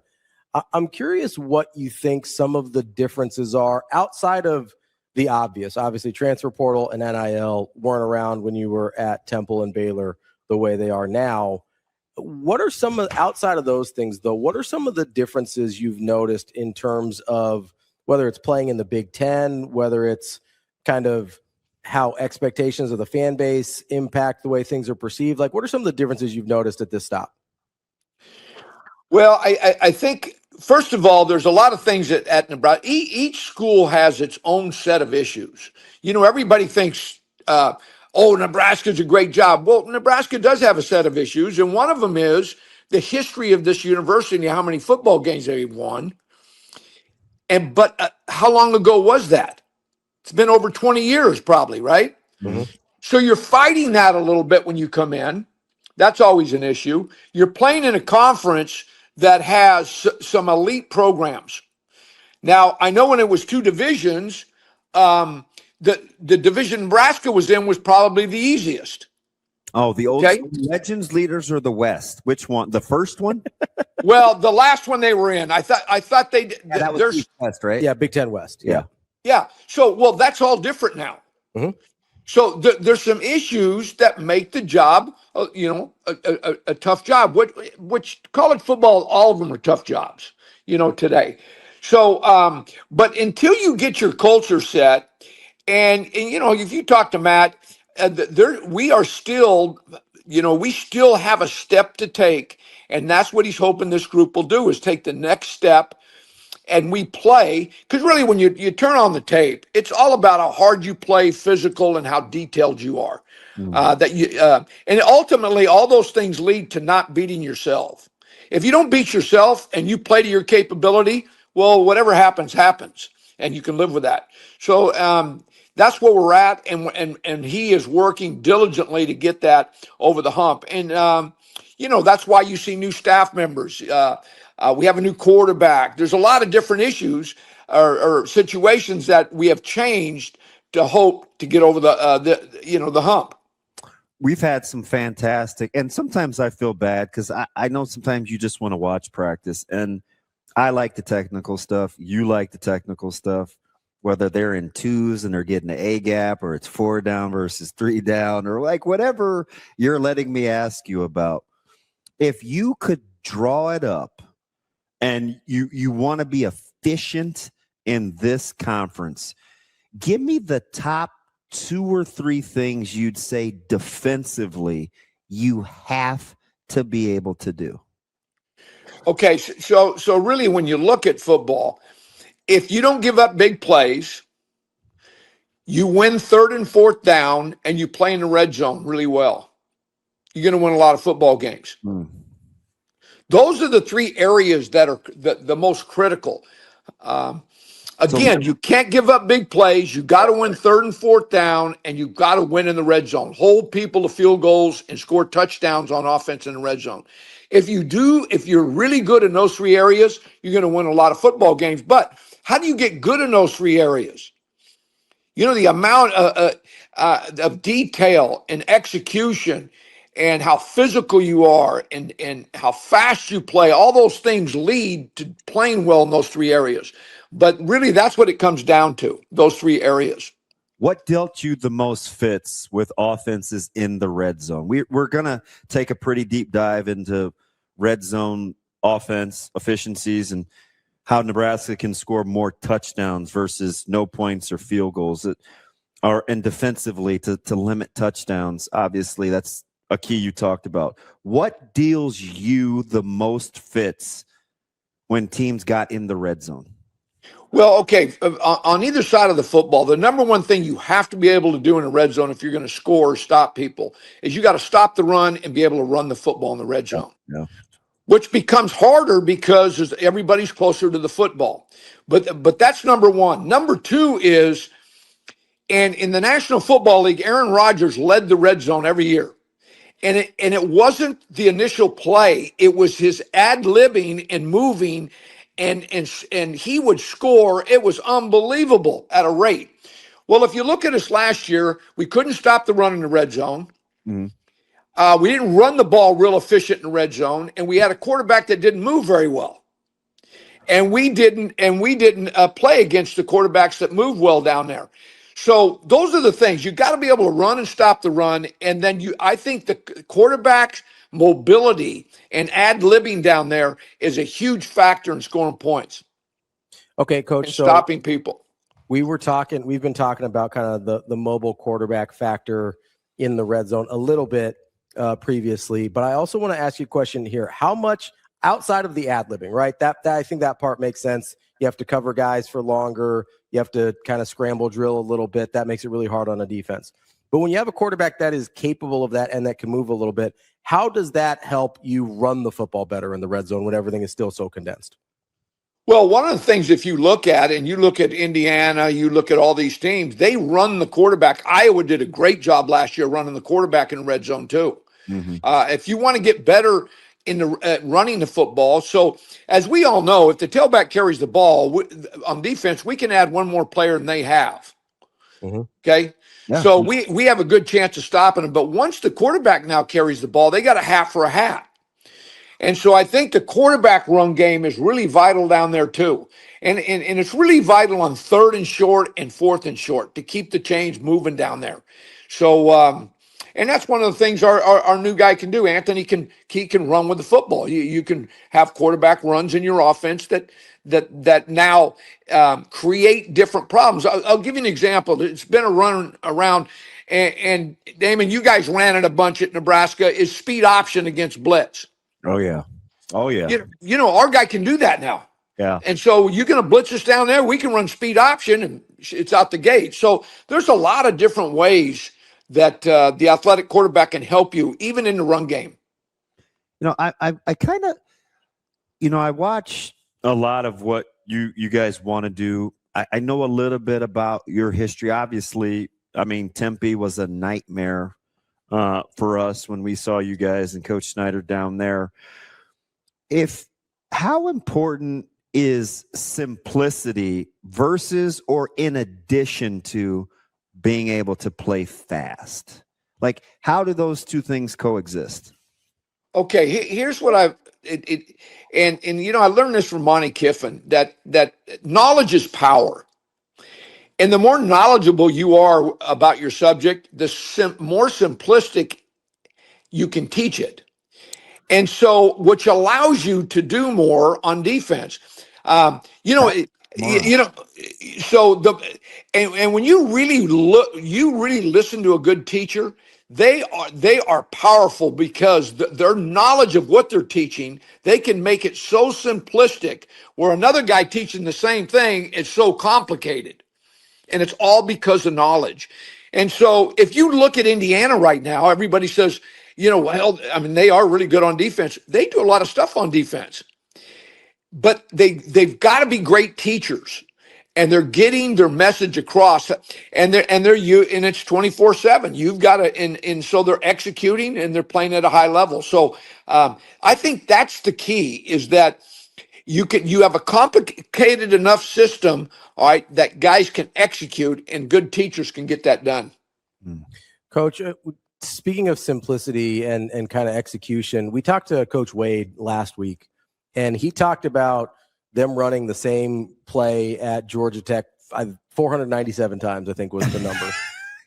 I'm curious what you think some of the differences are outside of the obvious. Obviously, transfer portal and NIL weren't around when you were at Temple and Baylor the way they are now. What are outside of those things, though, what are some of the differences you've noticed in terms of whether it's playing in the Big Ten, whether it's kind of how expectations of the fan base impact the way things are perceived? Like, what are some of the differences you've noticed at this stop? Well, I think, first of all, there's a lot of things at Nebraska. Each school has its own set of issues. Everybody thinks, Nebraska's a great job. Well, Nebraska does have a set of issues, and one of them is the history of this university, how many football games they've won. But how long ago was that? It's been over 20 years probably, right? Mm-hmm. So you're fighting that a little bit when you come in. That's always an issue. You're playing in a conference that has some elite programs. Now, I know when it was two divisions, the division Nebraska was in was probably the easiest. Oh, the old Legends leaders or the West? Which one? The first one? Well, the last one they were in. I thought they did. That was East West, right? Yeah, Big Ten West. Yeah. Yeah. So, that's all different now. Mm-hmm. So there's some issues that make the job, a tough job. Which college football, all of them are tough jobs, today. So, but until you get your culture set, and if you talk to Matt, we are still, we still have a step to take, and that's what he's hoping this group will do, is take the next step. And we play, because really when you turn on the tape, it's all about how hard you play, physical, and how detailed you are. And ultimately all those things lead to not beating yourself. If you don't beat yourself and you play to your capability, well, whatever happens, happens, and you can live with that. So that's where we're at, and he is working diligently to get that over the hump. And that's why you see new staff members. We have a new quarterback. There's a lot of different issues or situations that we have changed to hope to get over the hump. We've had some fantastic, and sometimes I feel bad because I know sometimes you just want to watch practice, and I like the technical stuff. You like the technical stuff, whether they're in twos and they're getting an A gap, or it's 4 down versus 3 down, or like whatever you're letting me ask you about. If you could draw it up, and you want to be efficient in this conference, give me the top 2 or 3 things you'd say defensively you have to be able to do. Okay, so really when you look at football, if you don't give up big plays, you win 3rd and 4th down, and you play in the red zone really well, you're going to win a lot of football games. Those are the 3 areas that are the most critical. Again, you can't give up big plays. You got to win 3rd and 4th down, and you got to win in the red zone. Hold people to field goals and score touchdowns on offense in the red zone. If you're really good in those 3 areas, you're going to win a lot of football games. But how do you get good in those 3 areas? The amount of detail and execution, and how physical you are, and how fast you play, all those things lead to playing well in those 3 areas. But really, that's what it comes down to, those 3 areas. What dealt you the most fits with offenses in the red zone? We're going to take a pretty deep dive into red zone offense efficiencies and how Nebraska can score more touchdowns versus no points or field goals. And defensively to limit touchdowns. Obviously, that's a key you talked about. What deals you the most fits when teams got in the red zone? Well, okay, on either side of the football, the number one thing you have to be able to do in a red zone if you're going to score or stop people is you got to stop the run and be able to run the football in the red zone. Yeah. Which becomes harder because everybody's closer to the football. But that's number one. Number 2 is, and in the National Football League, Aaron Rodgers led the red zone every year. And it wasn't the initial play. It was his ad-libbing and moving, and he would score. It was unbelievable at a rate. Well, if you look at us last year, we couldn't stop the run in the red zone. We didn't run the ball real efficient in the red zone, and we had a quarterback that didn't move very well. And we didn't play against the quarterbacks that move well down there. So those are the things. You got to be able to run and stop the run, and then I think the quarterback's mobility and ad-libbing down there is a huge factor in scoring points. Okay, Coach. And stopping people. We've been talking about kind of the mobile quarterback factor in the red zone a little bit previously, but I also want to ask you a question here. How much outside of the ad-libbing, right? That I think that part makes sense. You have to cover guys for longer. You have to kind of scramble drill a little bit. That makes it really hard on a defense. But when you have a quarterback that is capable of that and that can move a little bit, how does that help you run the football better in the red zone when everything is still so condensed? Well, one of the things, if you look at Indiana, you look at all these teams, they run the quarterback. Iowa did a great job last year running the quarterback in the red zone too. If you want to get better in the running the football. So as we all know, if the tailback carries the ball on defense, we can add one more player than they have. Okay. Yeah. So we have a good chance of stopping them. But once the quarterback now carries the ball, they got a hat for a hat. And so I think the quarterback run game is really vital down there too. And it's really vital on 3rd and short and 4th and short to keep the chains moving down there. So, and that's one of the things our new guy can do. Anthony can run with the football. You can have quarterback runs in your offense that now create different problems. I'll give you an example. It's been a run around, and Damon, you guys ran it a bunch at Nebraska. Is speed option against blitz? Oh yeah. You know, our guy can do that now. Yeah. And so you're going to blitz us down there. We can run speed option, and it's out the gate. So there's a lot of different ways that the athletic quarterback can help you, even in the run game. You know, I kind of, you know, I watch a lot of what you guys want to do. I know a little bit about your history. Obviously, I mean, Tempe was a nightmare for us when we saw you guys and Coach Snyder down there. How important is simplicity versus or in addition to being able to play fast? Like, how do those two things coexist? Okay, here's what and you know, I learned this from Monty Kiffin, that knowledge is power. And the more knowledgeable you are about your subject, the more simplistic you can teach it. And so, which allows you to do more on defense. You know, so and when you really listen to a good teacher, they are powerful because their knowledge of what they're teaching, they can make it so simplistic, where another guy teaching the same thing is so complicated. And it's all because of knowledge. And so if you look at Indiana right now, everybody says, you know, well, I mean, they are really good on defense. They do a lot of stuff on defense. But they've got to be great teachers, and they're getting their message across, and it's 24/7. You've got to, and so they're executing and they're playing at a high level. So I think that's the key, is that you have a complicated enough system, all right, that guys can execute, and good teachers can get that done. Coach, speaking of simplicity and kind of execution, we talked to Coach Wade last week, and he talked about them running the same play at Georgia Tech 497 times, I think was the number.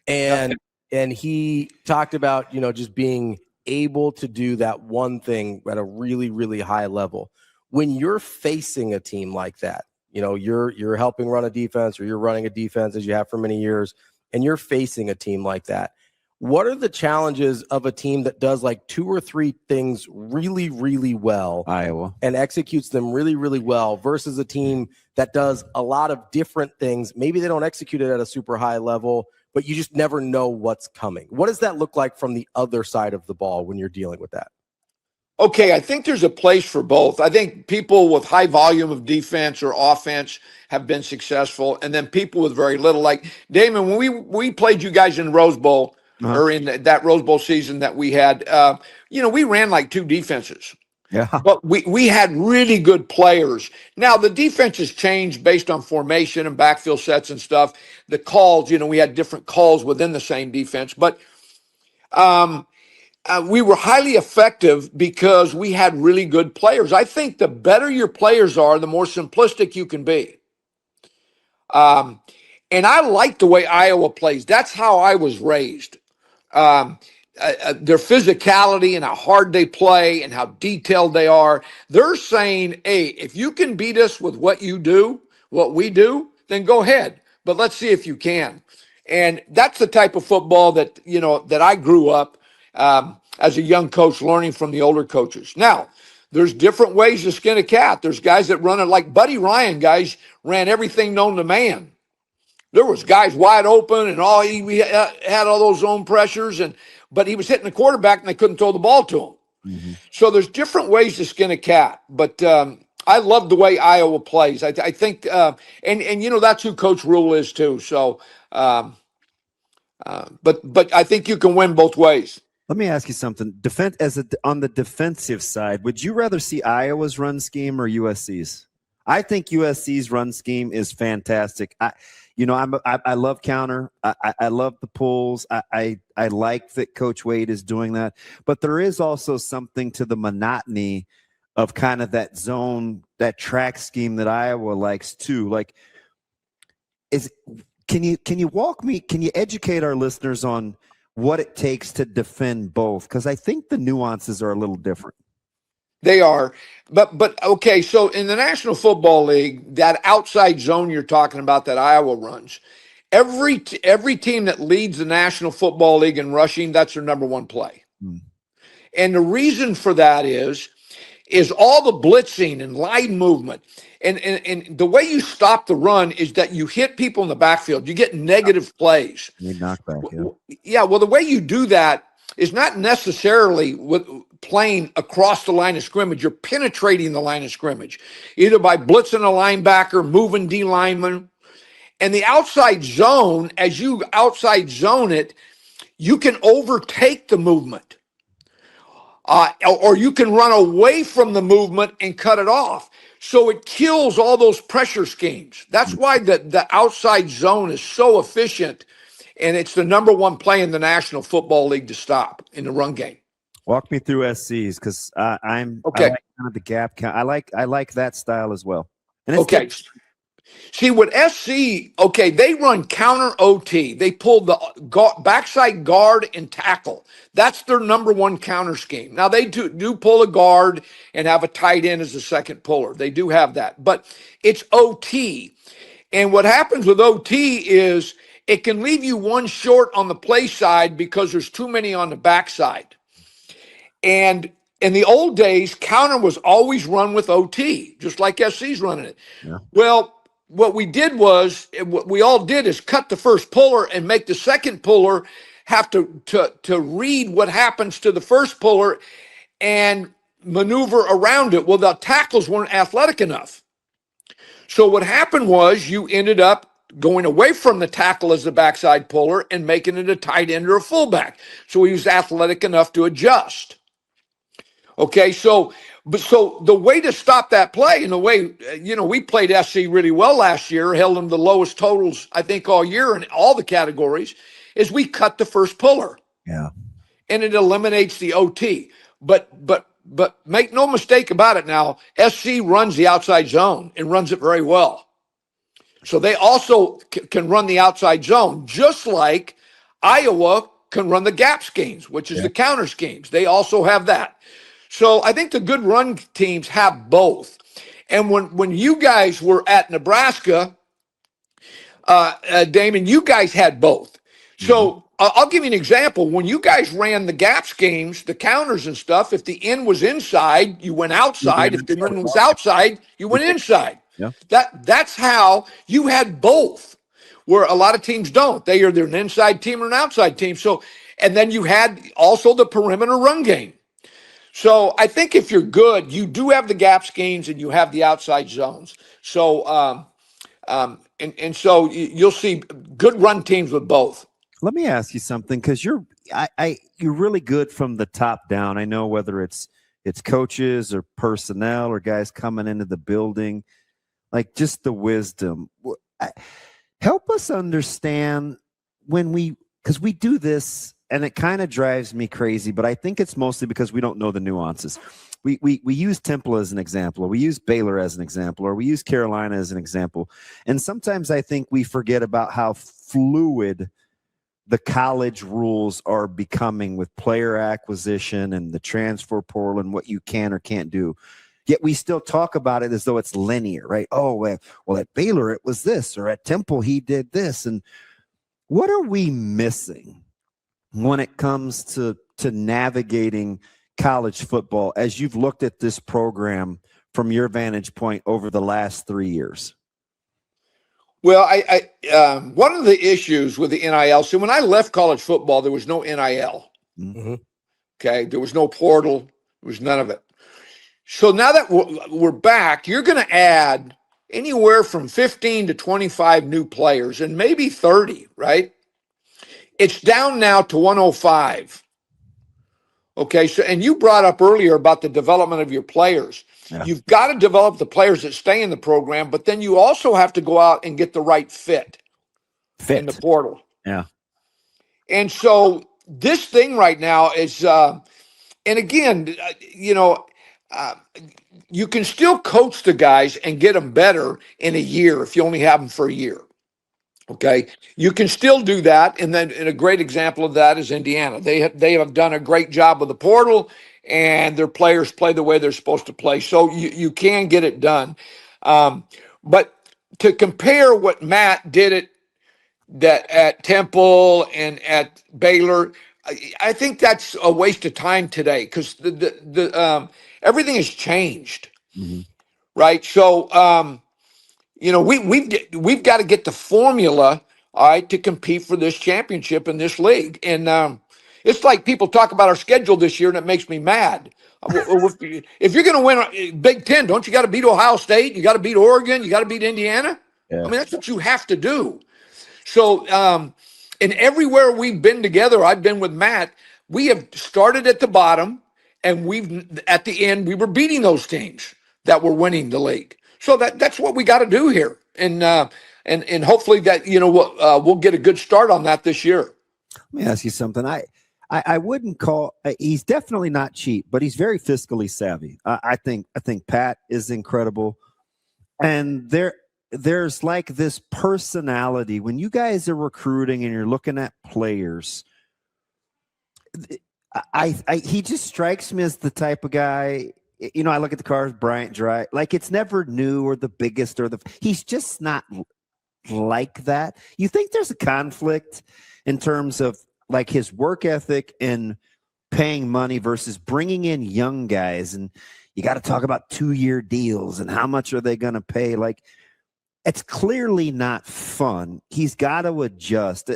and he talked about, you know, just being able to do that one thing at a really, really high level. When you're facing a team like that, you know, you're helping run a defense, or you're running a defense as you have for many years, and you're facing a team like that, what are the challenges of a team that does like 2 or 3 things really, really well, Iowa, and executes them really, really well, versus a team that does a lot of different things? Maybe they don't execute it at a super high level, but you just never know what's coming. What does that look like from the other side of the ball when you're dealing with that? Okay, I think there's a place for both. I think people with high volume of defense or offense have been successful, and then people with very little, like Damon, when we played you guys in Rose Bowl, or in that Rose Bowl season that we had, you know, we ran like 2 defenses. Yeah. But we had really good players. Now, the defenses changed based on formation and backfield sets and stuff. The calls, you know, we had different calls within the same defense. But we were highly effective because we had really good players. I think the better your players are, the more simplistic you can be. And I like the way Iowa plays. That's how I was raised. Their physicality and how hard they play and how detailed they are. They're saying, hey, if you can beat us with what we do, then go ahead. But let's see if you can. And that's the type of football that, you know, that I grew up as a young coach, learning from the older coaches. Now, there's different ways to skin a cat. There's guys that run it like Buddy Ryan. Guys ran everything known to man. There was guys wide open, and he had all those zone pressures, but he was hitting the quarterback, and they couldn't throw the ball to him. Mm-hmm. So there's different ways to skin a cat. But I love the way Iowa plays. I think, and you know, that's who Coach Rule is too. So, but I think you can win both ways. Let me ask you something. On the defensive side, would you rather see Iowa's run scheme or USC's? I think USC's run scheme is fantastic. I love counter. I love the pulls. I like that Coach Wade is doing that. But there is also something to the monotony of kind of that zone, that track scheme that Iowa likes too. Like, can you educate our listeners on what it takes to defend both? Because I think the nuances are a little different. They are, but okay. So in the National Football League, that outside zone you're talking about that Iowa runs, every team that leads the National Football League in rushing, that's their number one play. And the reason for that is all the blitzing and line movement. And the way you stop the run is that you hit people in the backfield. You get negative plays. Knockback, yeah. Yeah, well, the way you do that is not necessarily with playing across the line of scrimmage. You're penetrating the line of scrimmage, either by blitzing a linebacker, moving D lineman. And the outside zone, as you outside zone it, you can overtake the movement. Or you can run away from the movement and cut it off. So it kills all those pressure schemes. That's why the outside zone is so efficient, and it's the number one play in the National Football League to stop in the run game. Walk me through SCs, because I'm okay. I like kind of the gap count. I like that style as well. And it's okay. See, with SC, okay, they run counter OT. They pull the backside guard and tackle. That's their number one counter scheme. Now, they do pull a guard and have a tight end as a second puller. They do have that. But it's OT. And what happens with OT is it can leave you one short on the play side because there's too many on the backside. And in the old days, counter was always run with OT, just like SC's running it. Yeah. Well, what we all did is cut the first puller and make the second puller have to read what happens to the first puller and maneuver around it. Well, the tackles weren't athletic enough. So what happened was you ended up going away from the tackle as the backside puller and making it a tight end or a fullback. So he was athletic enough to adjust. Okay, so the way to stop that play, and the way, we played SC really well last year, held them the lowest totals, I think, all year in all the categories, is we cut the first puller. Yeah. And it eliminates the OT. But make no mistake about it now, SC runs the outside zone and runs it very well. So they also can run the outside zone, just like Iowa can run the gap schemes, which is the counter schemes. They also have that. So I think the good run teams have both. And when you guys were at Nebraska, Damon, you guys had both. So I'll give you an example. When you guys ran the gap schemes, the counters and stuff, if the end was inside, you went outside. If the end was outside, you went inside. Yeah. That's how you had both, where a lot of teams don't. They are either an inside team or an outside team. So, and then you had also the perimeter run game. So I think if you're good, you do have the gap schemes and you have the outside zones. So and so you'll see good run teams with both. Let me ask you something, because you're really good from the top down. I know whether it's coaches or personnel or guys coming into the building, like just the wisdom. Help us understand because we do this. And it kind of drives me crazy, but I think it's mostly because we don't know the nuances. We use Temple as an example, or we use Baylor as an example, or we use Carolina as an example. And sometimes I think we forget about how fluid the college rules are becoming with player acquisition and the transfer portal and what you can or can't do. Yet we still talk about it as though it's linear, right? Oh, well, at Baylor it was this, or at Temple he did this. And what are we missing when it comes to navigating college football as you've looked at this program from your vantage point over the last 3 years? Well, I one of the issues with the NIL, so when I left college football, there was no NIL. Mm-hmm. Okay, there was no portal, there was none of it. So now that we're back, you're going to add anywhere from 15 to 25 new players and maybe 30, right? It's down now to 105. Okay, so and you brought up earlier about the development of your players. Yeah. You've got to develop the players that stay in the program, but then you also have to go out and get the right fit in the portal. Yeah. And so this thing right now is, and again, you can still coach the guys and get them better in a year if you only have them for a year. Okay, you can still do that, and then a great example of that is Indiana. They have done a great job with the portal, and their players play the way they're supposed to play. So you can get it done, but to compare what Matt did at Temple and at Baylor, I think that's a waste of time today because everything has changed, right? So. We've got to get the formula, all right, to compete for this championship in this league. And it's like people talk about our schedule this year, and it makes me mad. If you're going to win Big Ten, don't you got to beat Ohio State? You got to beat Oregon. You got to beat Indiana. Yeah. I mean, that's what you have to do. So, and everywhere we've been together, I've been with Matt. We have started at the bottom, and at the end we were beating those teams that were winning the league. So that's what we got to do here, and hopefully that we'll get a good start on that this year. Let me ask you something. I wouldn't call. He's definitely not cheap, but he's very fiscally savvy. I think Pat is incredible, and there's like this personality when you guys are recruiting and you're looking at players. He just strikes me as the type of guy. I look at the cars, Bryant Dry, like it's never new or the biggest he's just not like that. You think there's a conflict in terms of like his work ethic and paying money versus bringing in young guys, and you got to talk about 2-year deals and how much are they going to pay? Like it's clearly not fun. He's got to adjust.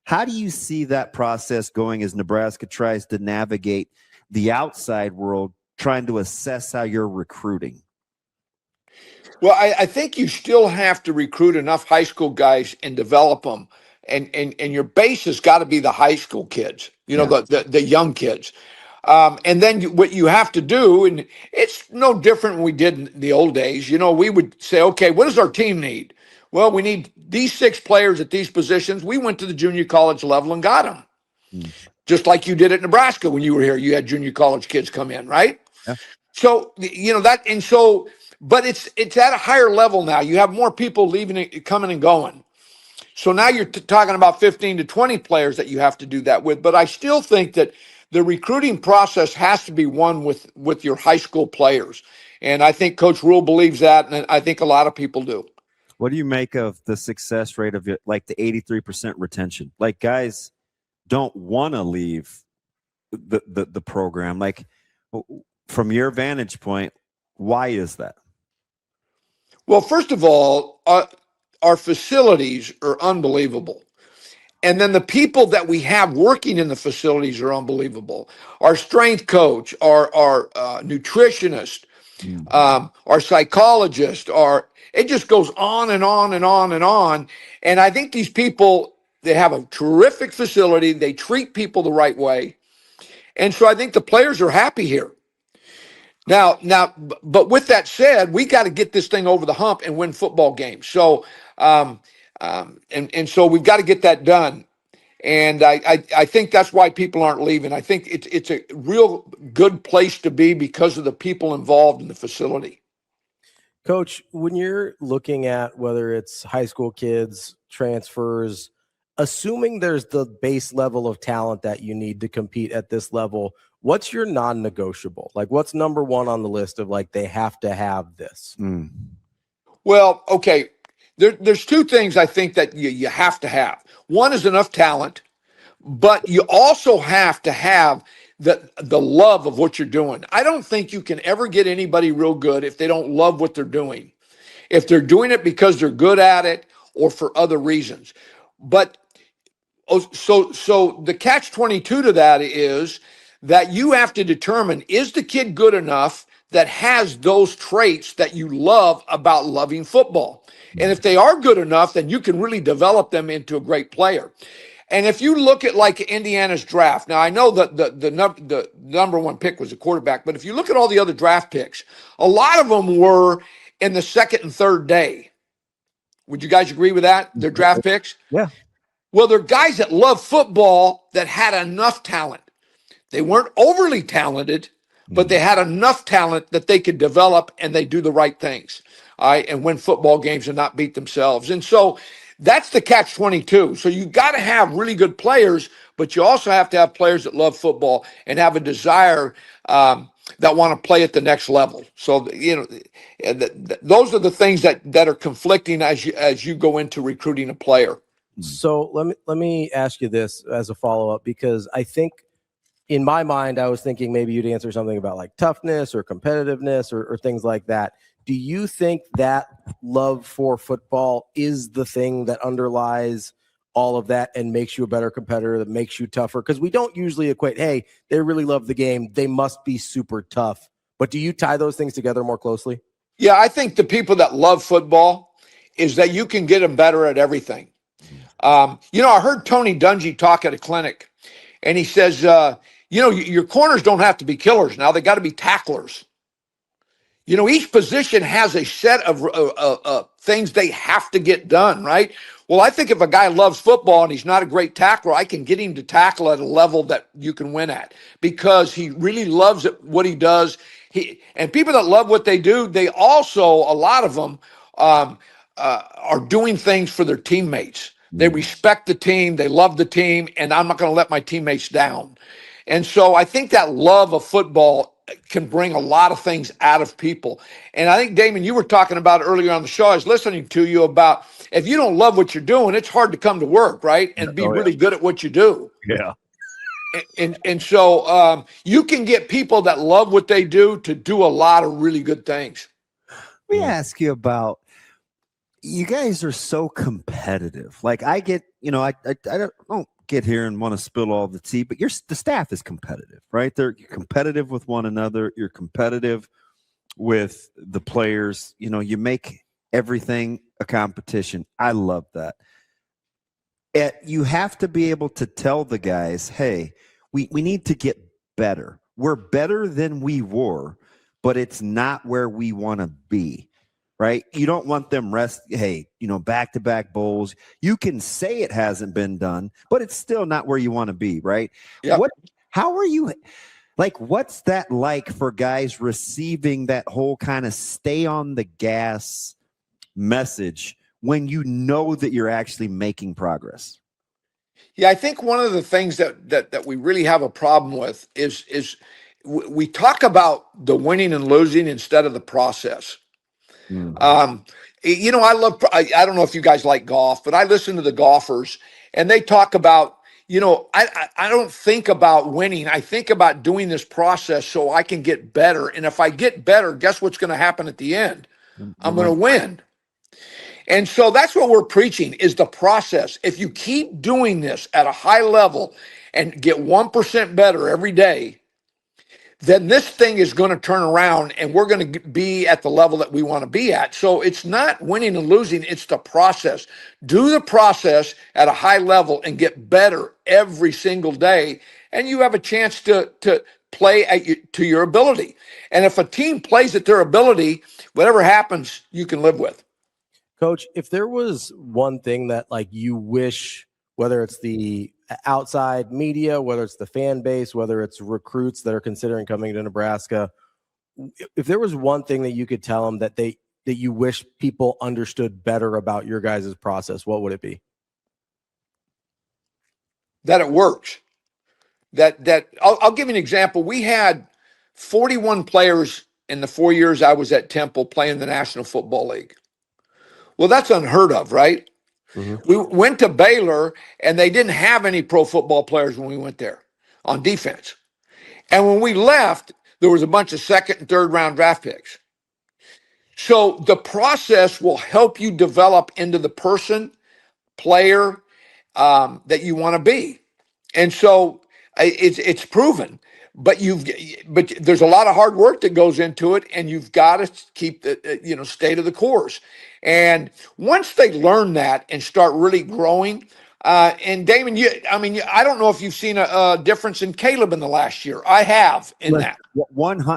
How do you see that process going as Nebraska tries to navigate the outside world, trying to assess how you're recruiting? Well, I think you still have to recruit enough high school guys and develop them. And your base has got to be the high school kids, the young kids. And then what you have to do, and it's no different than we did in the old days. We would say, okay, what does our team need? Well, we need these 6 players at these positions. We went to the junior college level and got them. Just like you did at Nebraska when you were here. You had junior college kids come in, right? Yeah. So, but it's at a higher level now. You have more people leaving, coming and going. So now you're talking about 15 to 20 players that you have to do that with. But I still think that the recruiting process has to be one with your high school players. And I think Coach Rule believes that, and I think a lot of people do. What do you make of the success rate of it, like the 83% retention? Like guys don't want to leave the program. Like from your vantage point, why is that? Well, first of all, our facilities are unbelievable. And then the people that we have working in the facilities are unbelievable. Our strength coach, our nutritionist, our psychologist, it just goes on and on and on and on. And I think these people, they have a terrific facility. They treat people the right way. And so I think the players are happy here. Now, but with that said, we got to get this thing over the hump and win football games. So, and so we've got to get that done. And I think that's why people aren't leaving. I think it's a real good place to be because of the people involved in the facility. Coach, when you're looking at whether it's high school kids, transfers, assuming there's the base level of talent that you need to compete at this level, what's your non-negotiable? Like what's number one on the list of like, they have to have this? Well, okay. There's 2 things I think that you have to have. One is enough talent, but you also have to have the love of what you're doing. I don't think you can ever get anybody real good if they don't love what they're doing. If they're doing it because they're good at it or for other reasons. But so the catch-22 to that is that you have to determine, is the kid good enough that has those traits that you love about loving football? And if they are good enough, then you can really develop them into a great player. And if you look at like Indiana's draft, now I know that the number 1 pick was a quarterback, but if you look at all the other draft picks, a lot of them were in the 2nd and 3rd day. Would you guys agree with that? Their draft picks? Yeah. Well, they're guys that love football that had enough talent. They weren't overly talented, but they had enough talent that they could develop and they do the right things, all right, and win football games and not beat themselves. And so that's the catch-22. So you got to have really good players, but you also have to have players that love football and have a desire that want to play at the next level. So, those are the things that are conflicting as you go into recruiting a player. So let me ask you this as a follow-up, because I think in my mind, I was thinking maybe you'd answer something about like toughness or competitiveness or things like that. Do you think that love for football is the thing that underlies all of that and makes you a better competitor, that makes you tougher? Because we don't usually equate, hey, they really love the game, they must be super tough. But do you tie those things together more closely? Yeah, I think the people that love football is that you can get them better at everything. I heard Tony Dungy talk at a clinic, and he says, your corners don't have to be killers now. They got to be tacklers. Each position has a set of things they have to get done, right? Well, I think if a guy loves football and he's not a great tackler, I can get him to tackle at a level that you can win at because he really loves what he does. And people that love what they do, they also, a lot of them, are doing things for their teammates. They respect the team, they love the team, and I'm not going to let my teammates down. And so I think that love of football can bring a lot of things out of people. And I think, Damon, you were talking about earlier on the show, I was listening to you about if you don't love what you're doing, it's hard to come to work, right? And be really good at what you do. Yeah. And so you can get people that love what they do to do a lot of really good things. Let me ask you about, you guys are so competitive. Like I get, I don't get here and want to spill all the tea, but the staff is competitive, right? You're competitive with one another. You're competitive with the players. You make everything a competition. I love that. You have to be able to tell the guys, hey, we need to get better. We're better than we were, but it's not where we want to be. Right? You don't want them back-to-back bowls. You can say it hasn't been done, but it's still not where you want to be, right? Yep. How are you, what's that like for guys receiving that whole kind of stay on the gas message when you know that you're actually making progress? Yeah, I think one of the things that we really have a problem with is we talk about the winning and losing instead of the process. I don't know if you guys like golf, but I listen to the golfers and they talk about, I don't think about winning. I think about doing this process so I can get better. And if I get better, guess what's going to happen at the end? I'm going to win. And so that's what we're preaching is the process. If you keep doing this at a high level and get 1% better every day, then this thing is going to turn around and we're going to be at the level that we want to be at. So it's not winning and losing, it's the process. Do the process at a high level and get better every single day, and you have a chance to play to your ability. And if a team plays at their ability, whatever happens, you can live with. Coach, if there was one thing that you wish, whether it's the outside media, whether it's the fan base, whether it's recruits that are considering coming to Nebraska, if there was one thing that you could tell them that you wish people understood better about your guys' process, what would it be? That it works. That I'll give you an example. We had 41 players in the 4 years I was at Temple playing the National Football League. Well, that's unheard of, right? Mm-hmm. We went to Baylor, and they didn't have any pro football players when we went there on defense. And when we left, there was a bunch of second and third round draft picks. So the process will help you develop into the person, player that you want to be. And so it's proven. But there's a lot of hard work that goes into it, and you've got to keep the state of the course. And once they learn that and start really growing, and Damon, I don't know if you've seen a difference in Caleb in the last year. I have in that.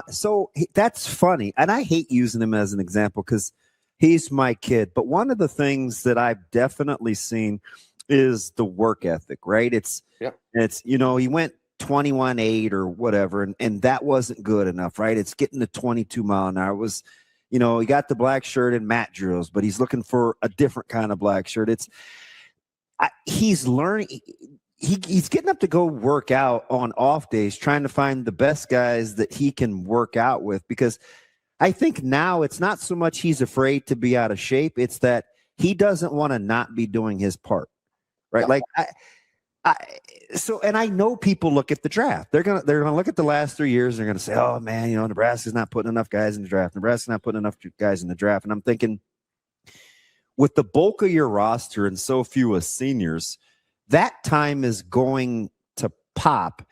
So that's funny, and I hate using him as an example because he's my kid. But one of the things that I've definitely seen is the work ethic, right? It's he went 21.8 or whatever, and that wasn't good enough, right? It's getting to 22 mile an hour. It was, he got the black shirt in mat drills, but he's looking for a different kind of black shirt. He's learning. He's getting up to go work out on off days, trying to find the best guys that he can work out with, because I think now it's not so much he's afraid to be out of shape. It's that he doesn't want to not be doing his part. Right. Like and I know people look at the draft. They're going to look at the last 3 years. And they're going to say, oh man, Nebraska's not putting enough guys in the draft. Nebraska's not putting enough guys in the draft. And I'm thinking, with the bulk of your roster and so few as seniors, that time is going to pop.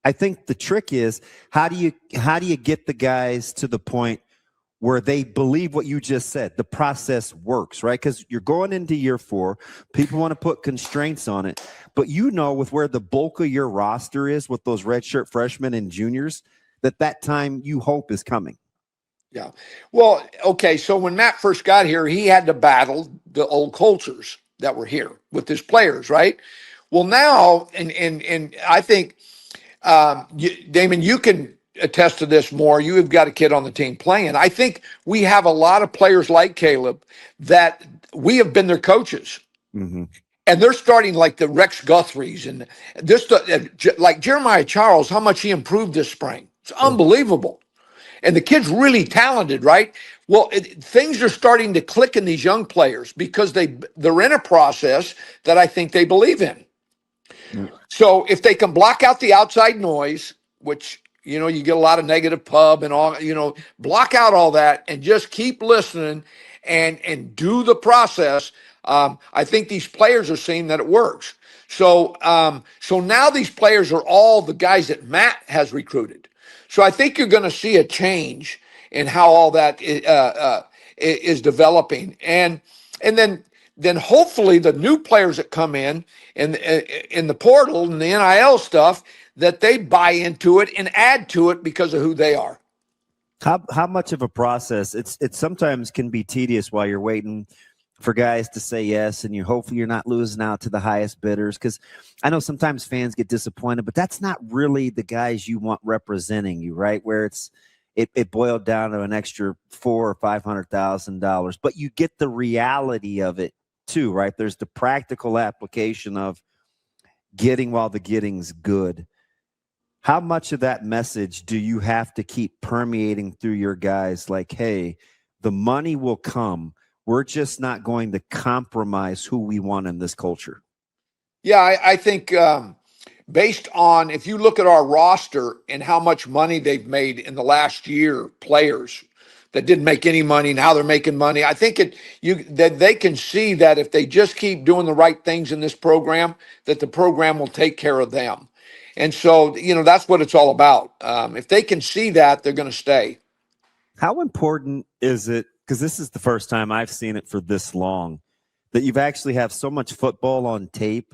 I think the trick is, how do you get the guys to the point where they believe what you just said, the process works, right? Because you're going into year 4. People want to put constraints on it. But with where the bulk of your roster is with those redshirt freshmen and juniors, that time you hope is coming. Yeah. Well, okay, so when Matt first got here, he had to battle the old cultures that were here with his players, right? Well, now, and I think, Damon, you can attest to this more. You have got a kid on the team playing. I think we have a lot of players like Caleb that we have been their coaches. Mm-hmm. And they're starting like the Rex Guthries and this, like Jeremiah Charles, how much he improved this spring. It's unbelievable. And the kid's really talented, right? Well, things are starting to click in these young players because they're in a process that I think they believe in. Mm. So if they can block out the outside noise, which you get a lot of negative pub and all, block out all that and just keep listening and do the process. I think these players are seeing that it works. So now these players are all the guys that Matt has recruited. So I think you're going to see a change in how all that is developing. And then hopefully the new players that come in the portal and the NIL stuff, that they buy into it and add to it because of who they are. How much of a process? It sometimes can be tedious while you're waiting for guys to say yes, and hopefully you're not losing out to the highest bidders, because I know sometimes fans get disappointed, but that's not really the guys you want representing you, right? Where it boiled down to an extra $400,000 or $500,000, but you get the reality of it too, right? There's the practical application of getting while the getting's good. How much of that message do you have to keep permeating through your guys? Like, hey, the money will come. We're just not going to compromise who we want in this culture. Yeah, I think based on, if you look at our roster and how much money they've made in the last year, players that didn't make any money, now they're making money. I think that they can see that if they just keep doing the right things in this program, that the program will take care of them. And so, that's what it's all about. If they can see that, they're going to stay. How important is it, because this is the first time I've seen it for this long, that you've actually have so much football on tape,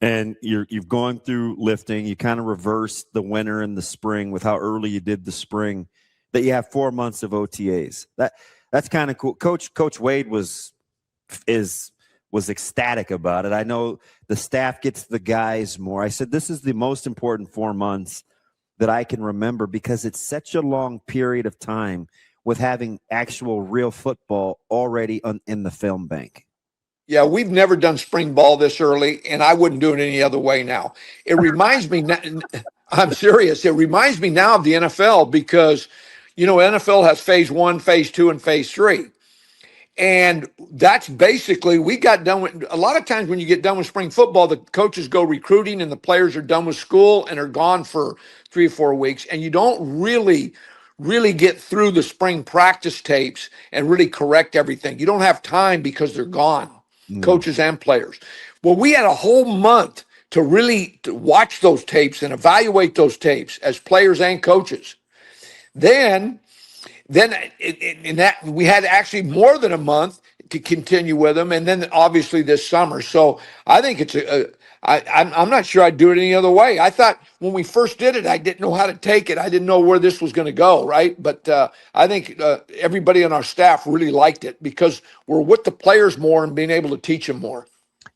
and you've gone through lifting, you kind of reversed the winter and the spring with how early you did the spring, that you have 4 months of OTAs. That's kind of cool. Coach Wade was ecstatic about it. I know the staff gets the guys more. I said, this is the most important 4 months that I can remember, because it's such a long period of time with having actual real football already in the film bank. Yeah, we've never done spring ball this early, and I wouldn't do it any other way now. It reminds me, I'm serious, it reminds me now of the NFL, because, NFL has phase 1, phase 2, and phase 3. And that's basically, we got done with, a lot of times when you get done with spring football, the coaches go recruiting and the players are done with school and are gone for 3 or 4 weeks. And you don't really get through the spring practice tapes and really correct everything. You don't have time because they're gone, coaches and players. Well, we had a whole month to really watch those tapes and evaluate those tapes as players and coaches. Then in that, we had actually more than a month to continue with them, and then obviously this summer. So I think it's I'm not sure I'd do it any other way. I thought when we first did it, I didn't know how to take it. I didn't know where this was going to go, right? But I think everybody on our staff really liked it, because we're with the players more and being able to teach them more.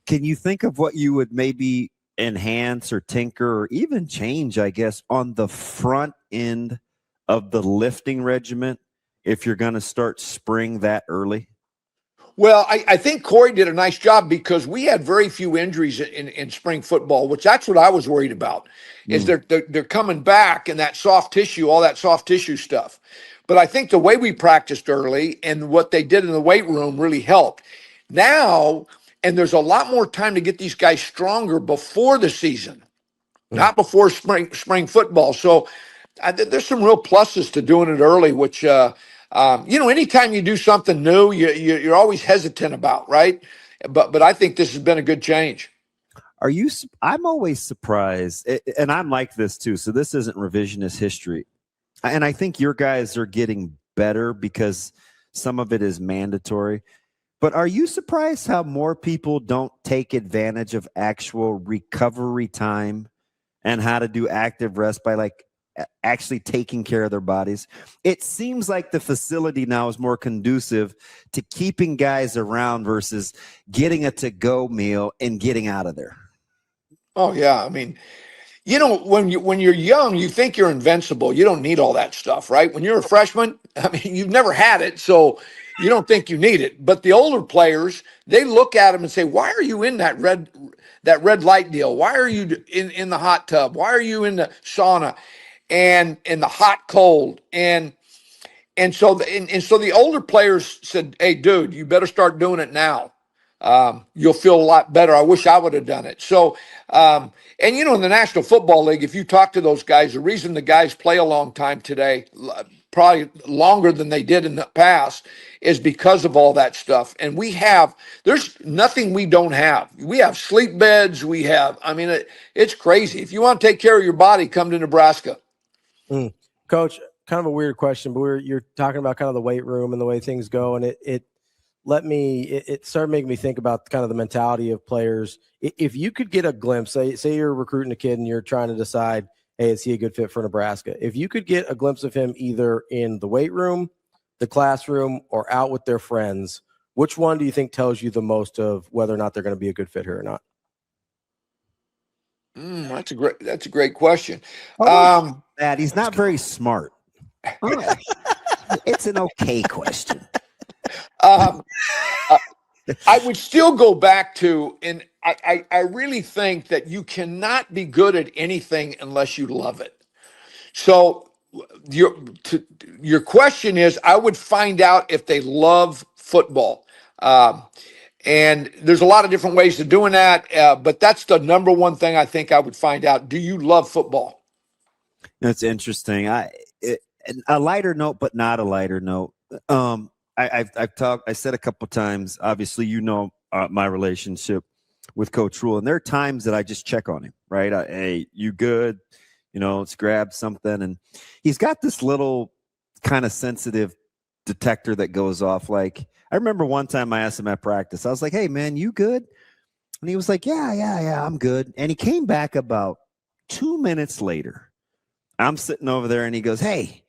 Can you think of what you would maybe enhance or tinker or even change, I guess, on the front end of the lifting regiment if you're going to start spring that early? Well, I think Corey did a nice job because we had very few injuries in spring football, which that's what I was worried about. Is they're coming back and that soft tissue, all that soft tissue stuff. But I think the way we practiced early and what they did in the weight room really helped. Now, and there's a lot more time to get these guys stronger before the season, not before spring football. So there's some real pluses to doing it early, which anytime you do something new, you're always hesitant about, right? But I think this has been a good change. I'm always surprised, and I'm like this too. So this isn't revisionist history. And I think your guys are getting better because some of it is mandatory. But are you surprised how more people don't take advantage of actual recovery time and how to do active rest by like actually taking care of their bodies? It seems like the facility now is more conducive to keeping guys around versus getting a to-go meal and getting out of there. Oh, yeah. I mean, when you're young, you think you're invincible. You don't need all that stuff, right? When you're a freshman, I mean, you've never had it, so you don't think you need it. But the older players, they look at them and say, "Why are you in that red light deal? Why are you in the hot tub? Why are you in the sauna and in the hot cold?" And so the older players said, "Hey, dude, you better start doing it now. You'll feel a lot better. I wish I would have done it." So, in the National Football League, if you talk to those guys, the reason the guys play a long time today, probably longer than they did in the past, is because of all that stuff. And there's nothing we don't have. We have sleep beds. It's crazy. If you want to take care of your body, come to Nebraska. Coach, kind of a weird question, but you're talking about kind of the weight room and the way things go, and it started making me think about kind of the mentality of players. If you could get a glimpse, say you're recruiting a kid and you're trying to decide, hey, is he a good fit for Nebraska? If you could get a glimpse of him either in the weight room, the classroom, or out with their friends, which one do you think tells you the most of whether or not they're going to be a good fit here or not? That's a great question. That he's not very smart. It's an okay question. I would still go back to, and I really think that you cannot be good at anything unless you love it. So your question is, I would find out if they love football. And there's a lot of different ways of doing that, but that's the number one thing I think I would find out. Do you love football? That's interesting. A lighter note, but not a lighter note. I said a couple times, obviously, my relationship with Coach Rule, and there are times that I just check on him, right? Hey, you good? Let's grab something. And he's got this little kind of sensitive detector that goes off. Like, I remember one time I asked him at practice, I was like, "Hey man, you good?" And he was like, yeah, I'm good. And he came back about 2 minutes later. I'm sitting over there and he goes, "Hey,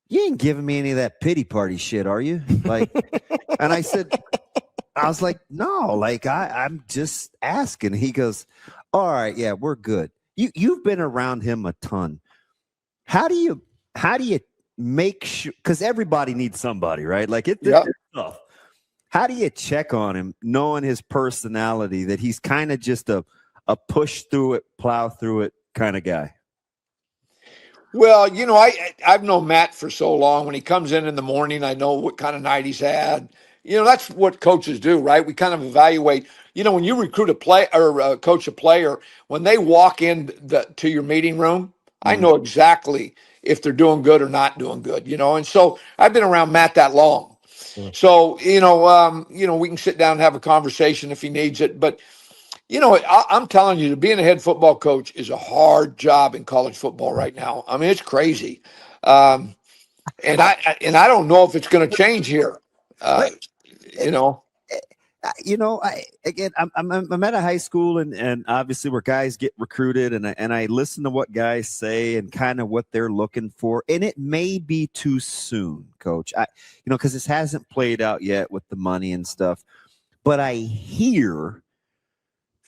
you ain't giving me any of that pity party shit, are you?" Like, and I was like, "No, like I'm just asking." He goes, "All right, yeah, we're good." You've been around him a ton. How do you make sure? Because everybody needs somebody, right? Like it's tough. How do you check on him, knowing his personality, that he's kind of just a push through it, plow through it kind of guy? Well, I've known Matt for so long. When he comes in the morning, I know what kind of night he's had. That's what coaches do, right? We kind of evaluate. When you recruit a player or coach a player, when they walk in to your meeting room, I know exactly if they're doing good or not doing good. And so I've been around Matt that long. So we can sit down and have a conversation if he needs it. But I'm telling you, being a head football coach is a hard job in college football right now. I mean, it's crazy, and I don't know if it's going to change here. I'm at a high school, and obviously where guys get recruited, and I listen to what guys say and kind of what they're looking for. And it may be too soon, Coach, because this hasn't played out yet with the money and stuff. But I hear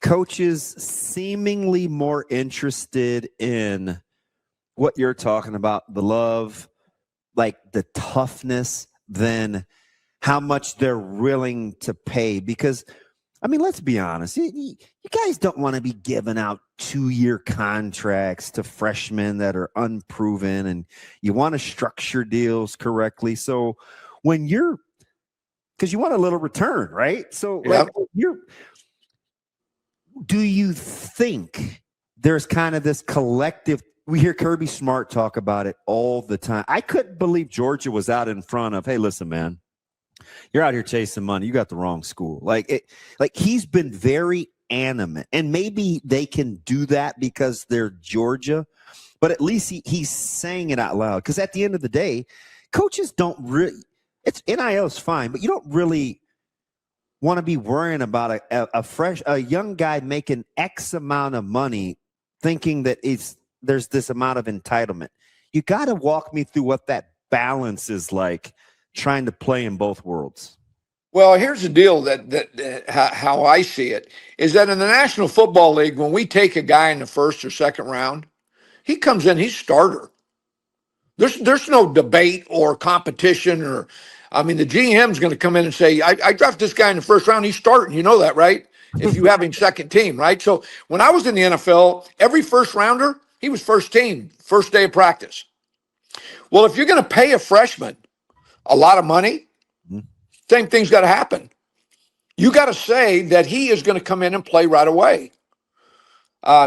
coaches seemingly more interested in what you're talking about, the love, like the toughness than how much they're willing to pay. Because, I mean, let's be honest. You guys don't want to be giving out 2-year contracts to freshmen that are unproven, and you want to structure deals correctly. So when because you want a little return, right? So like, do you think there's kind of this collective? We hear Kirby Smart talk about it all the time. I couldn't believe Georgia was out in front of, hey, listen, man, you're out here chasing money. You got the wrong school. Like he's been very animate, and maybe they can do that because they're Georgia, but at least he's saying it out loud. Because at the end of the day, coaches don't really. It's NIL's fine, but you don't really want to be worrying about a young guy making X amount of money, thinking that there's this amount of entitlement. You got to walk me through what that balance is like, trying to play in both worlds. Well, here's the deal that how I see it is that in the National Football League, when we take a guy in the first or second round, he comes in, he's starter. There's no debate or competition or, I mean, the GM's going to come in and say, I drafted this guy in the first round, he's starting. You know that, right? If you have him second team, right? So when I was in the NFL, every first rounder, he was first team, first day of practice. Well, if you're going to pay a freshman a lot of money, same thing's got to happen. You got to say that he is going to come in and play right away.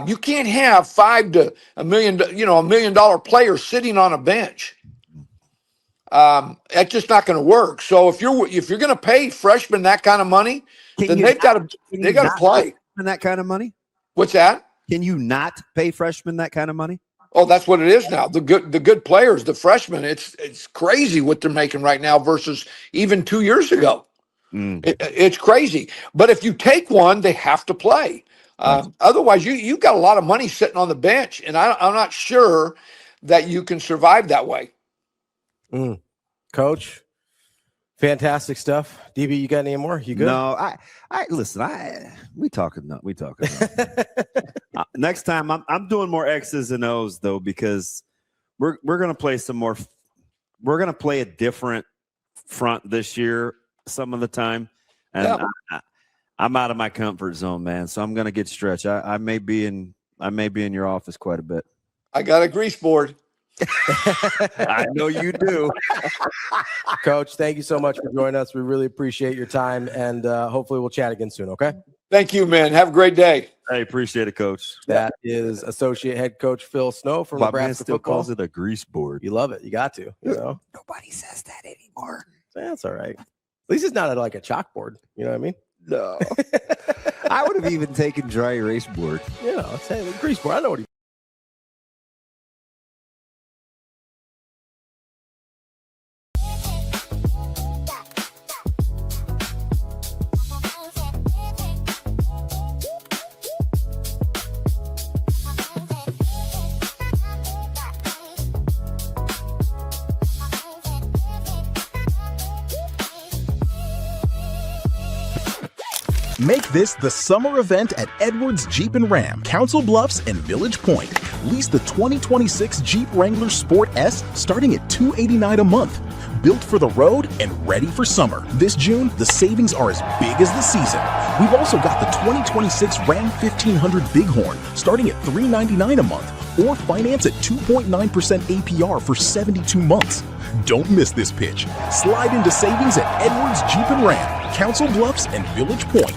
You can't have $5 to $1 million, $1 million players sitting on a bench. That's just not going to work. So if you're going to pay freshmen that kind of money, then they got to play. That kind of money? What's that? Can you not pay freshmen that kind of money? Oh, that's what it is now. The good players, the freshmen, it's crazy what they're making right now versus even 2 years ago. It's crazy. But if you take one, they have to play. Otherwise, you got a lot of money sitting on the bench, and I'm not sure that you can survive that way. Coach, fantastic stuff. DB, you got any more? You good? No, I listen. We talking. Next time, I'm doing more X's and O's though, because we're gonna play some more. We're gonna play a different front this year some of the time, and I'm out of my comfort zone, man. So I'm gonna get stretched. I may be in your office quite a bit. I got a grease board. I know you do. Coach, thank you so much for joining us. We really appreciate your time, and hopefully we'll chat again soon, okay? Thank you, man. Have a great day. I appreciate it, Coach. That is Associate Head Coach Phil Snow from Nebraska still football. calls it a grease board. You love it. You got to. You know? Nobody says that anymore. That's all right. At least it's not like a chalkboard. You know what I mean? No. I would have even taken dry erase board. You know, it's a grease board. I know what he Make this the summer event at Edwards Jeep and Ram, Council Bluffs and Village Point. Lease the 2026 Jeep Wrangler Sport S starting at $289 a month. Built for the road and ready for summer. This June, the savings are as big as the season. We've also got the 2026 Ram 1500 Bighorn starting at $399 a month, or finance at 2.9% APR for 72 months. Don't miss this pitch. Slide into savings at Edwards Jeep and Ram, Council Bluffs and Village Point.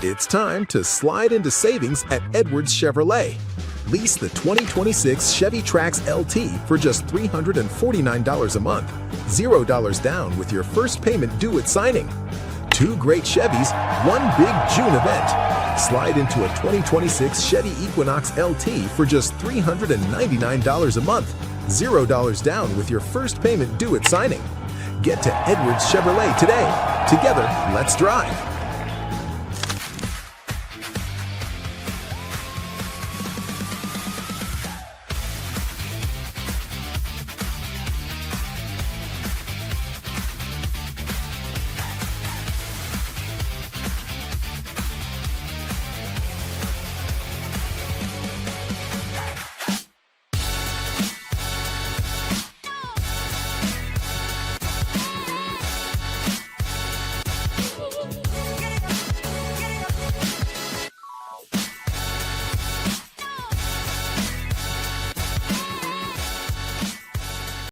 It's time to slide into savings at Edwards Chevrolet. Lease the 2026 Chevy Trax LT for just $349 a month. $0 down with your first payment due at signing. 2 great Chevys, one big June event. Slide into a 2026 Chevy Equinox LT for just $399 a month. $0 down with your first payment due at signing. Get to Edwards Chevrolet today. Together, let's drive.